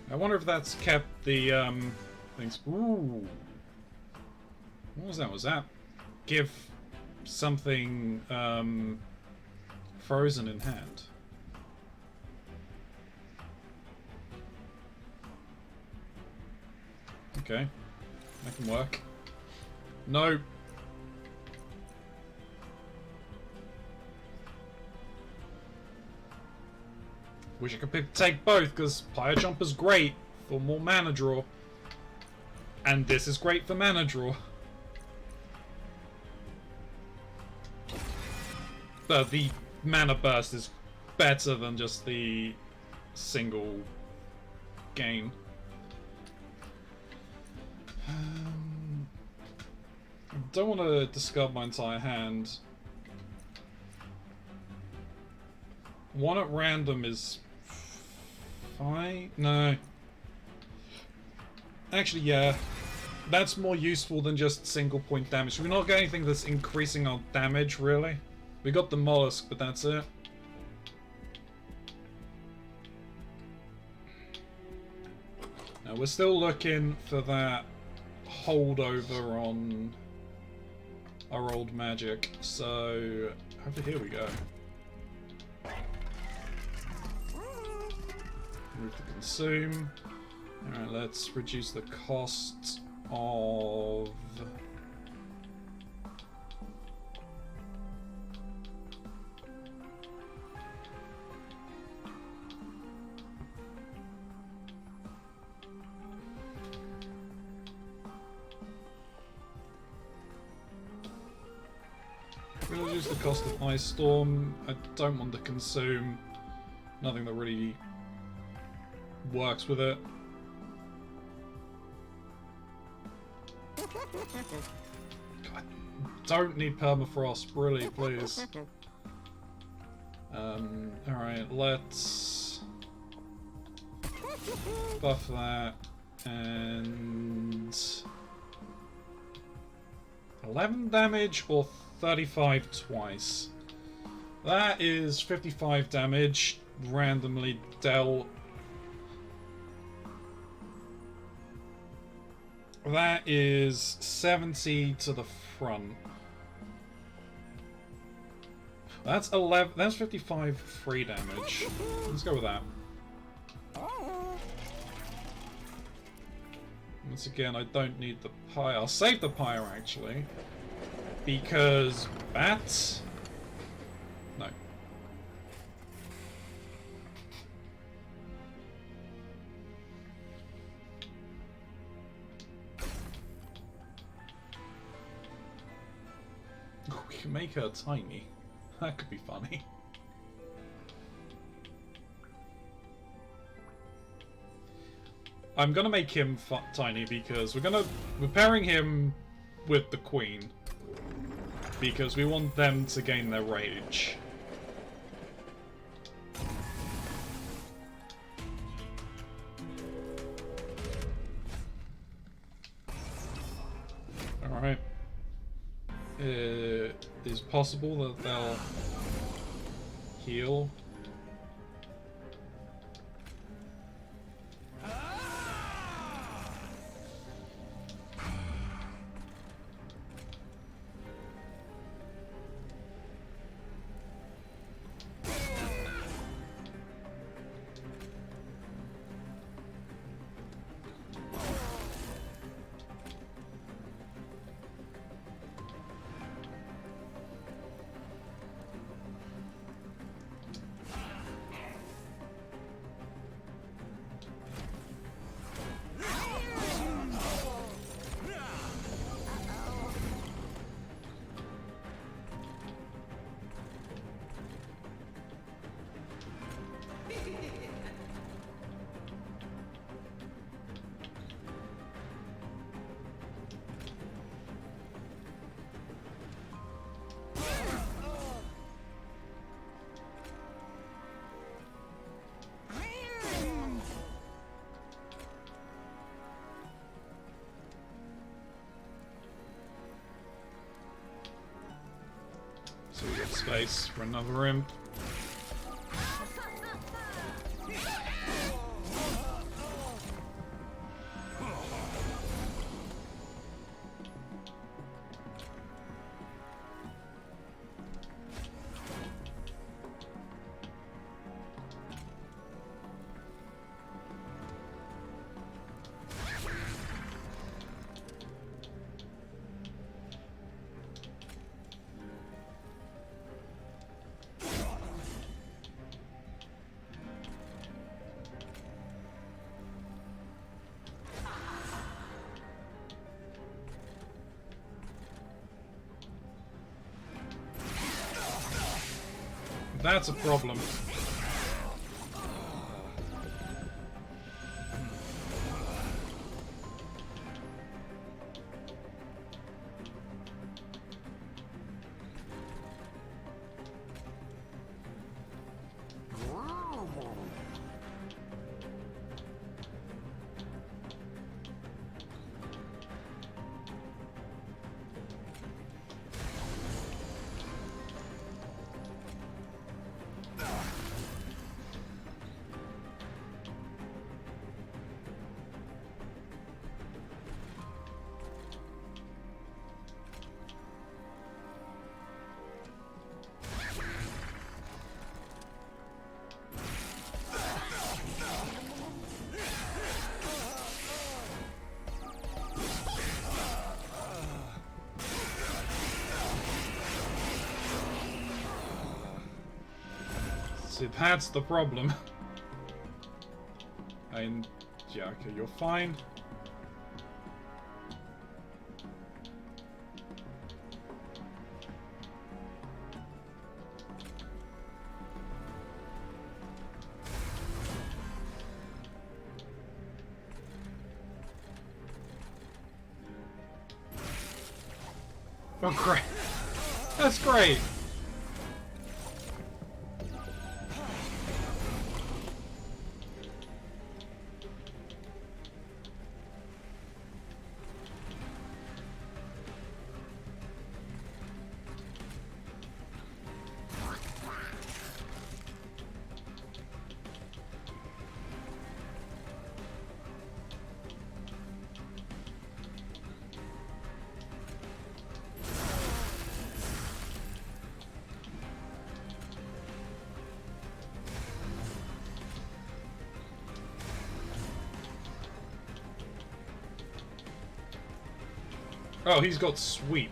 I wonder if that's kept the things. Ooh, what was that? Was that give something frozen in hand? Okay, that can work. No. Wish I could take both, because Pyre Jumper's great for more mana draw. And this is great for mana draw. The mana burst is better than just the single gain. I don't want to discard my entire hand. One at random is fine. No. Actually, yeah. That's more useful than just single point damage. We're not getting anything that's increasing our damage, really. We got the mollusk, but that's it. Now, we're still looking for that holdover on our old magic. So, over here we go. Move to consume. Alright, let's reduce the cost of... We'll reduce the cost of Ice Storm. I don't want to consume. Nothing that really works with it. God, don't need permafrost, really, please. Alright, let's buff that and 11 damage or 35 twice. That is 55 damage randomly dealt. That is 70 to the front. That's 11. That's 55 free damage. Let's go with that. Once again, I don't need the pyre. I'll save the pyre actually, because bats. No. We can make her tiny. That could be funny. I'm gonna make him tiny because we're pairing him with the queen because we want them to gain their rage. All right. It is possible that they'll heal. space for another imp. That's a problem. See, that's the problem. And yeah, okay, you're fine. Oh, great. That's great. Oh, he's got sweep.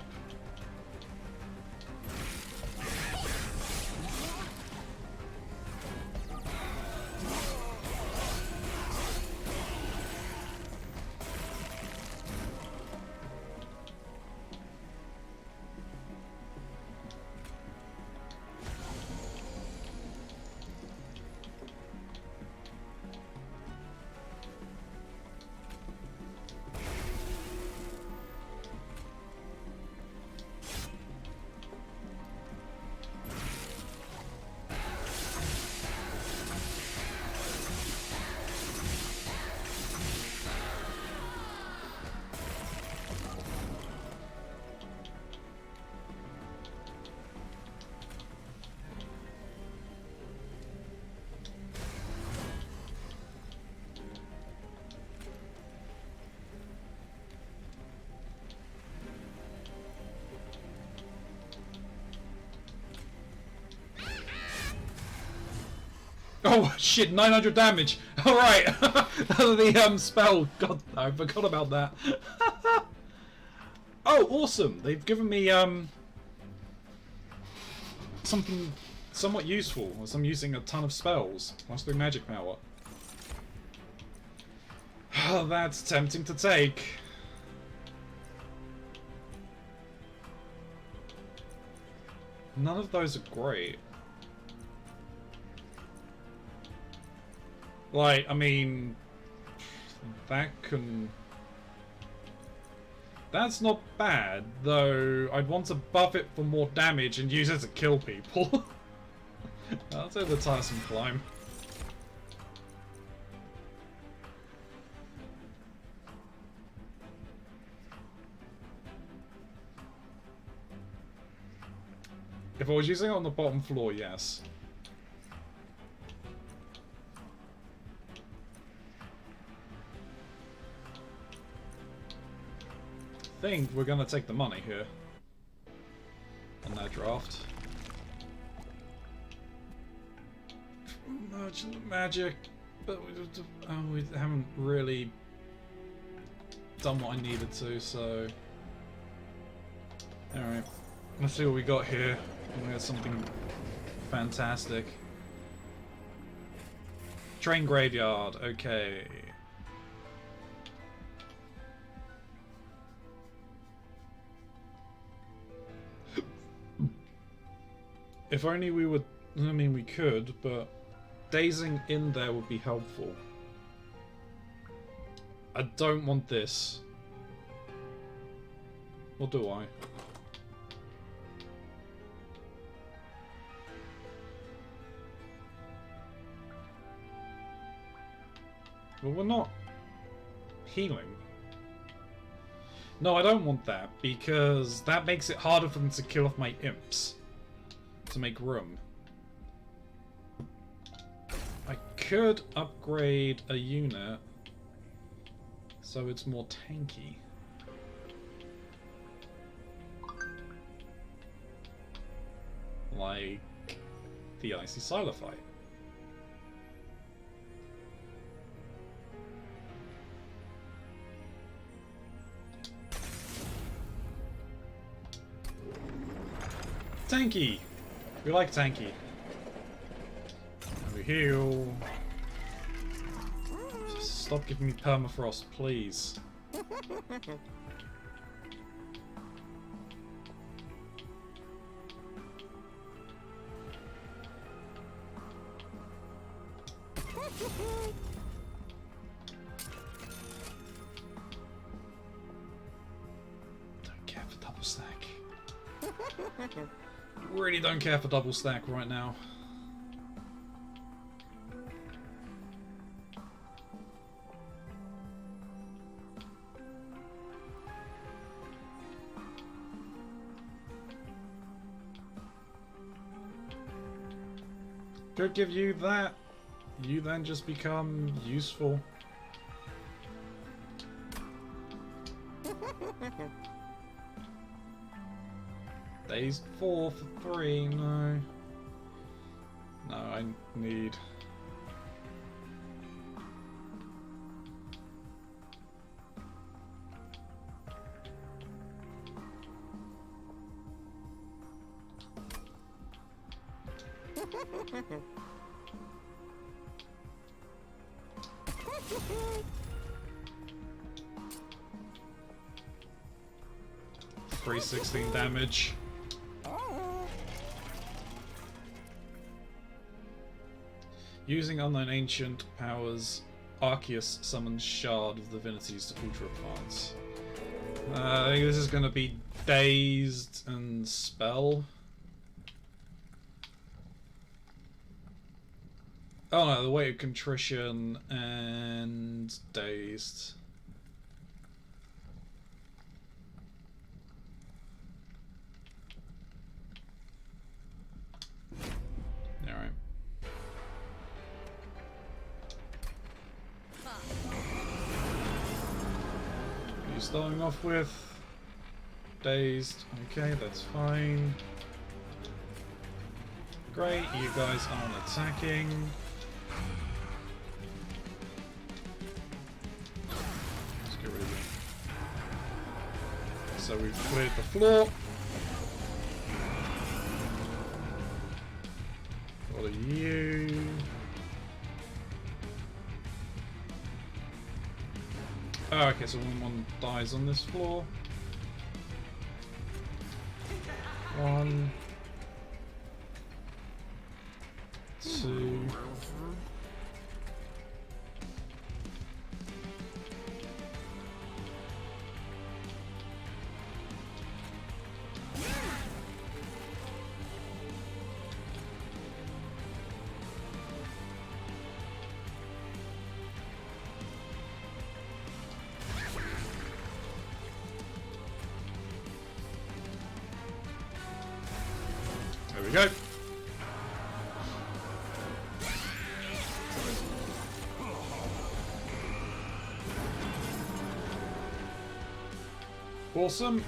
Oh shit, 900 damage! Alright! The spell, god, I forgot about that. Oh, awesome! They've given me something somewhat useful, as I'm using a ton of spells. Plus 3 magic power. Oh, that's tempting to take. None of those are great. Like, I mean, that can... That's not bad, though I'd want to buff it for more damage and use it to kill people. I'll take the tiresome climb. If I was using it on the bottom floor, yes. I think we're gonna take the money here. On that draft. Merchant magic, but we haven't really done what I needed to, so... Alright, let's see what we got here. We got something fantastic. Train graveyard, okay. If only we would... I mean, we could, but dazing in there would be helpful. I don't want this. Or do I? Well, we're not healing. No, I don't want that, because that makes it harder for them to kill off my imps. To make room. I could upgrade a unit so it's more tanky. Like the Icy Silophyte. Tanky! We like tanky. Over heal. Just stop giving me permafrost, please. Don't care for double stack. Really don't care for double stack right now. Could give you that. You then just become useful. Days 4 for 3, no. No, I need... $316 damage. Using unknown ancient powers, Arceus summons Shard of Divinities to Ultra Advance. I think this is going to be Dazed and Spell. Oh no, the Weight of Contrition and Dazed. Alright. You're starting off with Dazed. Okay, that's fine. Great, you guys aren't attacking. Let's get rid of it. So we've cleared the floor. What are you? Oh, okay, so when one dies on this floor. 1, 2. we go. Awesome.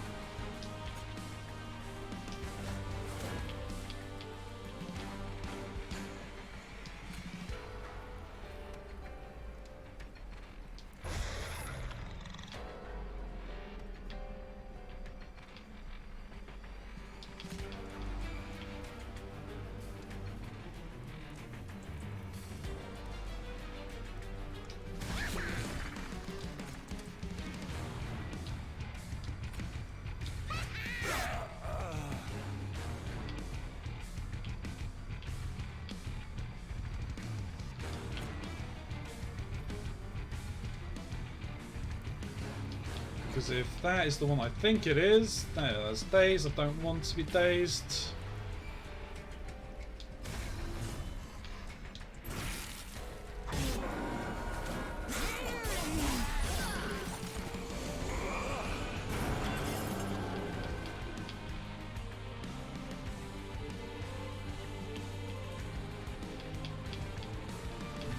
Because if that is the one I think it is, that's dazed. I don't want to be dazed.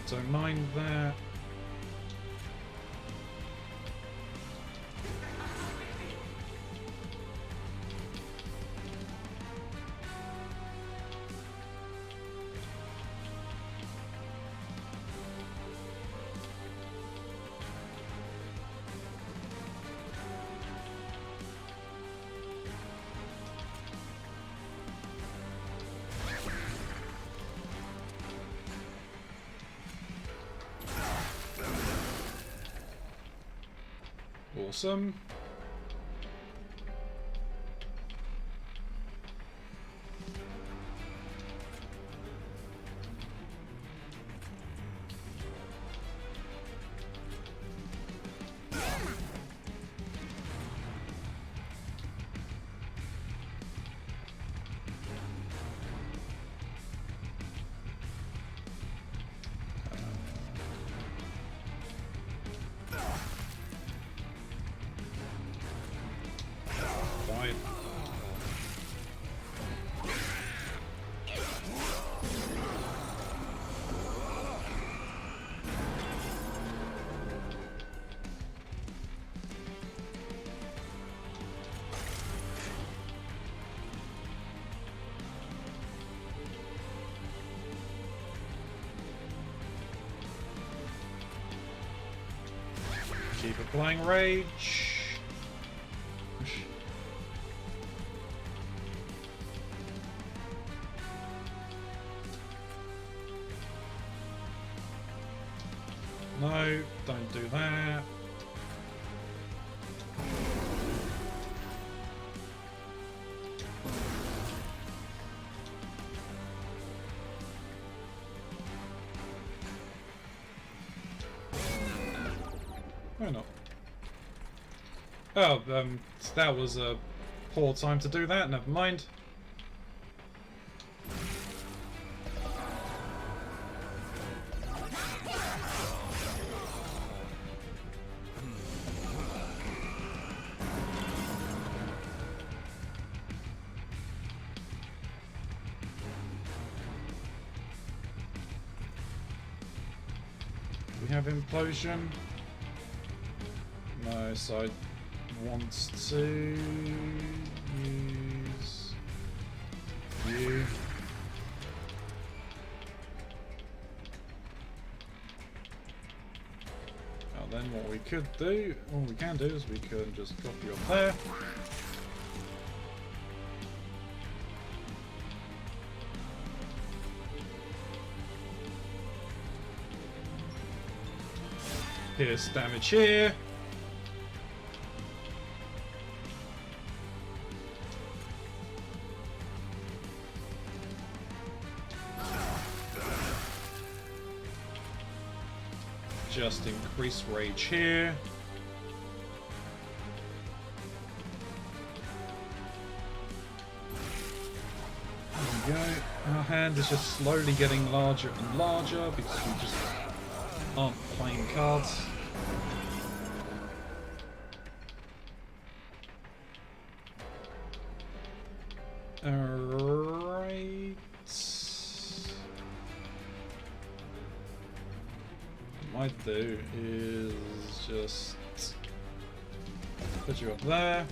Don't mind that. Awesome. Keep applying rage. No, don't do that. Why not? Oh, that was a poor time to do that. Never mind. We have implosion. No, so I want to use you. Now then, what we could do, all we can do is we can just drop you up there. Here's damage here. Just increase rage here. There we go. Our hand is just slowly getting larger and larger because we just aren't playing cards. Alright. I do is just put you up there.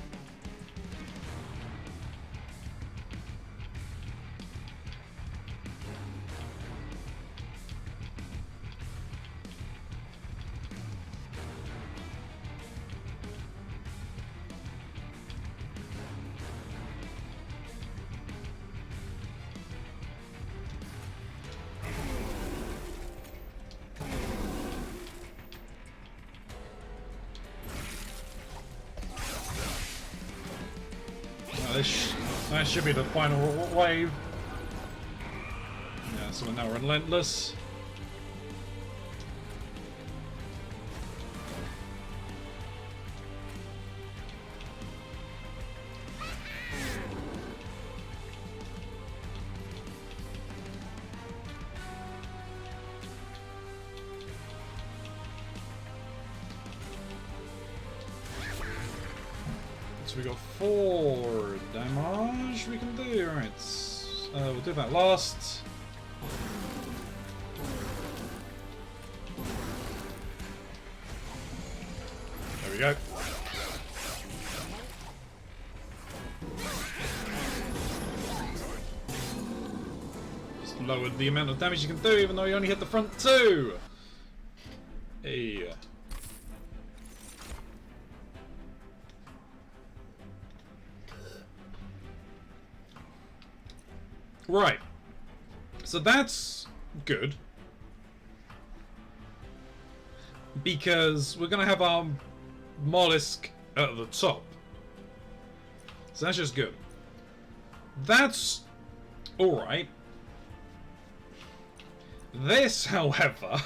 That should be the final wave. Yeah, so we're now relentless. So we got 4 damage we can do. Alright, we'll do that last. There we go. Just lowered the amount of damage you can do, even though you only hit the front 2. Hey. Right, so that's good, because we're going to have our mollusk at the top, so that's just good. That's alright. This, however,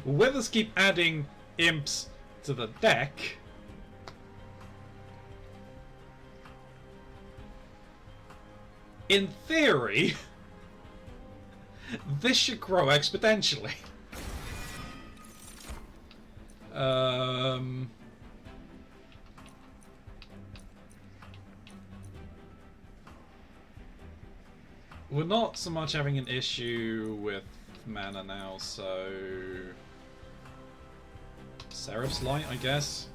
with us keep adding imps to the deck, in theory, this should grow exponentially. We're not so much having an issue with mana now, so Seraph's Light, I guess.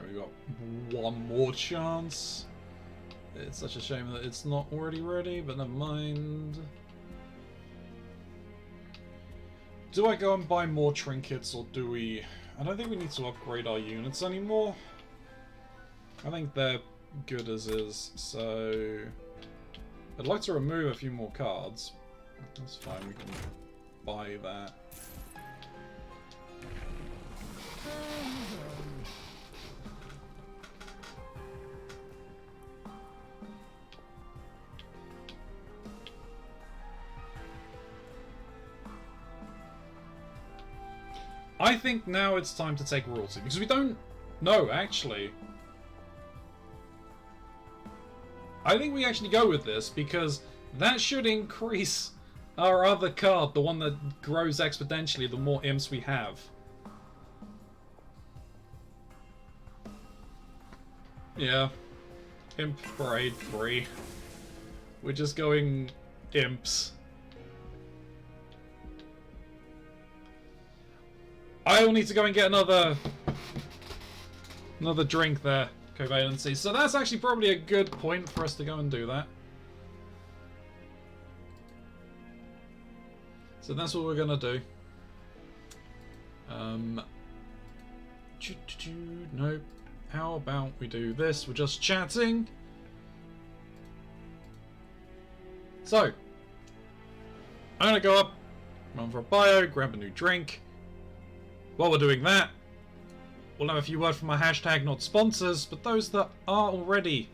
We got one more chance. It's such a shame that it's not already ready, but never mind. Do I go and buy more trinkets, or do we... I don't think we need to upgrade our units anymore. I think they're good as is, so... I'd like to remove a few more cards. That's fine, we can buy that. I think now it's time to take royalty, because we don't know, actually. I think we actually go with this, because that should increase our other card, the one that grows exponentially the more imps we have. Yeah. Imp Parade 3. We're just going imps. I will need to go and get another drink there, covalency. So that's actually probably a good point for us to go and do that. So that's what we're gonna do. Nope. How about we do this? We're just chatting. So I'm gonna go up, run for a bio, grab a new drink. While we're doing that, we'll have a few words from our hashtag not sponsors, but those that are already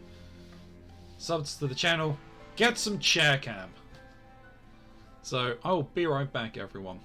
subs to the channel, get some chair cam. So I'll be right back, everyone.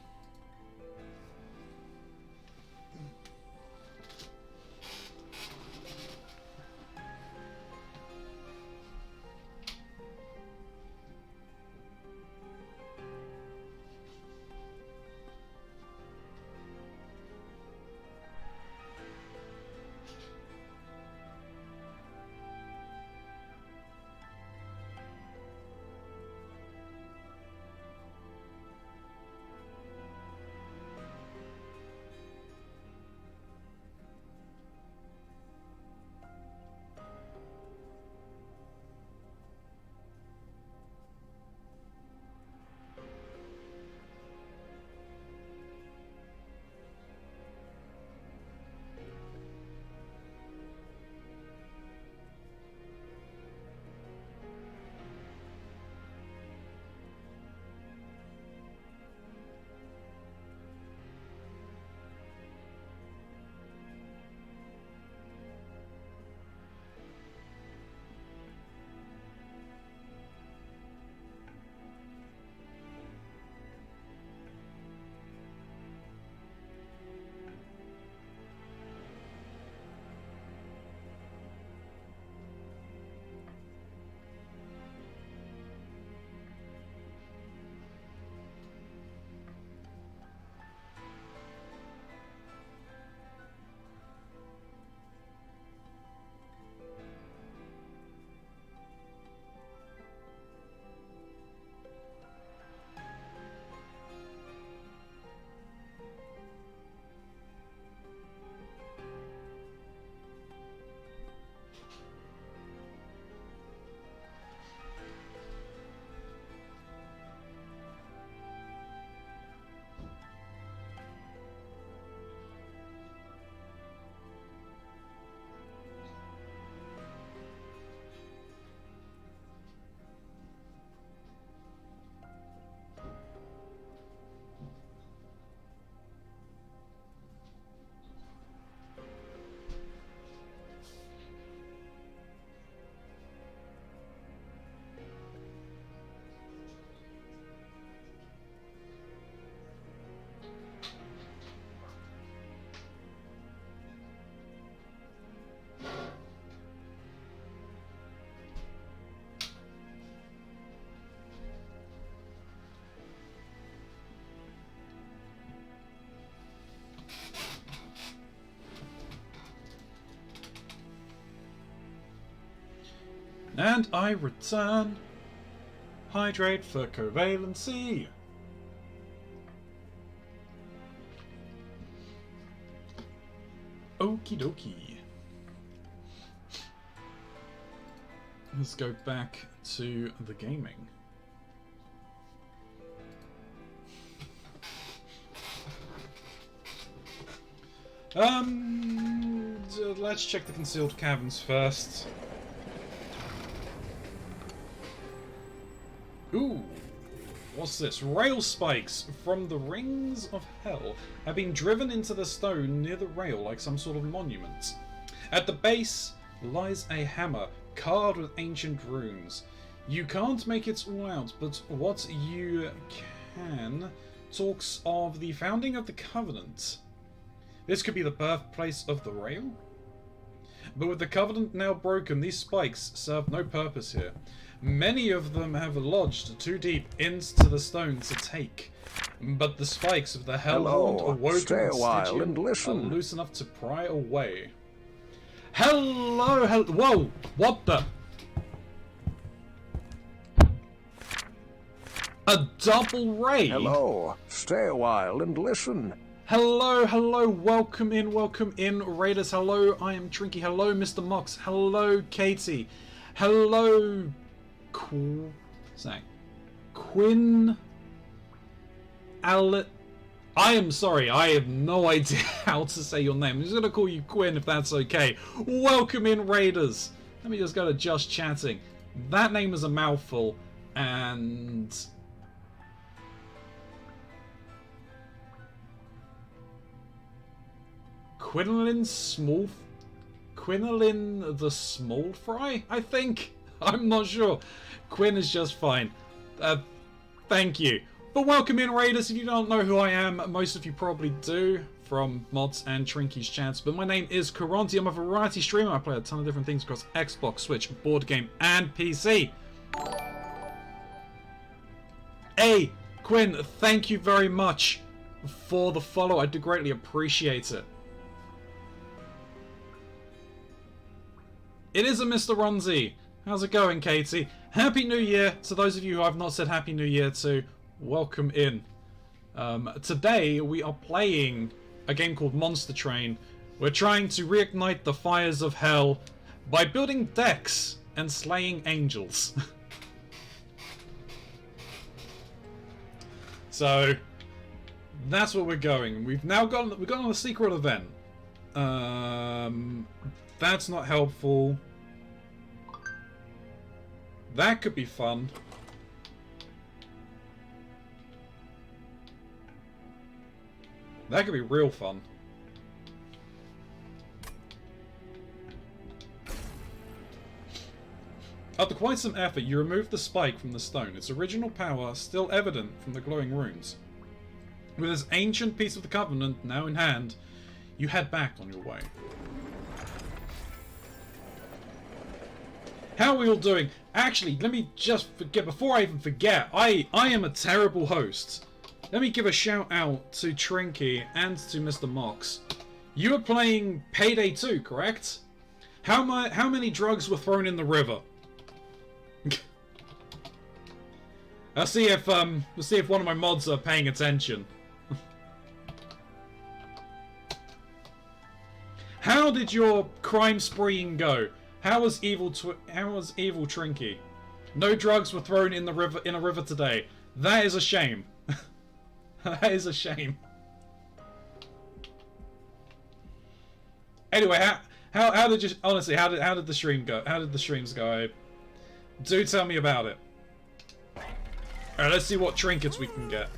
And I return. Hydrate for covalency. Okie dokie. Let's go back to the gaming. Let's check the concealed caverns first. Ooh, what's this? Rail spikes from the rings of hell have been driven into the stone near the rail like some sort of monument. At the base lies a hammer carved with ancient runes. You can't make it all out, but what you can talks of the founding of the Covenant. This could be the birthplace of the rail? But with the Covenant now broken, these spikes serve no purpose here. Many of them have lodged too deep into the stone to take. But the spikes of the Hellhorn awoken Stay a while and are listen. loose enough to pry away. Hello, whoa, what the? A double raid? Hello, stay a while and listen. Hello, welcome in, Raiders. Hello, I am Trinky. Hello, Mr. Mox. Hello, Katie. Hello, Quinn. I am sorry, I have no idea how to say your name. I'm just gonna call you Quinn if that's okay. Welcome in, Raiders. Let me just go to Just Chatting. That name is a mouthful, and Quinlan the Small Fry, I think? I'm not sure. Quinn is just fine. Thank you. But welcome in, Raiders. If you don't know who I am, most of you probably do from mods and Trinky's chats. But my name is Karonti. I'm a variety streamer. I play a ton of different things across Xbox, Switch, board game, and PC. Hey, Quinn, thank you very much for the follow. I do greatly appreciate it. It is a Mr. Ronzi. How's it going, Katie? Happy New Year to those of you who I've not said Happy New Year to. Welcome in. Today we are playing a game called Monster Train. We're trying to reignite the fires of hell by building decks and slaying angels. So that's where we're going. We've gone on a secret event. That's not helpful. That could be fun. That could be real fun. After quite some effort, you remove the spike from the stone, its original power still evident from the glowing runes. With this ancient piece of the Covenant now in hand, you head back on your way. How are we all doing? Actually, let me just forget, before I even forget, I am a terrible host. Let me give a shout out to Trinky and to Mr. Mox. You were playing Payday 2, correct? How many drugs were thrown in the river? I'll see if one of my mods are paying attention. How did your crime spreeing go? How was evil Trinky? No drugs were thrown in a river today. That is a shame. That is a shame. Anyway, how did you honestly? How did the stream go? How did the streams go? Do tell me about it. All right, let's see what trinkets we can get.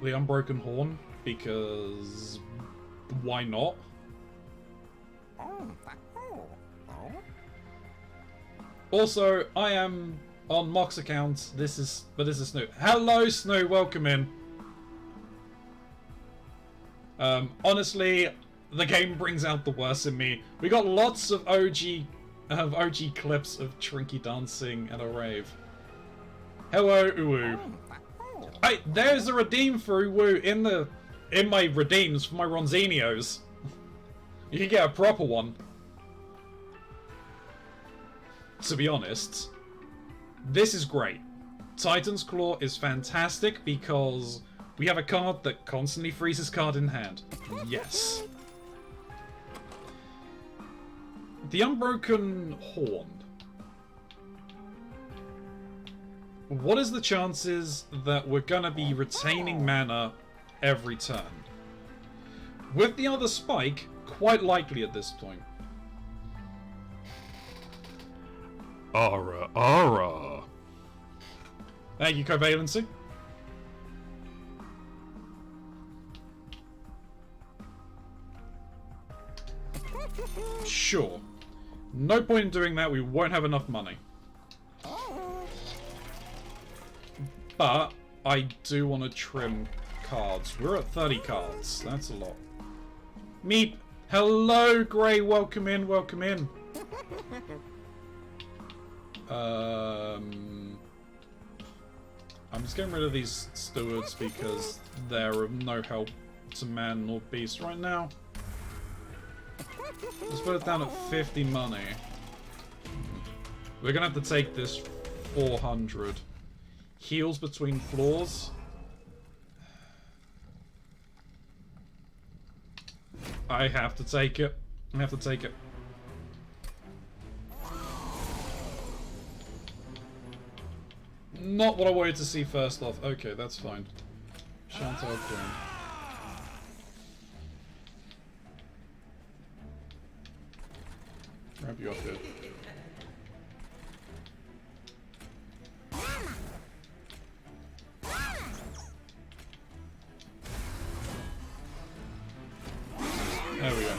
The unbroken horn, because why not? Also, I am on Mox account. This is Snoo. Hello, Snoo. Welcome in. Honestly, the game brings out the worst in me. We got lots of OG clips of Trinky dancing at a rave. Hello, Uwu. Hey, there's a redeem for Uwu in my redeems for my Ronzinios. You can get a proper one. To be honest, this is great. Titan's Claw is fantastic because we have a card that constantly freezes card in hand. Yes. The Unbroken Horn. What is the chances that we're gonna be retaining mana every turn? With the other spike, quite likely at this point. Aura, aura. Thank you, Covalency. Sure. No point in doing that, we won't have enough money. But I do want to trim cards. We're at 30 cards. That's a lot. Meep! Hello, Grey! Welcome in, welcome in. I'm just getting rid of these stewards because they're of no help to man nor beast right now. Let's put it down at 50 money. We're gonna have to take this 400. Heals between floors. I have to take it. I have to take it. Not what I wanted to see first off. Okay, that's fine. Chantal Queen. Grab you up here. There we go.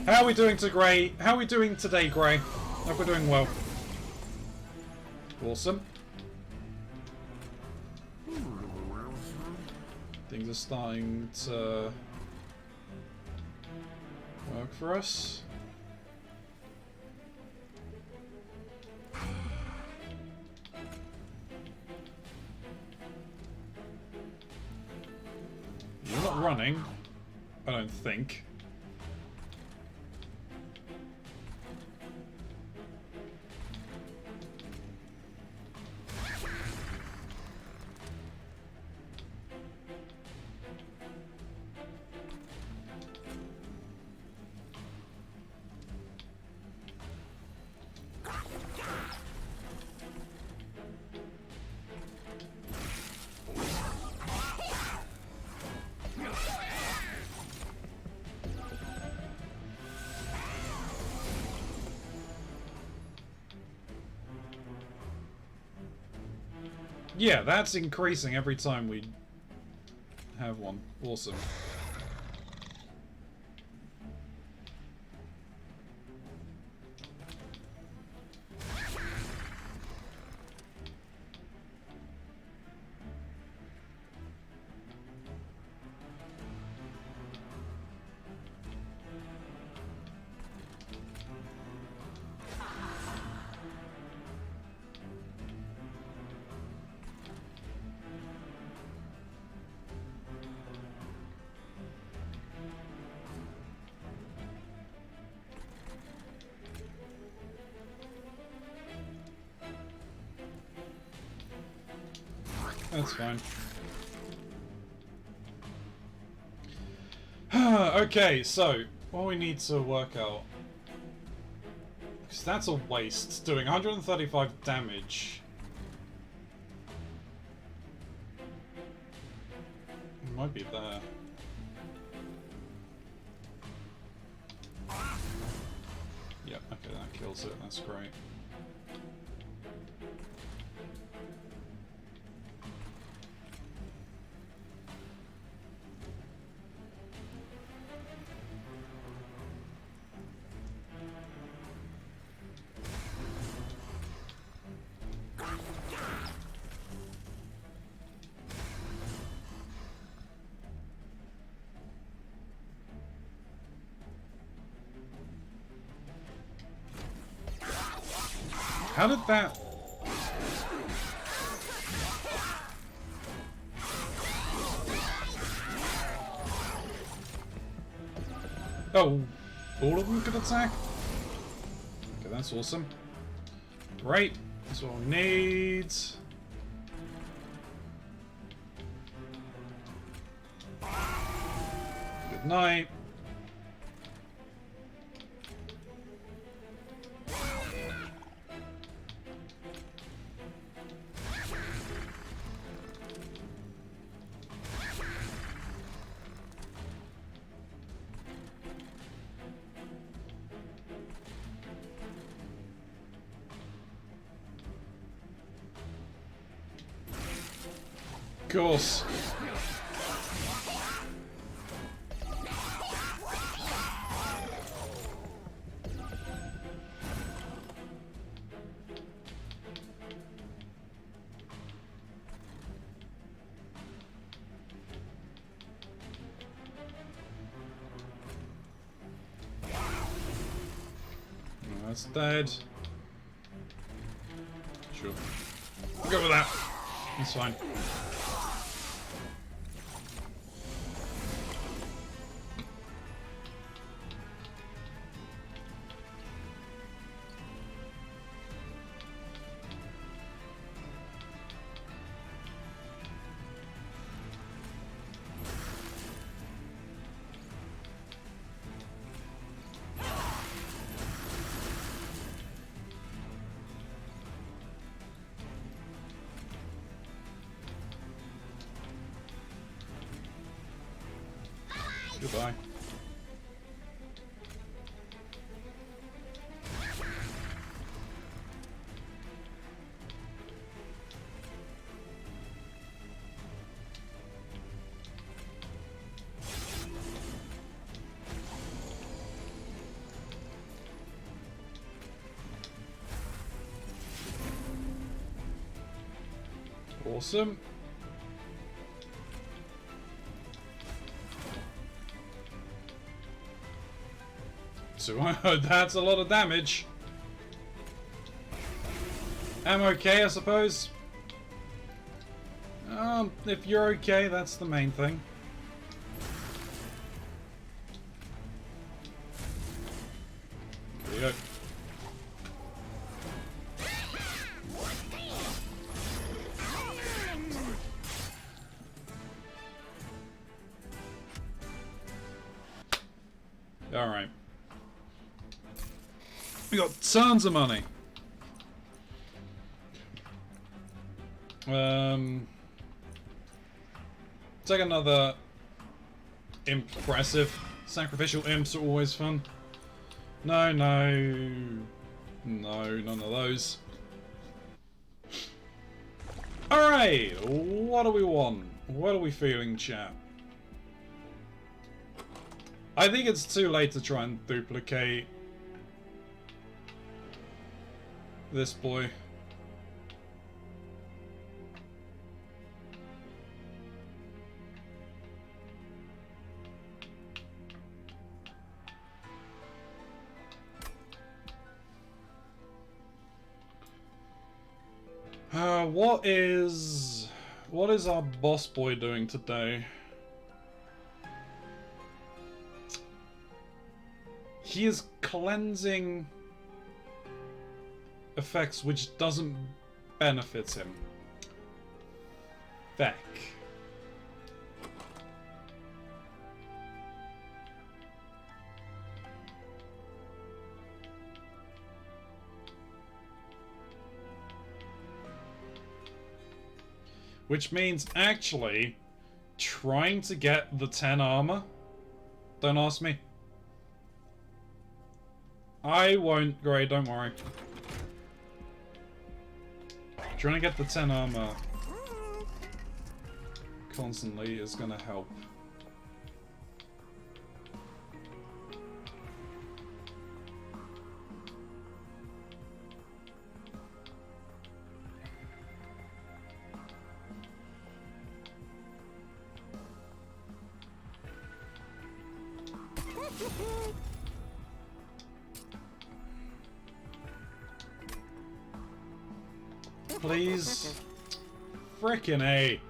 How are we doing today? How are we doing today, Grey? Hope we're doing well. Awesome. Things are starting to work for us. You're not running, I don't think. Yeah, that's increasing every time we have one. Awesome. That's fine. Okay, so what we need to work out, because that's a waste, doing 135 damage. It might be there. Yep, okay, that kills it, that's great. How did that... Oh, all of them could attack? Okay, that's awesome. Right, that's what we need. Good night. Of course. That's dead. Sure. I'll go with that. That's fine. Goodbye. Awesome. So that's a lot of damage. I'm okay, I suppose. If you're okay, that's the main thing. There you go. All right. We got tons of money. Take another impressive. Sacrificial imps are always fun. No, none of those. Alright, what do we want? What are we feeling, chat? I think it's too late to try and duplicate this boy. What is our boss boy doing today? He is cleansing effects which doesn't benefit him. Feck. Which means, actually, trying to get the 10 armor. Don't ask me. I won't, Gray, don't worry. Trying to get the 10 armor constantly is gonna help. Please. Frickin' A.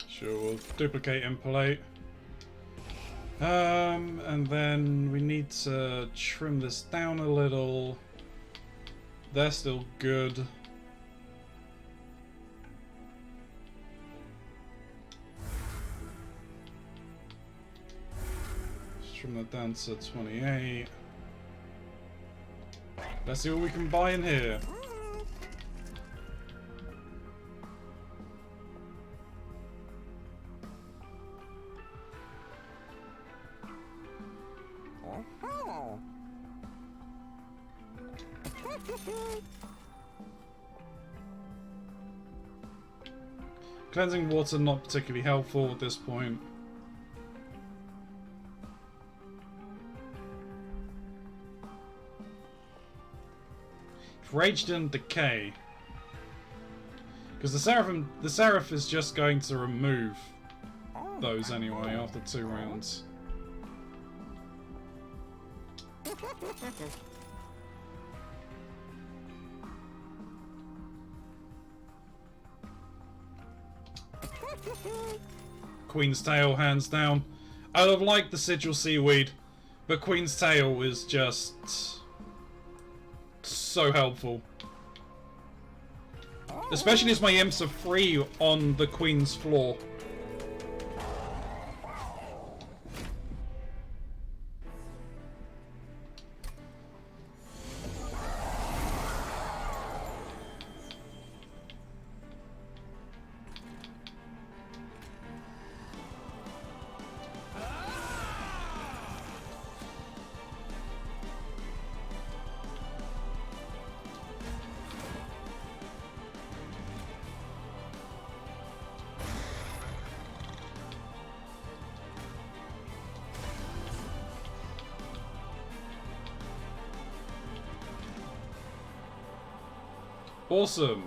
Sure, we'll duplicate impolite. And then we need to trim this down a little. They're still good. Let's trim that down to 28. Let's see what we can buy in here. Cleansing water not particularly helpful at this point. Rage didn't decay. Because the Seraph is just going to remove those anyway after 2 rounds. Queen's Tail, hands down. I would have liked the Sigil Seaweed, but Queen's Tail is just so helpful. Especially as my imps are free on the Queen's floor. Awesome.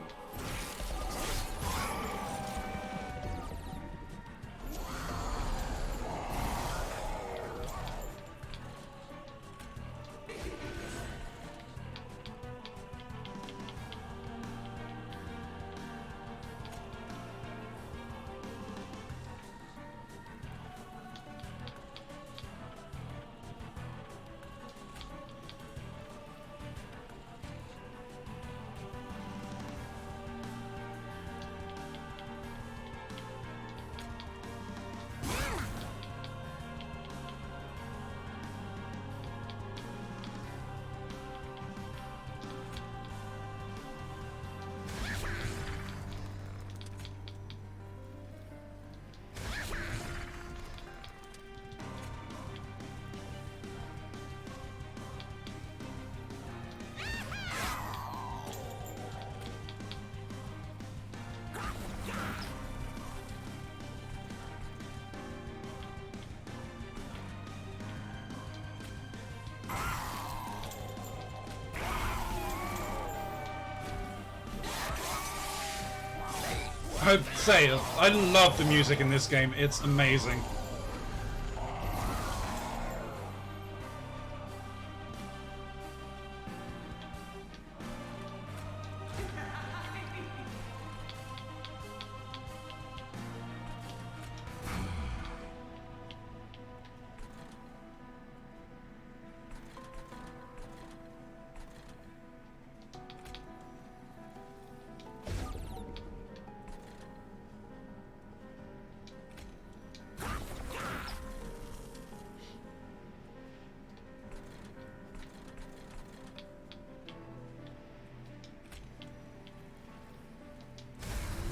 I'd say, I love the music in this game, it's amazing.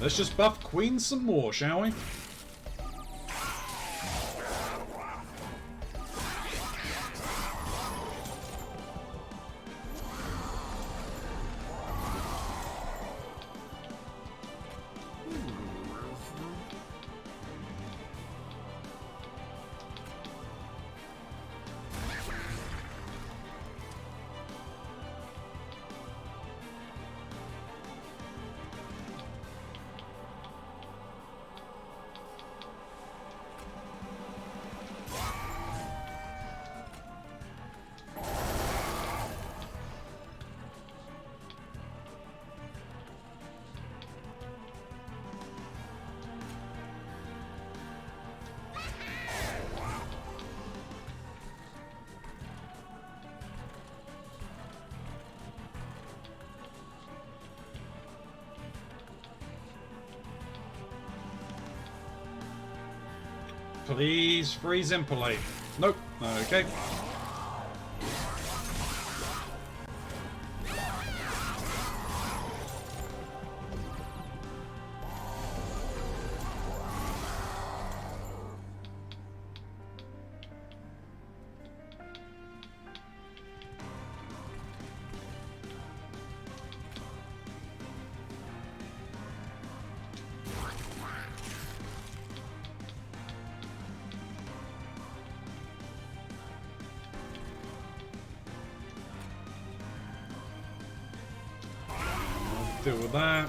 Let's just buff Queen some more, shall we? Please freeze Impelate. Nope. Okay. Deal with that.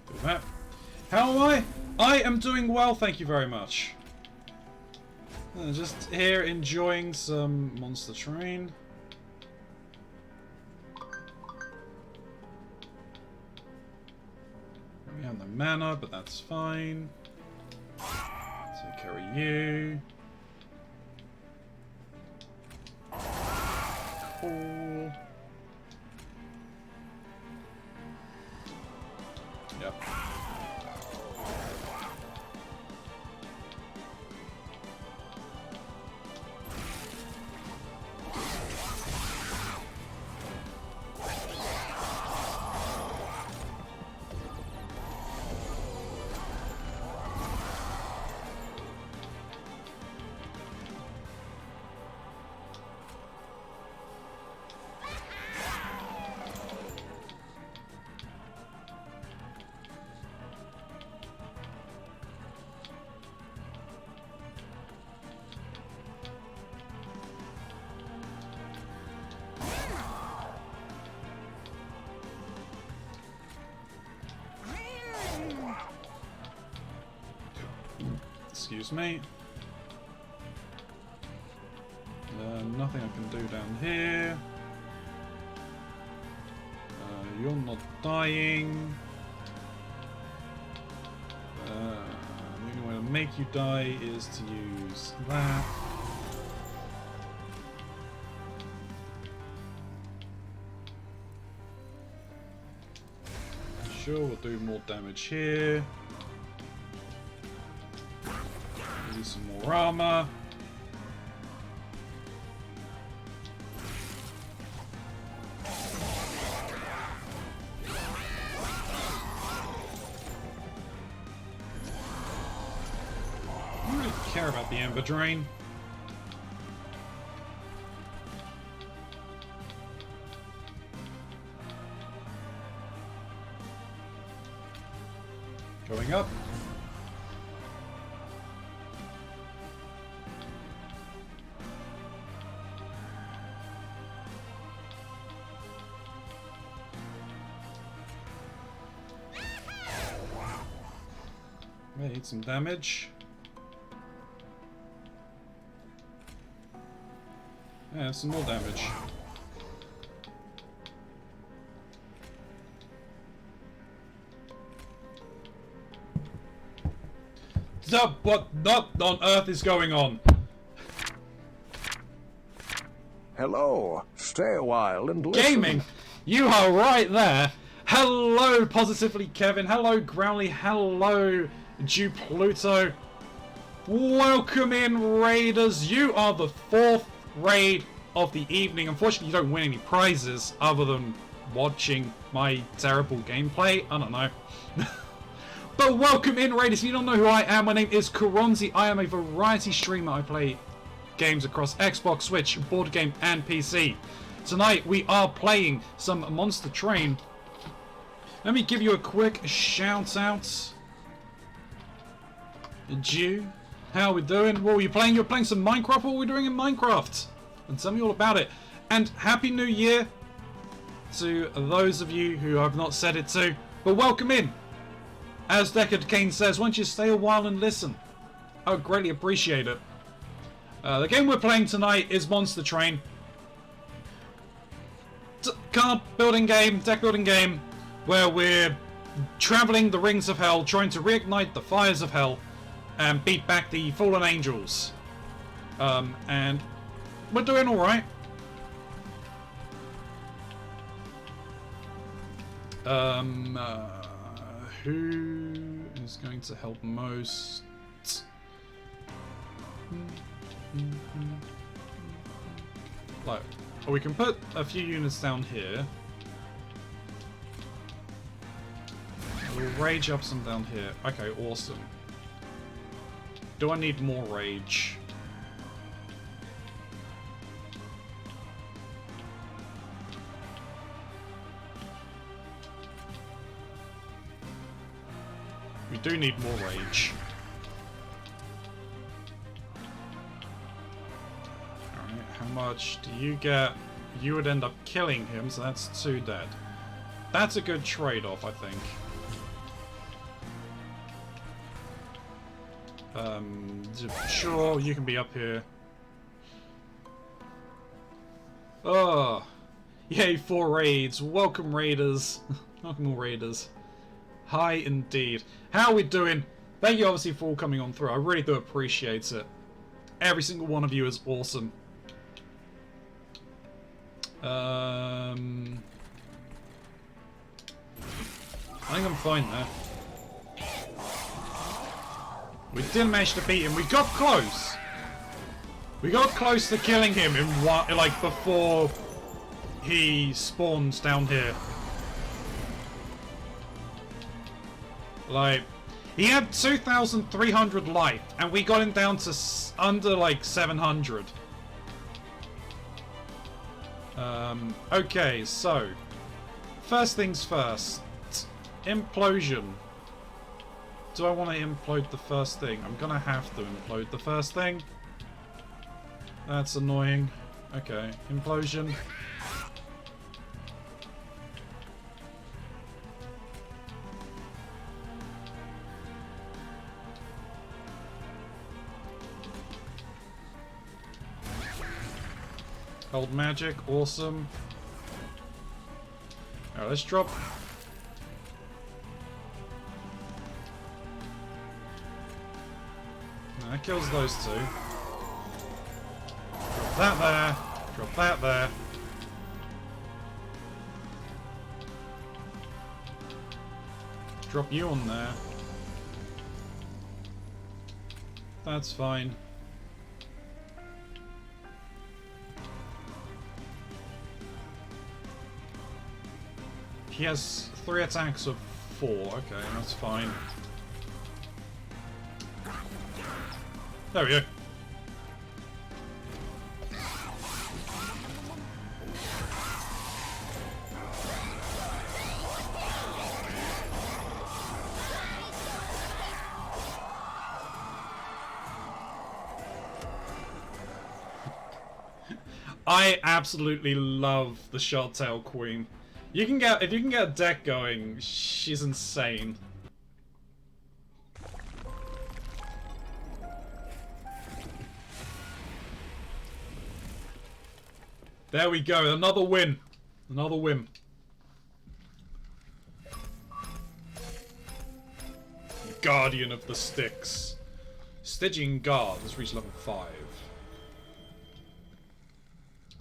Do that. How am I? I am doing well, thank you very much. Just here enjoying some Monster Train. We have no mana, but that's fine. Take care of you. Cool. Yep. Excuse me. Nothing I can do down here. You're not dying. The only way to make you die is to use that. Sure, we'll do more damage here. Use some more armor. I don't really care about the Ember Drain. Going up. Need some damage. Yeah, some more damage. What on earth is going on? Hello. Stay a while and listen. Gaming! You are right there. Hello, Positively Kevin. Hello, Growly. Hello, Dew Pluto. Welcome in, Raiders. You are the 4th raid of the evening. Unfortunately, you don't win any prizes other than watching my terrible gameplay. I don't know. But welcome in, Raiders. If you don't know who I am, my name is Karonzi. I am a variety streamer. I play games across Xbox, Switch, board game, and PC. Tonight, we are playing some Monster Train. Let me give you a quick shout out. Dew, how are we doing? What were you playing? You're playing some Minecraft? What were we doing in Minecraft? And tell me all about it. And Happy New Year to those of you who I've not said it to. But welcome in. As Deckard Kane says, why don't you stay a while and listen? I would greatly appreciate it. The game we're playing tonight is Monster Train. Card building game, deck building game, where we're traveling the rings of hell, trying to reignite the fires of hell and beat back the fallen angels. And we're doing alright. Who is going to help most? Like, we can put a few units down here. We'll rage up some down here. Okay, awesome. Do I need more rage? We do need more rage. Alright, how much do you get? You would end up killing him, so that's 2 dead. That's a good trade-off, I think. Sure, you can be up here. Oh, yay, 4 raids. Welcome, raiders. Welcome, raiders. Hi, indeed. How are we doing? Thank you, obviously, for all coming on through. I really do appreciate it. Every single one of you is awesome. I think I'm fine there. We didn't manage to beat him. We got close. We got close to killing him in one, like, before he spawns down here. Like, he had 2,300 life, and we got him down to under, like, 700. Okay, so first things first. Implosion. Do I want to implode the first thing? I'm gonna have to implode the first thing. That's annoying. Okay, implosion. Hold magic, awesome. Alright, let's drop. That kills those 2. Drop that there. Drop that there. Drop you on there. That's fine. He has 3 attacks of 4. Okay, that's fine. There we go. I absolutely love the Shardtail Queen. You can get, if you can get a deck going, she's insane. There we go, another win. Another win. Guardian of the Sticks. Stygian Guard has reached level 5.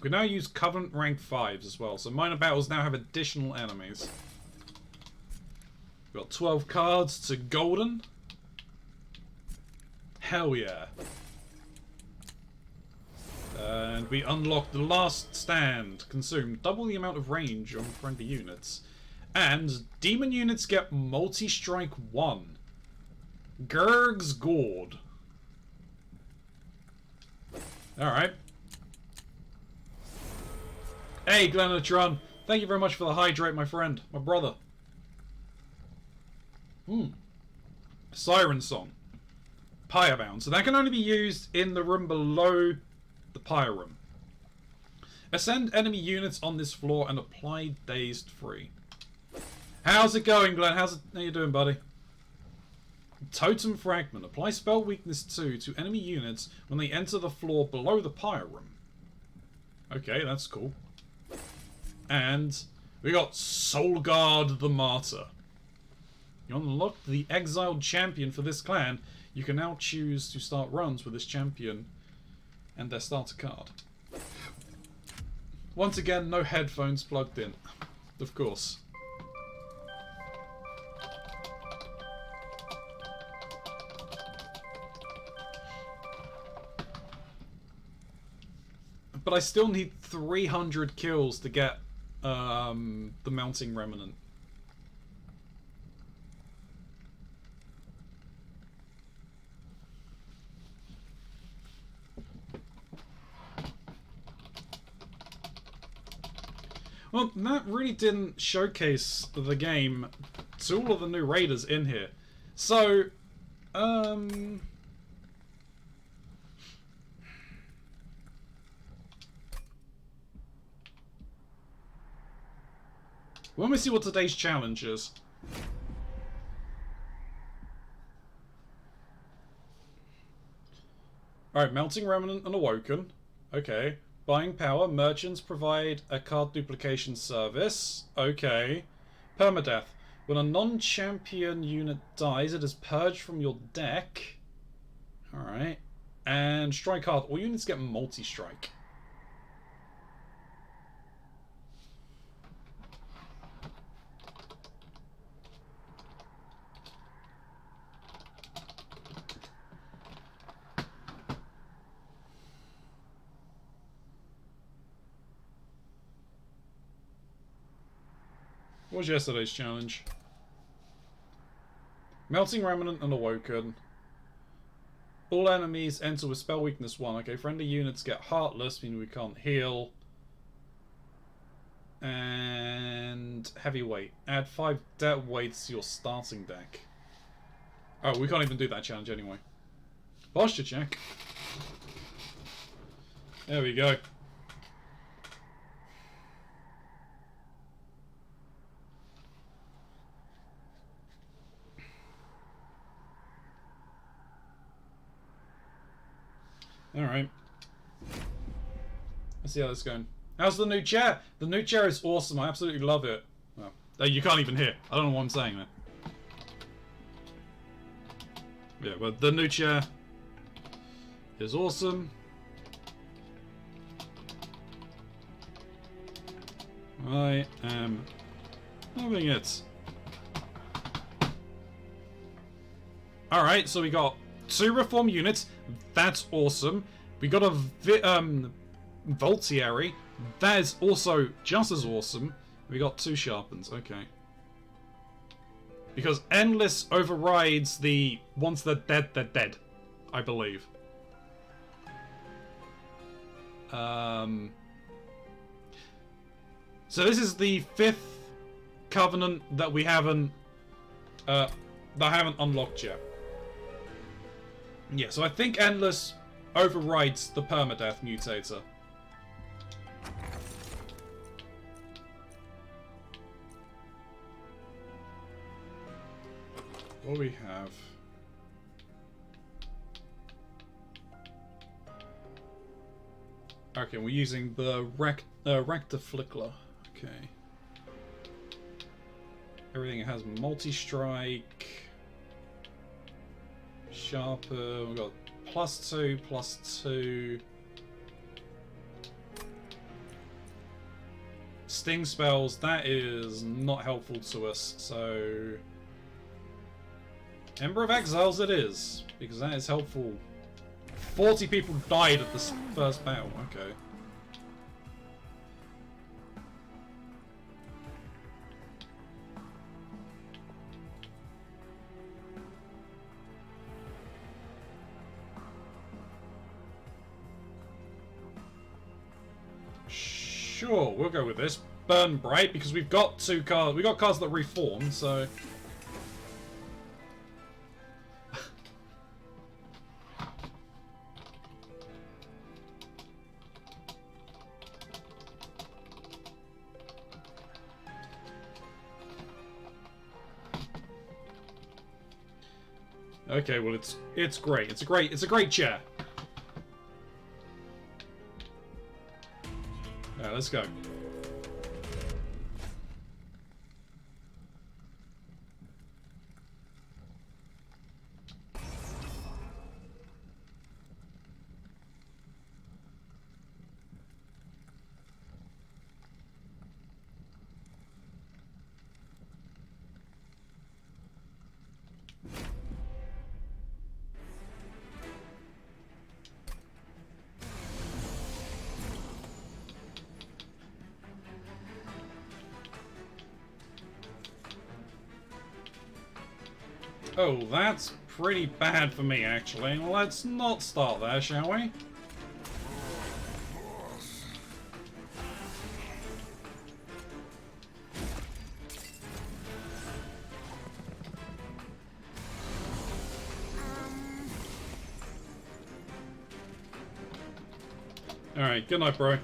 We can now use Covenant rank 5s as well, so minor battles now have additional enemies. We've got 12 cards to golden. Hell yeah. And we unlock the last stand. Consume double the amount of range on friendly units. And demon units get multi-strike 1. Gurg's Gourd. Alright. Hey, Glenatron. Thank you very much for the hydrate, my friend. My brother. Siren Song. Pyre Bound. So that can only be used in the room below the Pyre Room. Ascend enemy units on this floor and apply Dazed Free. How's it going, Glenn? How you doing, buddy? Totem Fragment. Apply spell weakness 2 to enemy units when they enter the floor below the pyre room. Okay, that's cool. And we got Soul Guard the Martyr. You unlocked the exiled champion for this clan. You can now choose to start runs with this champion and their starter card. Once again, no headphones plugged in. Of course. But I still need 300 kills to get the Mounting Remnant. Well, that really didn't showcase the game to all of the new raiders in here. So, when we see what today's challenge is. Alright, Mounting Remnant and Awoken. Okay. Buying power. Merchants provide a card duplication service. Okay. Permadeath. When a non-champion unit dies, it is purged from your deck. Alright. And strike card. All units get multi-strike. What was yesterday's challenge? Melting Remnant and Awoken. All enemies enter with spell weakness 1. Okay, friendly units get Heartless, meaning we can't heal. And Heavyweight. Add 5 dead weights to your starting deck. Oh, we can't even do that challenge anyway. Posture check. There we go. Alright. Let's see how this is going. How's the new chair? The new chair is awesome. I absolutely love it. Well, you can't even hear. I don't know why I'm saying that. Yeah, but the new chair is awesome. I am loving it. Alright, so we got 2 reform units. That's awesome. We got a Voltiary. That is also just as awesome. We got 2 Sharpens. Okay. Because Endless overrides the once they're dead, I believe. So this is the 5th Covenant that we haven't unlocked yet. Yeah, so I think Endless overrides the Permadeath Mutator. What do we have? Okay, we're using the Rector Flickler. Okay. Everything has multi-strike. Sharper, we've got +2, +2. Sting spells, that is not helpful to us, so... Ember of Exiles it is, because that is helpful. 40 people died at this first battle, okay. Sure, we'll go with this. Burn Bright, because we've got 2 cards. We've got cards that reform, so... Okay, well it's great. It's a great chair. Alright, let's go. Oh, that's pretty bad for me, actually. Let's not start there, shall we? Alright, good night, bro.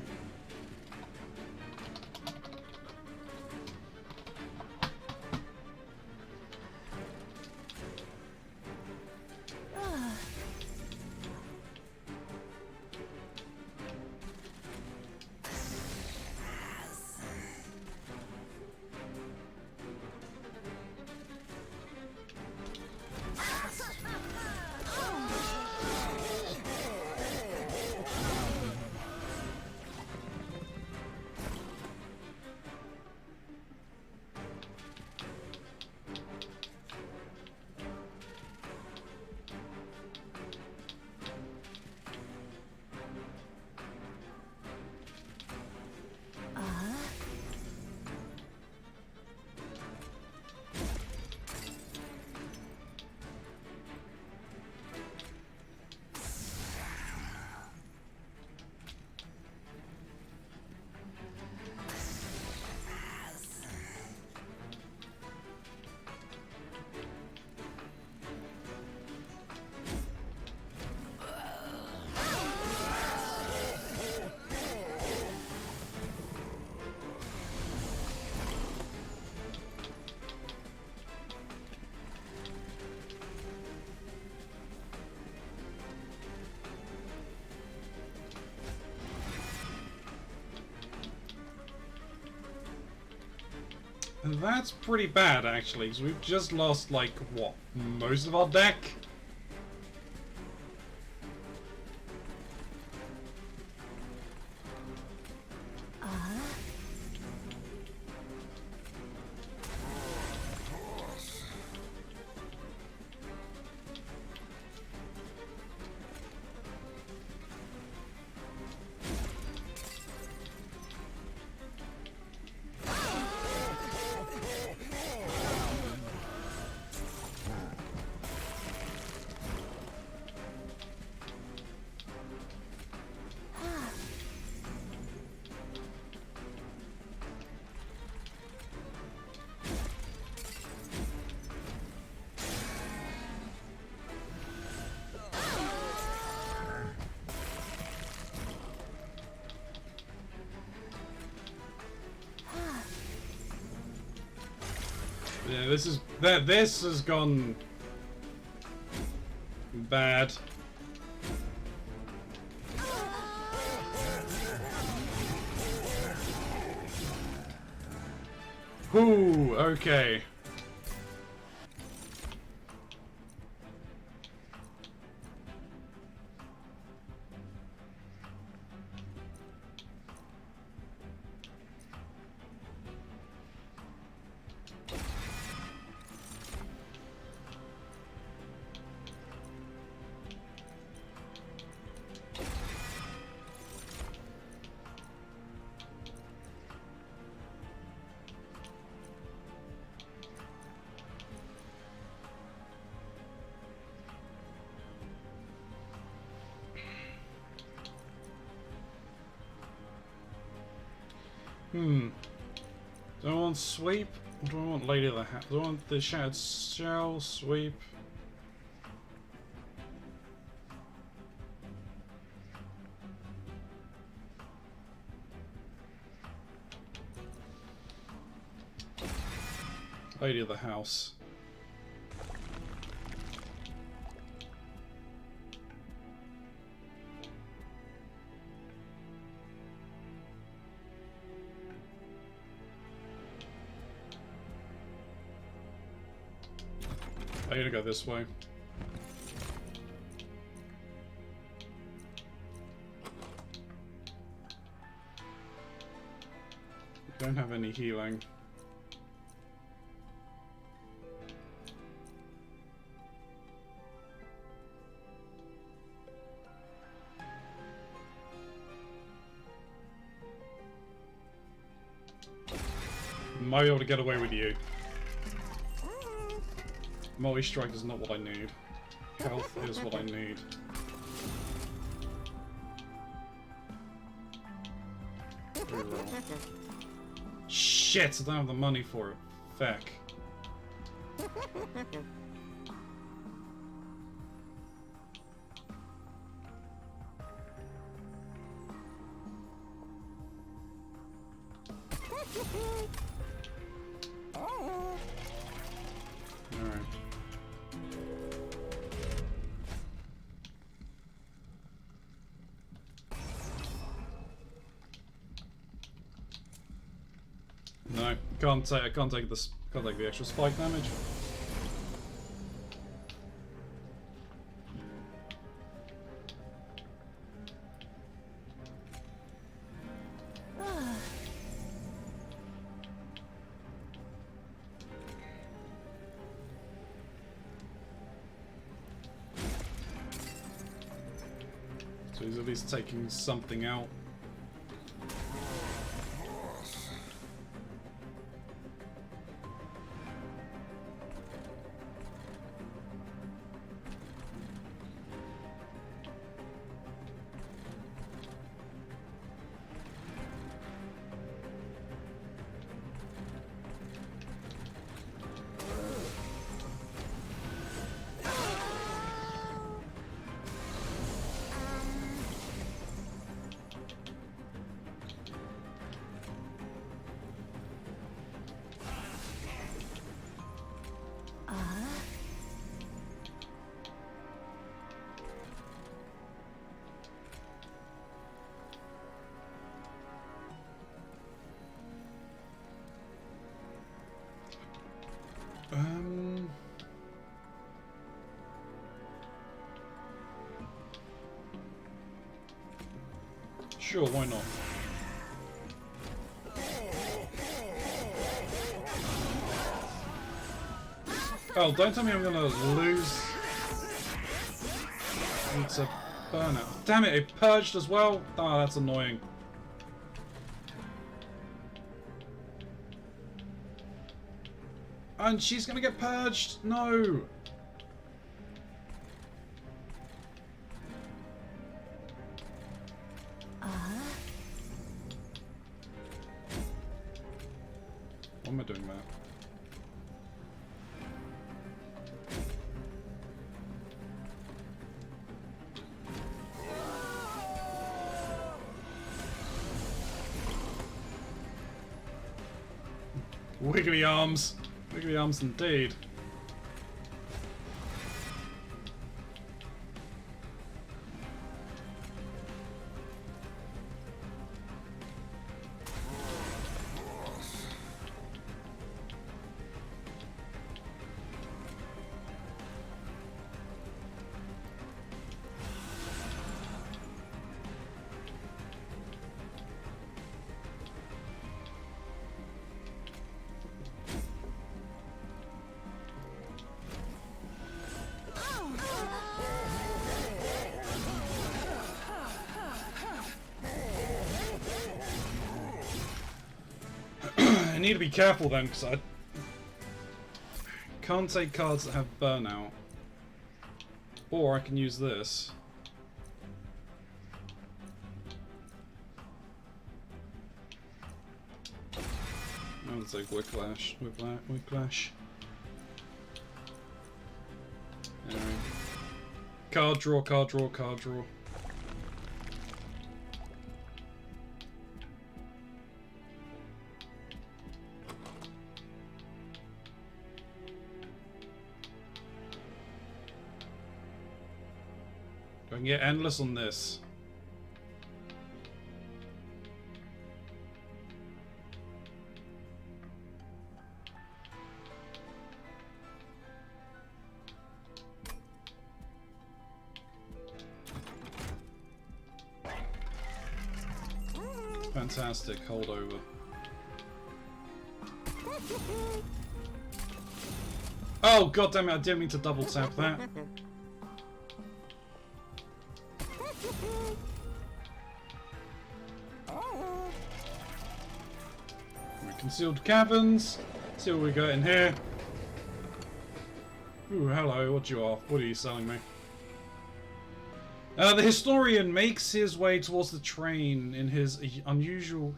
And that's pretty bad, actually, because we've just lost, like, what, most of our deck? Yeah, this has gone bad. Ooh, okay. Do I want sweep? Or do I want Lady of the House? Do I want the Shattered Shell, sweep? Lady of the House. I'm gonna go this way. Don't have any healing. Might be able to get away with you. Multi-strike is not what I need. Health is what I need. Reroll. Shit, I don't have the money for it. Feck. Alright. No, I can't take the extra spike damage. So he's at least taking something out. Sure, why not? Oh, don't tell me I'm gonna lose. It's a burnout. Damn it, it purged as well? Oh, that's annoying. And she's gonna get purged? No! Why am I doing that? Wiggly arms! Wiggly arms indeed. I need to be careful then, because I can't take cards that have burnout. Or I can use this. I'm gonna take Whiplash. Whiplash. Anyway. Card draw, card draw, card draw. I can get endless on this. Fantastic holdover. Oh god damn it! I didn't mean to double tap that. Concealed caverns. See what we got in here. Ooh, hello. What are you selling me? The historian makes his way towards the train in his unusual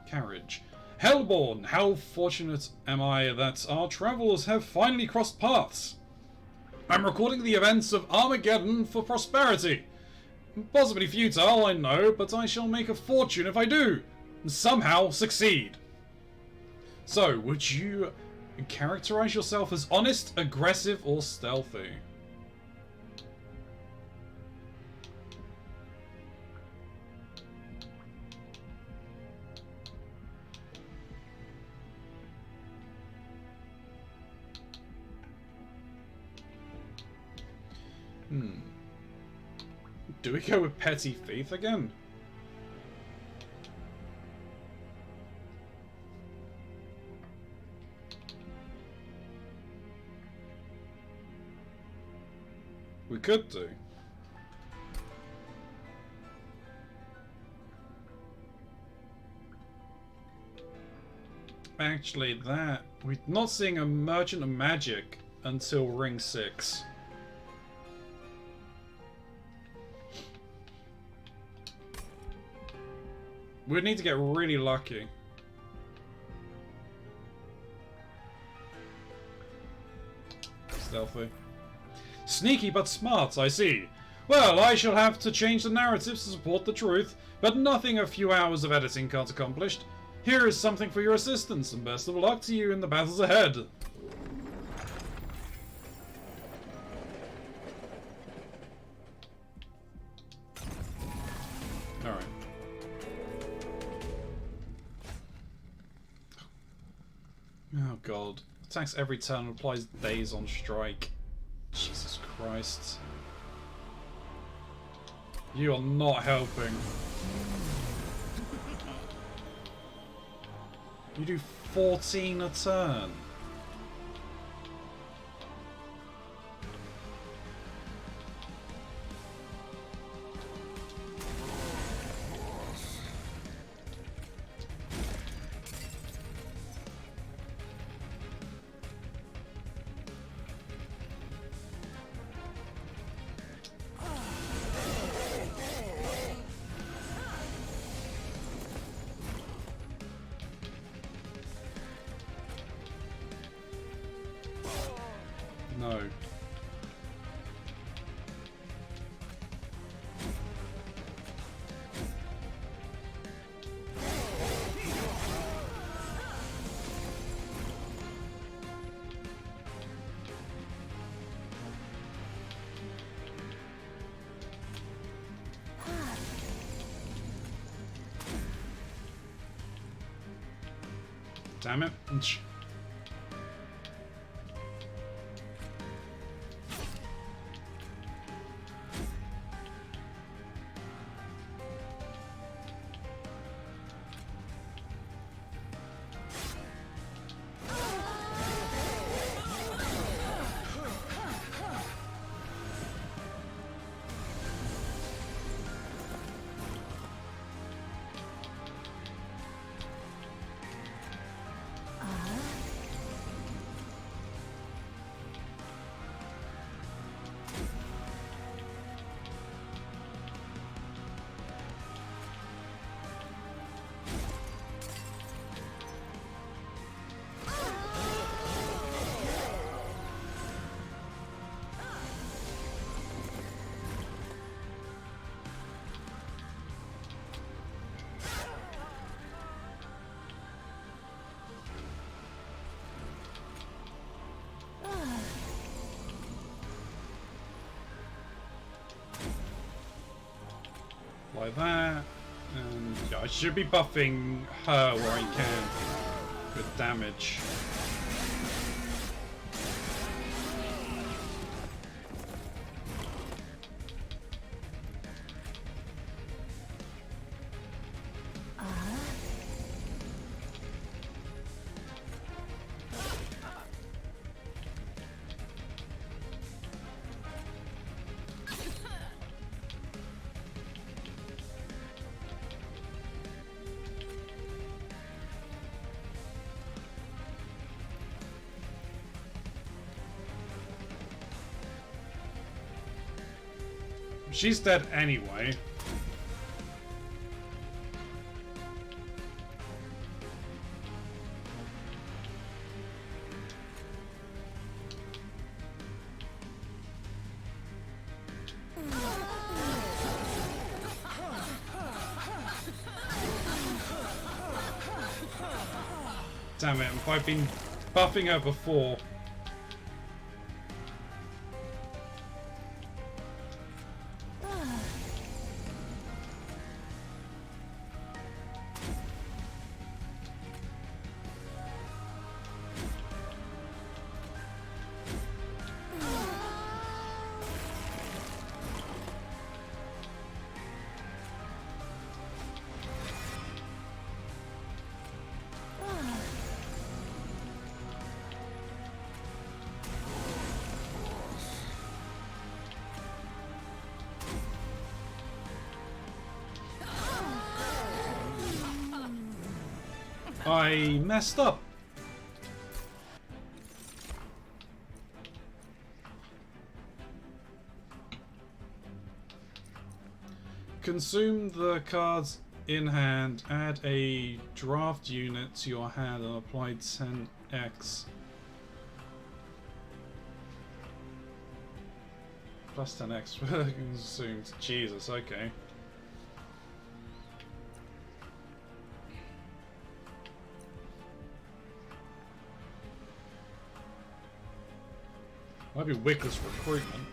carriage. Hellborn, how fortunate am I that our travellers have finally crossed paths. I'm recording the events of Armageddon for prosperity. Possibly futile, I know, but I shall make a fortune if I do. And somehow succeed. So, would you characterize yourself as honest, aggressive, or stealthy? Do we go with petty thief again? We could do. Actually, that... We're not seeing a Merchant of Magic until Ring 6. We'd need to get really lucky. Stealthy. Sneaky but smart, I see. Well, I shall have to change the narratives to support the truth, but nothing a few hours of editing can't accomplish. Here is something for your assistance, and best of luck to you in the battles ahead. Alright. Oh god. Attacks every turn, applies days on strike. Jesus Christ. You are not helping. You do 14 a turn. No. Damn it. Like that, and yeah, I should be buffing her where I can with damage. she's dead anyway. Damn it, if I've been buffing her before. I messed up. Consume the cards in hand, add a draft unit to your hand and apply 10x. Plus 10x consumed. Jesus, okay. Might be Wicker's recruitment.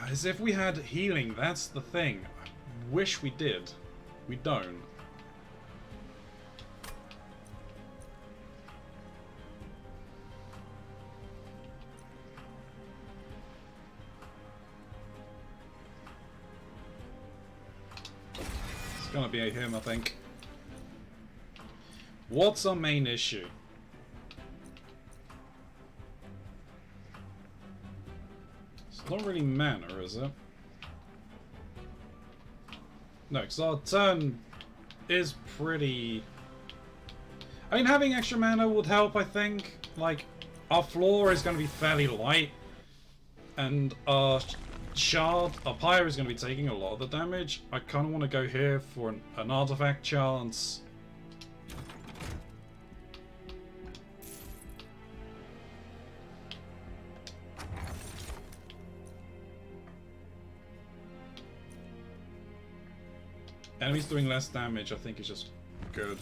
As if we had healing, that's the thing. I wish we did. We don't. It's gonna be a him, I think. What's our main issue? Not really mana, is it? No, because our turn is pretty... I mean, having extra mana would help, I think. Like, our floor is going to be fairly light. And our shard, our pyre is going to be taking a lot of the damage. I kind of want to go here for an artifact chance. Enemies doing less damage, I think, is just good.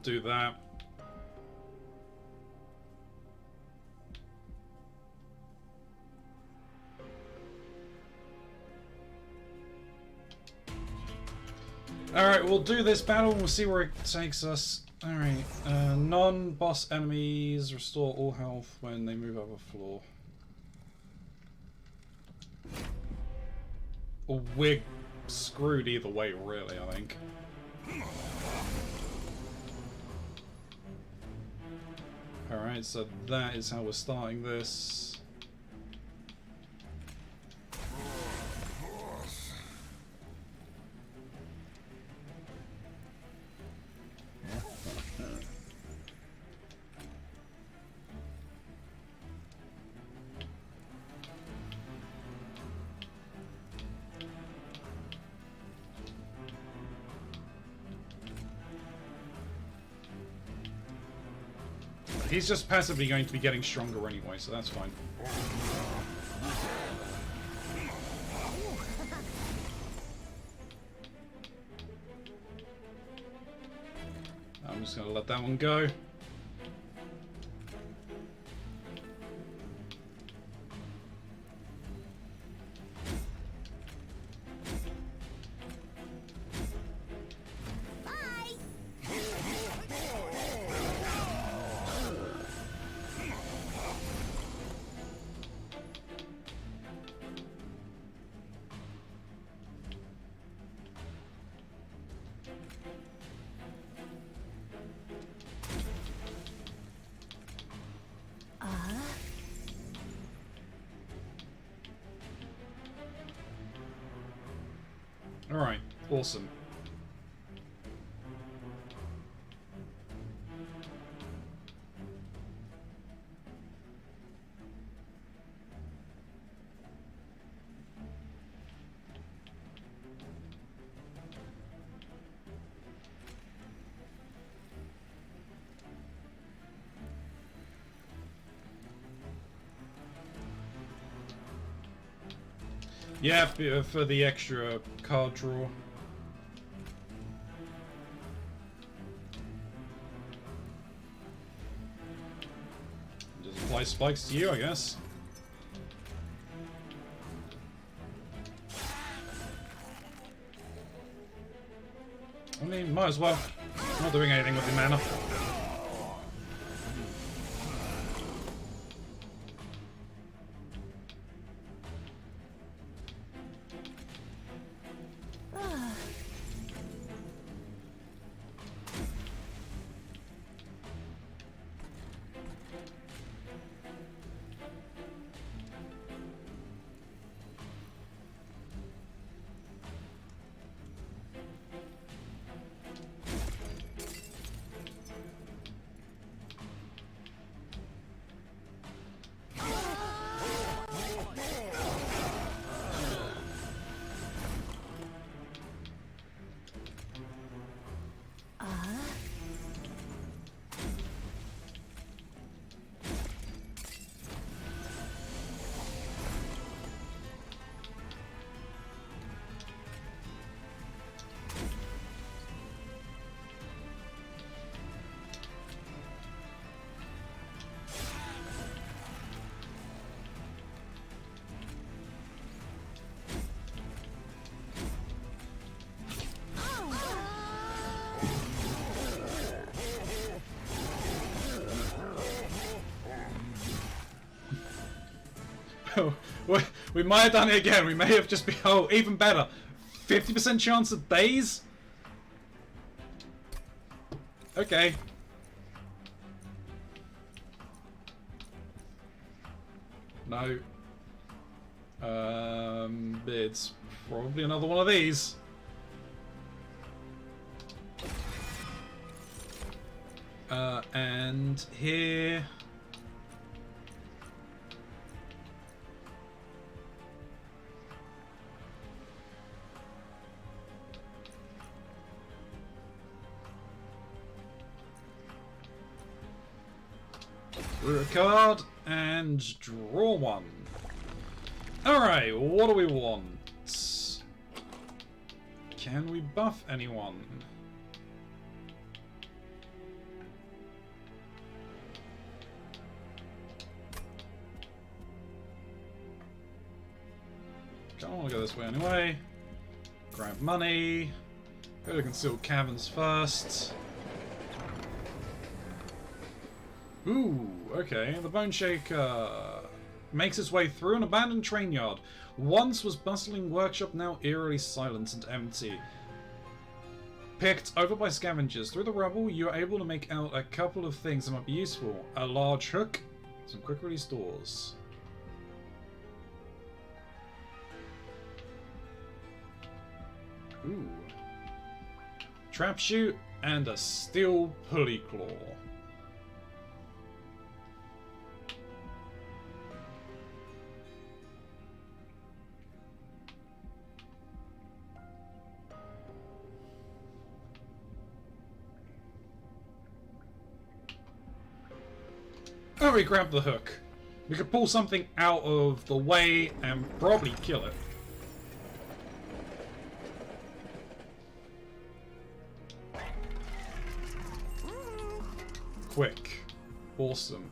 Do that. Alright, we'll do this battle and we'll see where it takes us. Alright, non-boss enemies restore all health when they move over floor. Well, we're screwed either way, really, I think. Alright, so that is how we're starting this. He's just passively going to be getting stronger anyway, so that's fine. I'm just going to let that one go. Alright, awesome. Yeah, for the extra card draw. Just apply spikes to you, I guess. I mean, might as well. I'm not doing anything with the mana. We might have done it again. We may have just been... Oh, even better. 50% chance of days? Okay. No. It's probably another one of these. And here... Draw a card and draw one. Alright, what do we want? Can we buff anyone? I don't want to go this way anyway. Grab money. Go to Concealed Caverns first. Ooh, okay. The Bone Shaker makes its way through an abandoned train yard. Once was bustling workshop, now eerily silent and empty. Picked over by scavengers. Through the rubble, you are able to make out a couple of things that might be useful. A large hook, some quick release doors. Ooh. Trap chute and a steel pulley claw. can't really grab the hook. We could pull something out of the way and probably kill it. Quick. Awesome.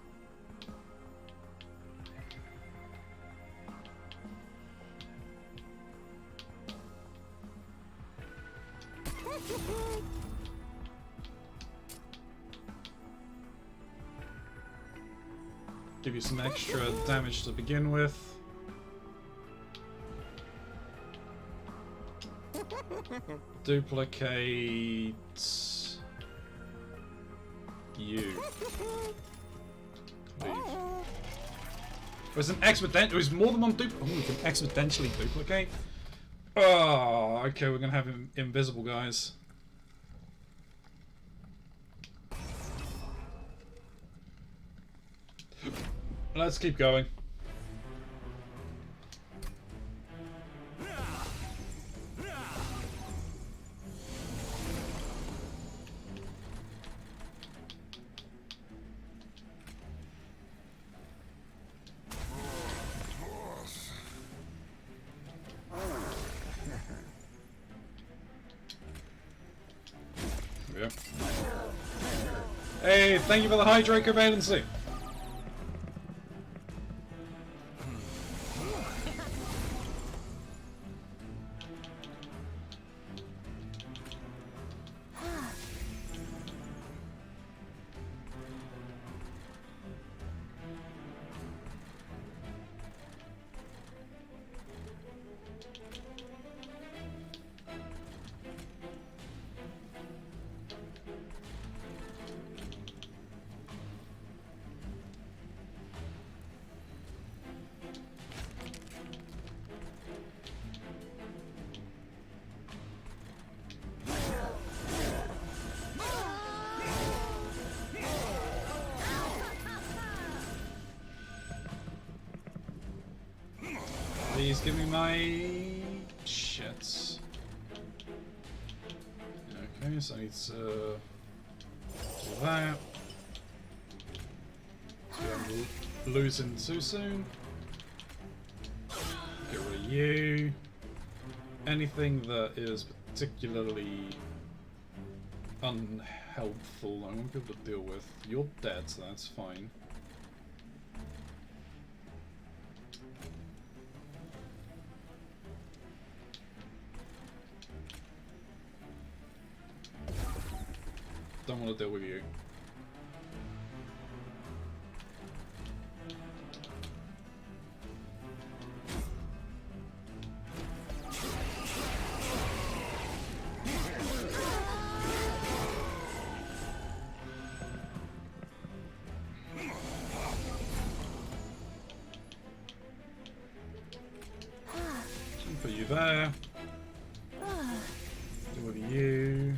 Give you some extra damage to begin with. Duplicate you. Leave. There's an exponential. There's more than one duplicate. Oh, we can exponentially duplicate. Oh, okay. We're gonna have invisible guys. Let's keep going. Yep. Hey, thank you for the hydrate covalency. Please give me my shits. Okay, so I need to do that. So I'm losing too soon. Get rid of you. Anything that is particularly unhelpful, I won't be able to deal with. You're dead, so that's fine. Don't want to deal with you. Put you there. Deal with you.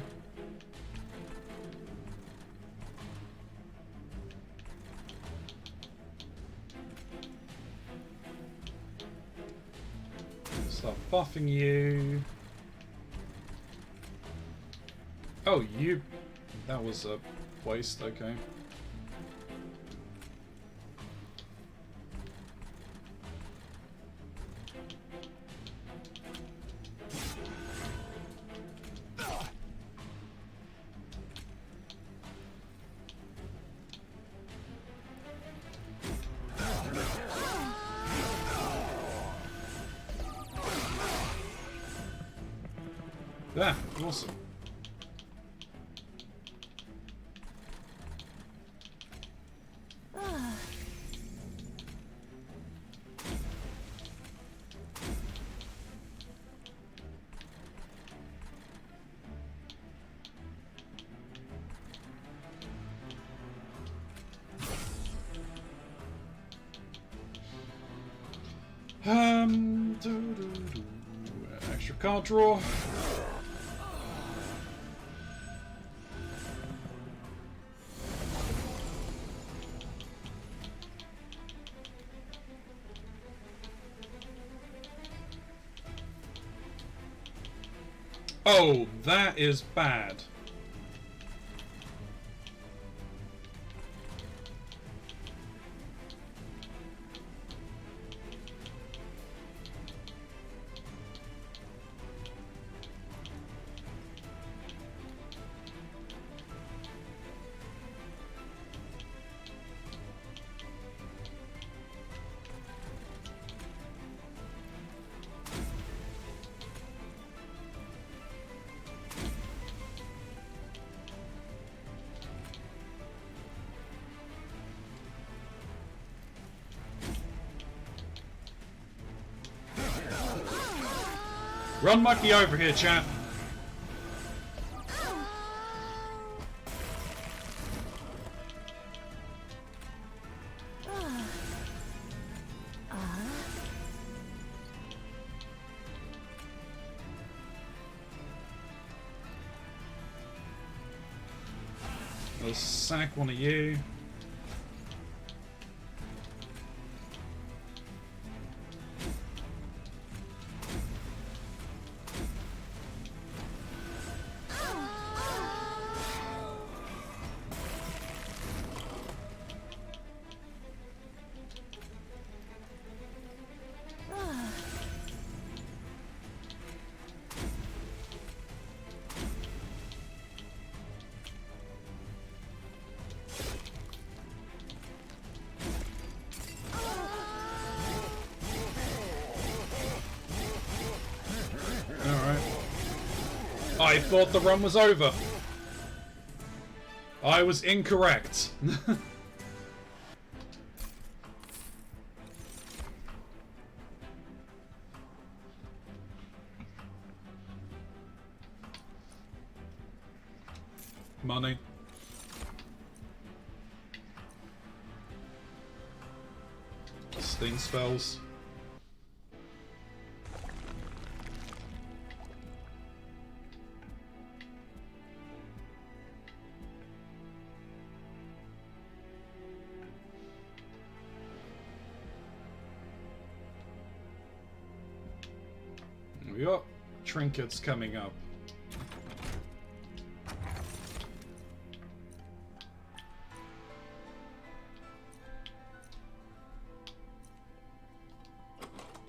Start buffing you. Oh, you. That was a waste, okay. Yeah, awesome. Extra card draw. Oh, that is bad. Run Mucky over here, chat. Let's sack one of you. I thought the run was over. I was incorrect. Money. Sting spells. We got trinkets coming up.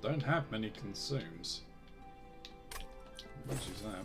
Don't have many consumes. Let's use that.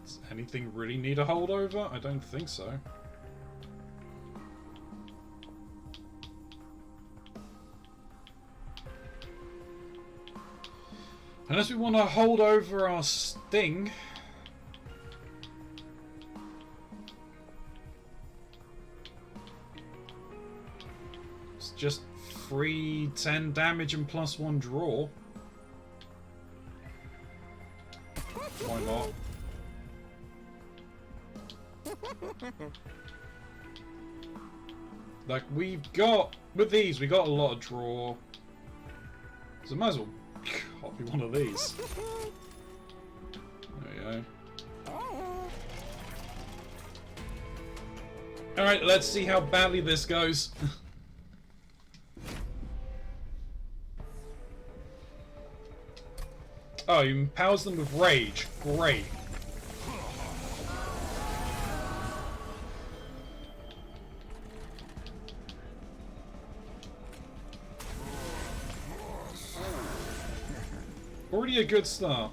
Does anything really need a holdover? I don't think so. Unless we want to hold over our sting. It's just free 10 damage and +1 draw. Why not? Like, we've got, with these, we got a lot of draw. So might as well copy one of these. There we go. Alright, let's see how badly this goes. Oh, he empowers them with rage. Great. Already a good start.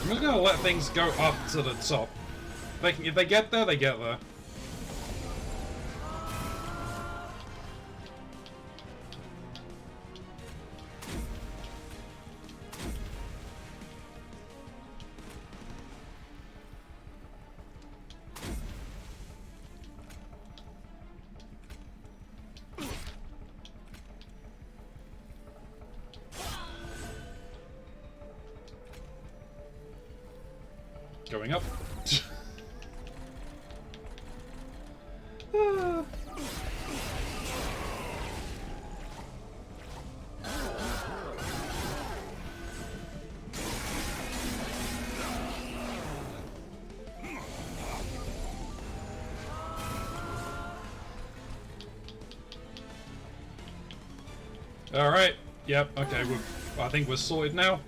I'm just gonna let things go up to the top. If they get there, they get there. going up. Alright, yep, okay, I think we're sorted now.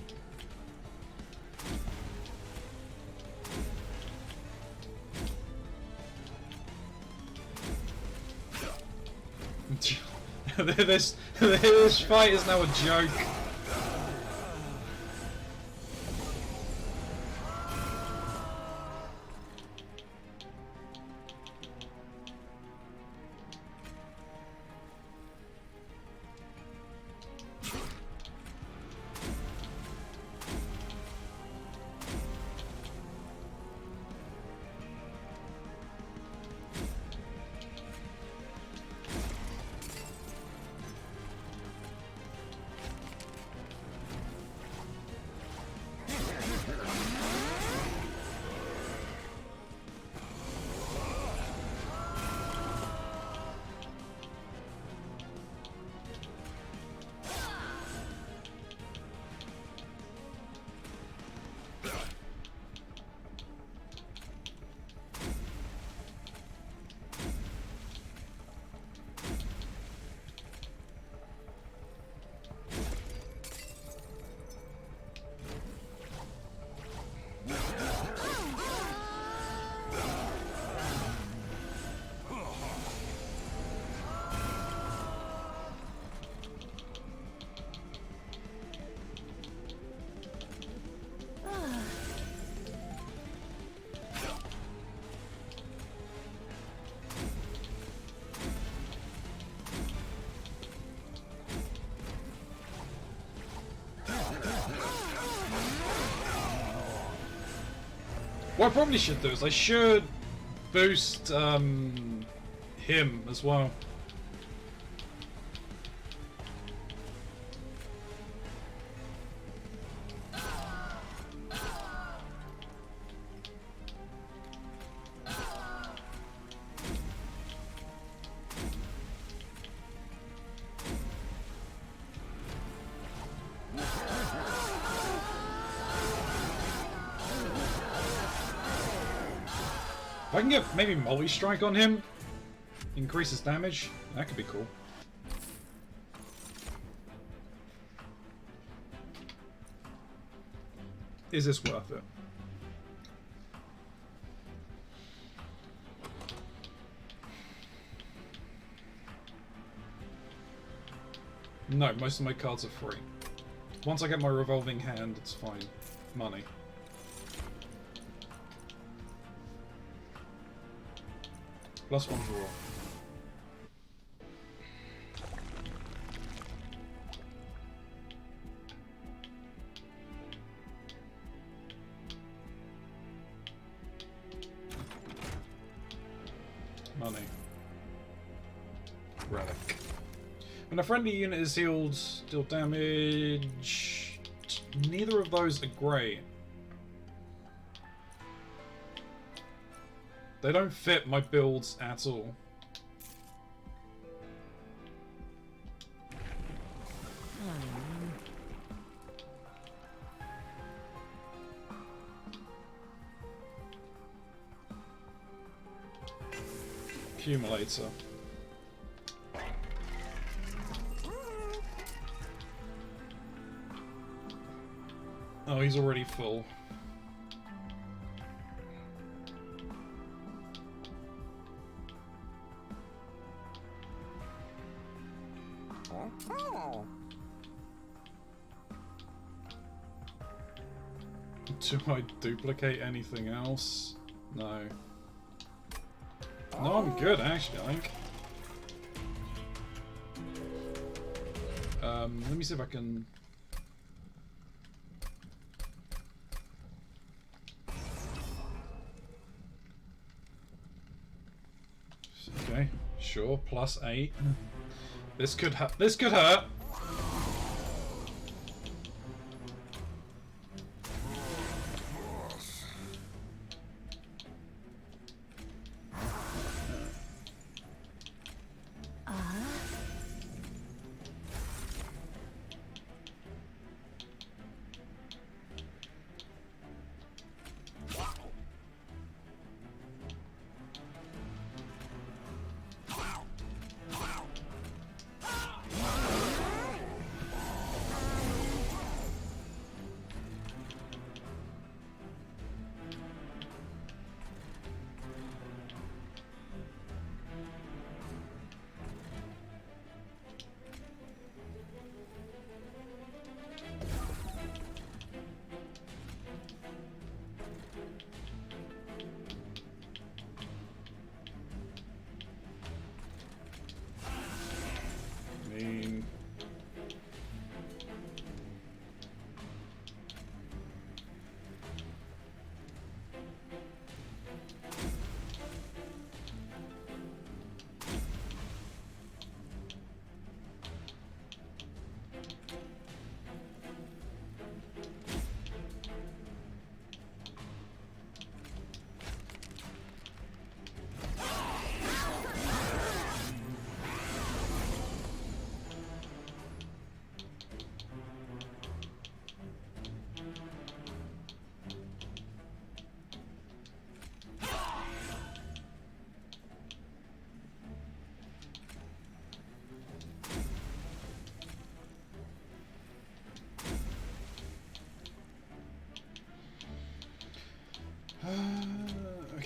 this fight is now a joke. What I probably should do is I should boost him as well. If I can get maybe multi-strike on him, increase his damage, that could be cool. Is this worth it? No, most of my cards are free. Once I get my revolving hand, it's fine. Money. Plus one draw. Money. Relic. When a friendly unit is healed, deal damage. Neither of those are great. They don't fit my builds at all. Accumulator. Oh, he's already full. Do I duplicate anything else? No. No, I'm good actually, I think. Let me see if I can... Okay, sure, +8. This could hurt.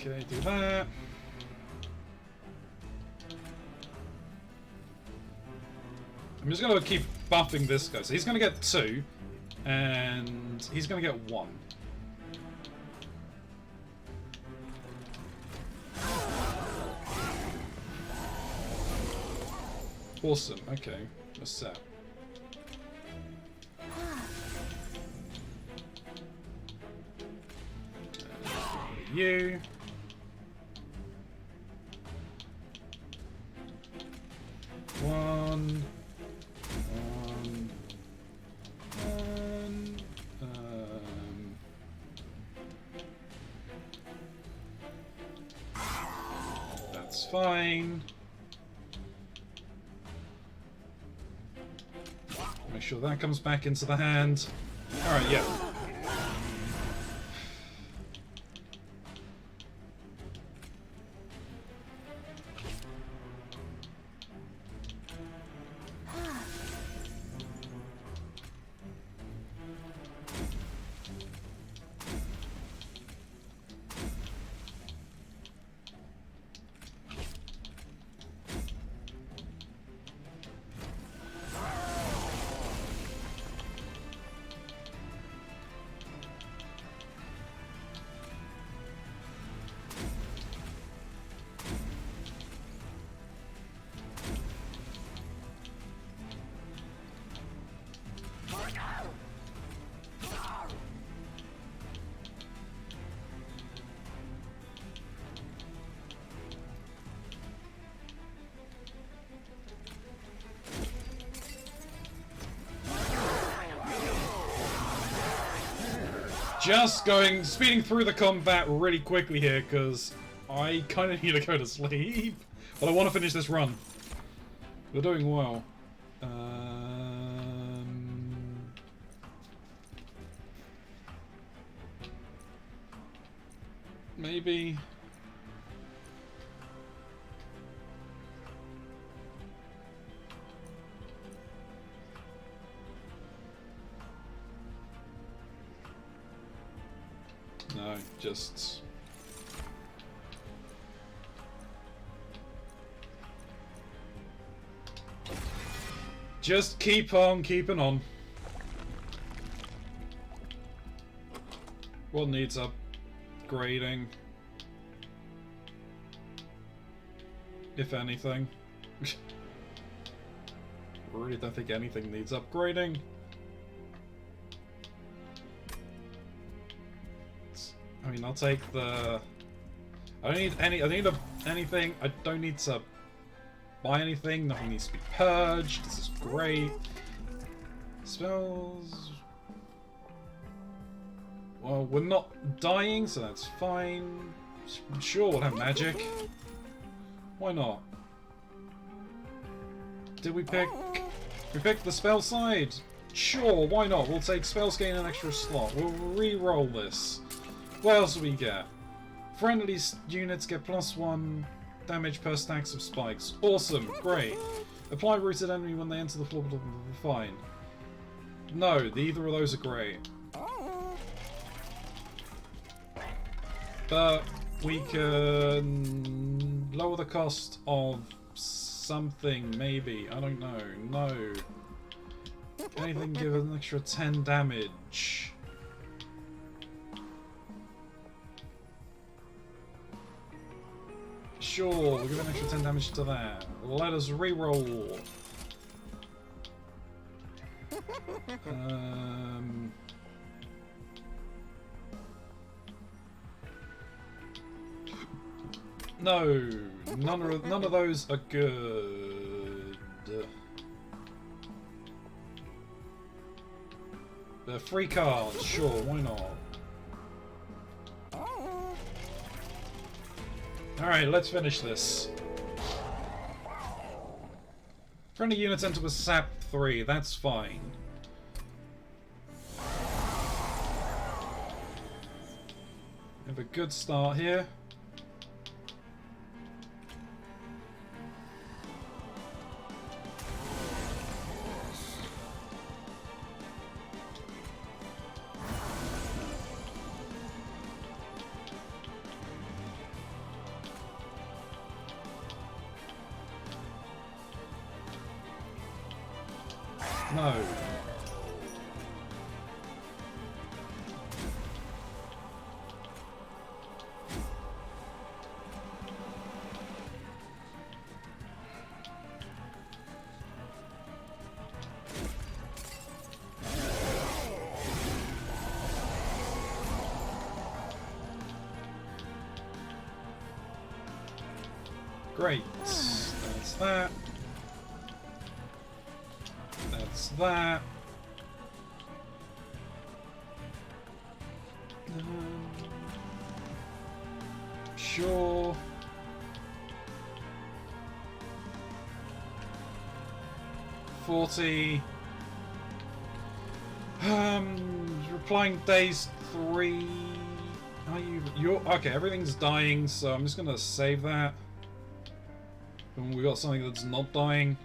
Okay, do that. I'm just going to keep buffing this guy. So he's going to get 2, and he's going to get 1. Awesome, okay. That's set. You. One. That's fine. Make sure that comes back into the hand. Alright, yeah. Just speeding through the combat really quickly here, because I kind of need to go to sleep. But I want to finish this run. We're doing well. Maybe... No, just... Just keep on keeping on. What needs upgrading? If anything. Really don't think anything needs upgrading. I mean, I'll take the... I don't need anything. I don't need to buy anything. Nothing needs to be purged. This is great. Spells... Well, we're not dying, so that's fine. Sure, we'll have magic. Why not? Did we pick... We picked the spell side? Sure, why not? We'll take spells gain an extra slot. We'll re-roll this. What else do we get? Friendly units get +1 damage per stacks of spikes. Awesome, great. Apply rooted enemy when they enter the floor. Fine. No, either of those are great. But we can lower the cost of something, maybe. I don't know. No. Anything give an extra 10 damage. Sure, we'll give an extra 10 damage to that. Let us re-roll. No, none of those are good. The free cards, sure, why not? Alright, let's finish this. Friendly units enter with SAP 3, that's fine. We have a good start here. No. Great. That's that. That's that. Sure. $40. Replying days 3. Are you're okay, everything's dying, so I'm just gonna save that. And we got something that's not dying.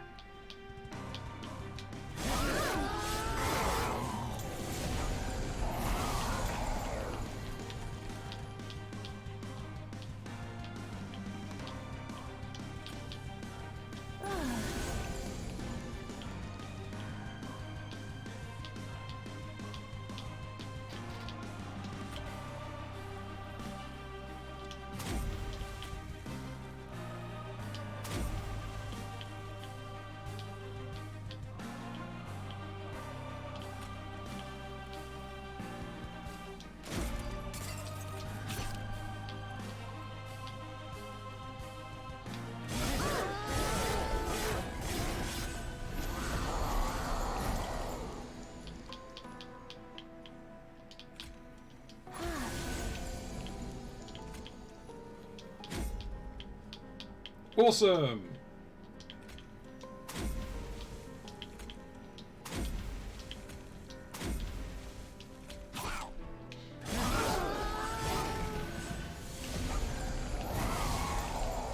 Awesome!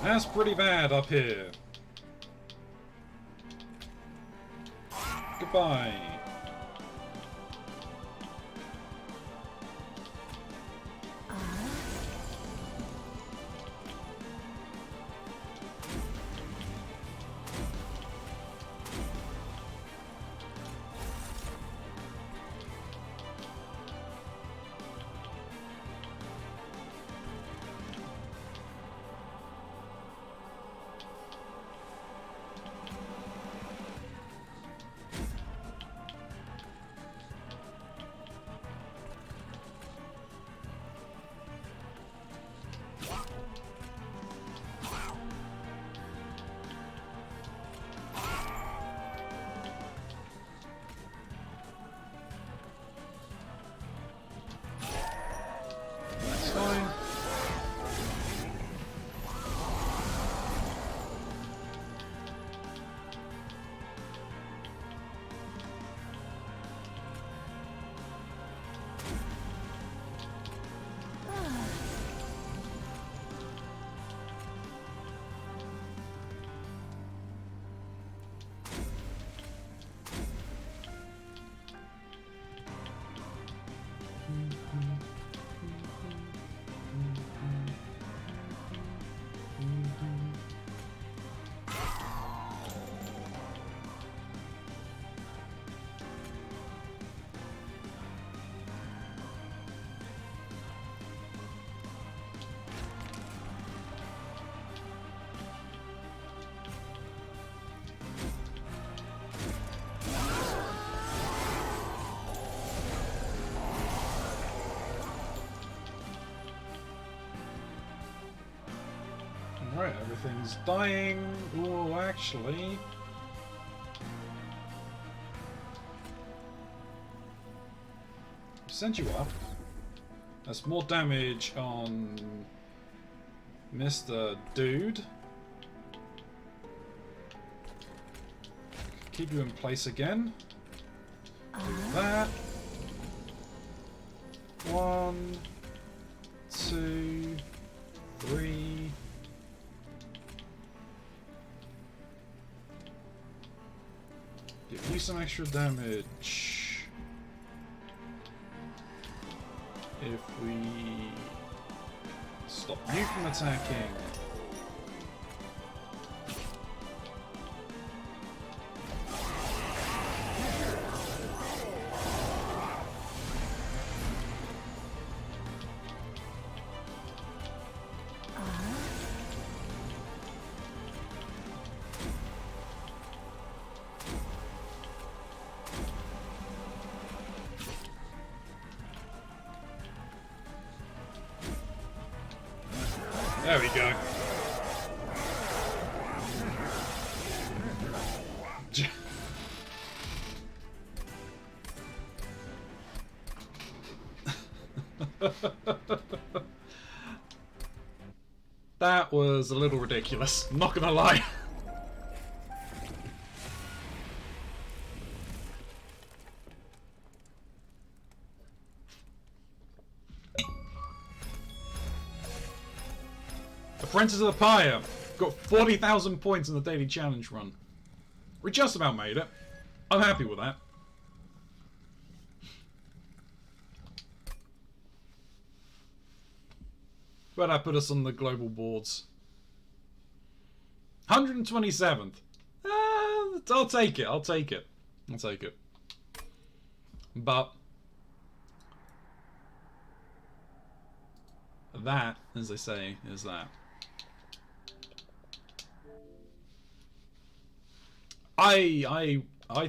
That's pretty bad up here. Goodbye. Alright, everything's dying. Oh, actually... send you up. That's more damage on Mr. Dude. Keep you in place again. Do that. 1, 2, 3. Give you some extra damage. If we stop you from attacking. There we go. That was a little ridiculous, I'm not gonna lie. Apprentice of the Pyre got 40,000 points in the daily challenge run. We just about made it. I'm happy with that. Where'd that put us on the global boards? 127th. I'll take it. I'll take it. I'll take it. But that, as they say, is that. I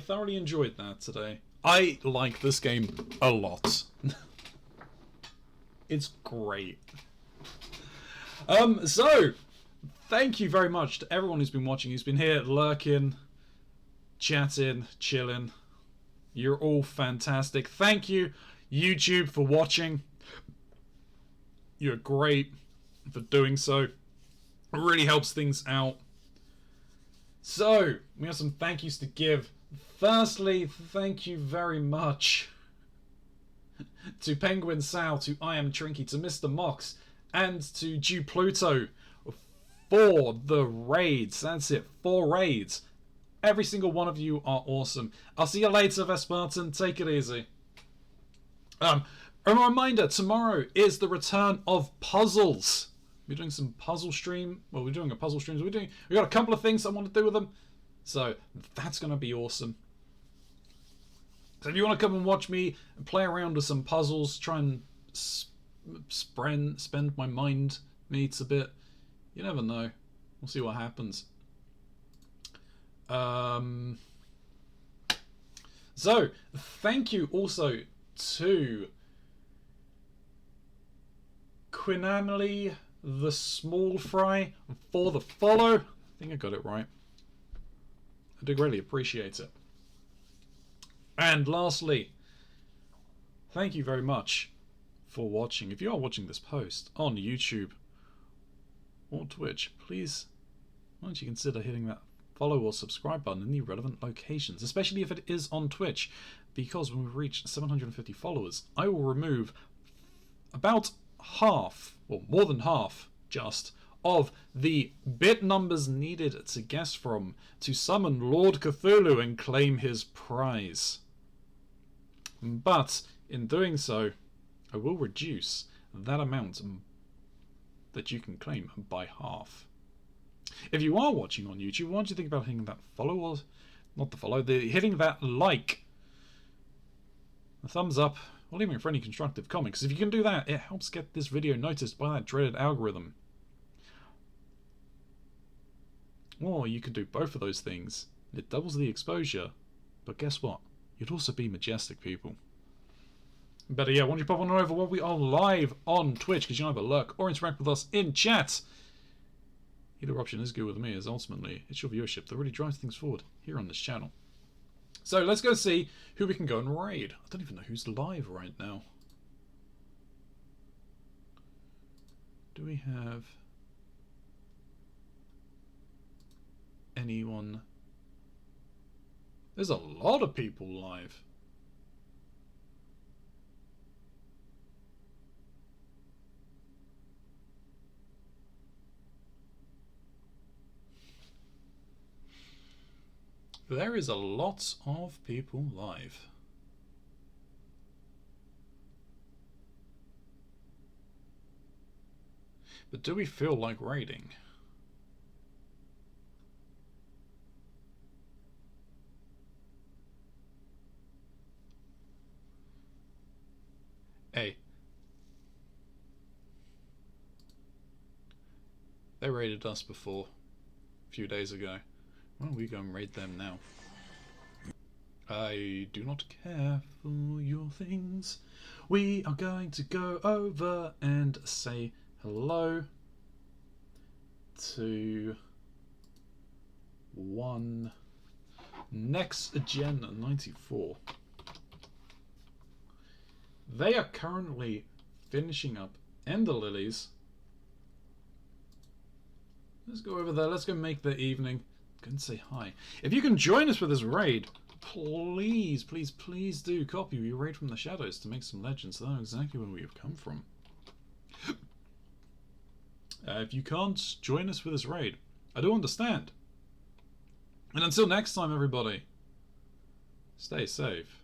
thoroughly enjoyed that today. I like this game a lot. It's great. So thank you very much to everyone who's been watching, who's been here lurking, chatting, chilling. You're all fantastic. Thank you, YouTube, for watching. You're great for doing so. It really helps things out. So, we have some thank yous to give. Firstly, thank you very much to Penguin Sal, to I Am Trinky, to Mr. Mox, and to Dew Pluto for the raids. That's it, 4 raids. Every single one of you are awesome. I'll see you later, Vespartan. Take it easy. A reminder, tomorrow is the return of puzzles. We're doing some puzzle stream. Well, we're doing a puzzle stream. We got a couple of things I want to do with them. So that's going to be awesome. So if you want to come and watch me play around with some puzzles, try and spend my mind meets a bit, you never know. We'll see what happens. So thank you also to Quinamely the Small Fry for the follow. I think I got it right. I do greatly appreciate it. And lastly, thank you very much for watching. If you are watching this post on YouTube or Twitch, please, why don't you consider hitting that follow or subscribe button in the relevant locations, especially if it is on Twitch, because when we reach 750 followers, I will remove about half, or more than half, just, of the bit numbers needed to guess from to summon Lord Cthulhu and claim his prize. But in doing so, I will reduce that amount that you can claim by half. If you are watching on YouTube, why don't you think about hitting that follow, or not the follow, hitting that like, the thumbs up, or leaving for any constructive comments. If you can do that, it helps get this video noticed by that dreaded algorithm. Or you could do both of those things. It doubles the exposure, but guess what? You'd also be majestic, people. Better yet, why don't you pop on over while we are live on Twitch, because you can either lurk or interact with us in chat. Either option is good with me, as ultimately it's your viewership that really drives things forward here on this channel. So let's go see who we can go and raid. I don't even know who's live right now. Do we have anyone? There's a lot of people live. There is a lot of people live. But do we feel like raiding? Hey. They raided us before, a few days ago. Why don't we go and raid them now? I do not care for your things. We are going to go over and say hello to 1 Next Gen 94. They are currently finishing up Ender Lilies. Let's go over there. Let's go make the evening. Go and say hi. If you can join us for this raid, please, please, please do copy your Raid from the Shadows to make some legends so they know exactly where we have come from. If you can't join us for this raid, I do understand. And until next time, everybody, stay safe.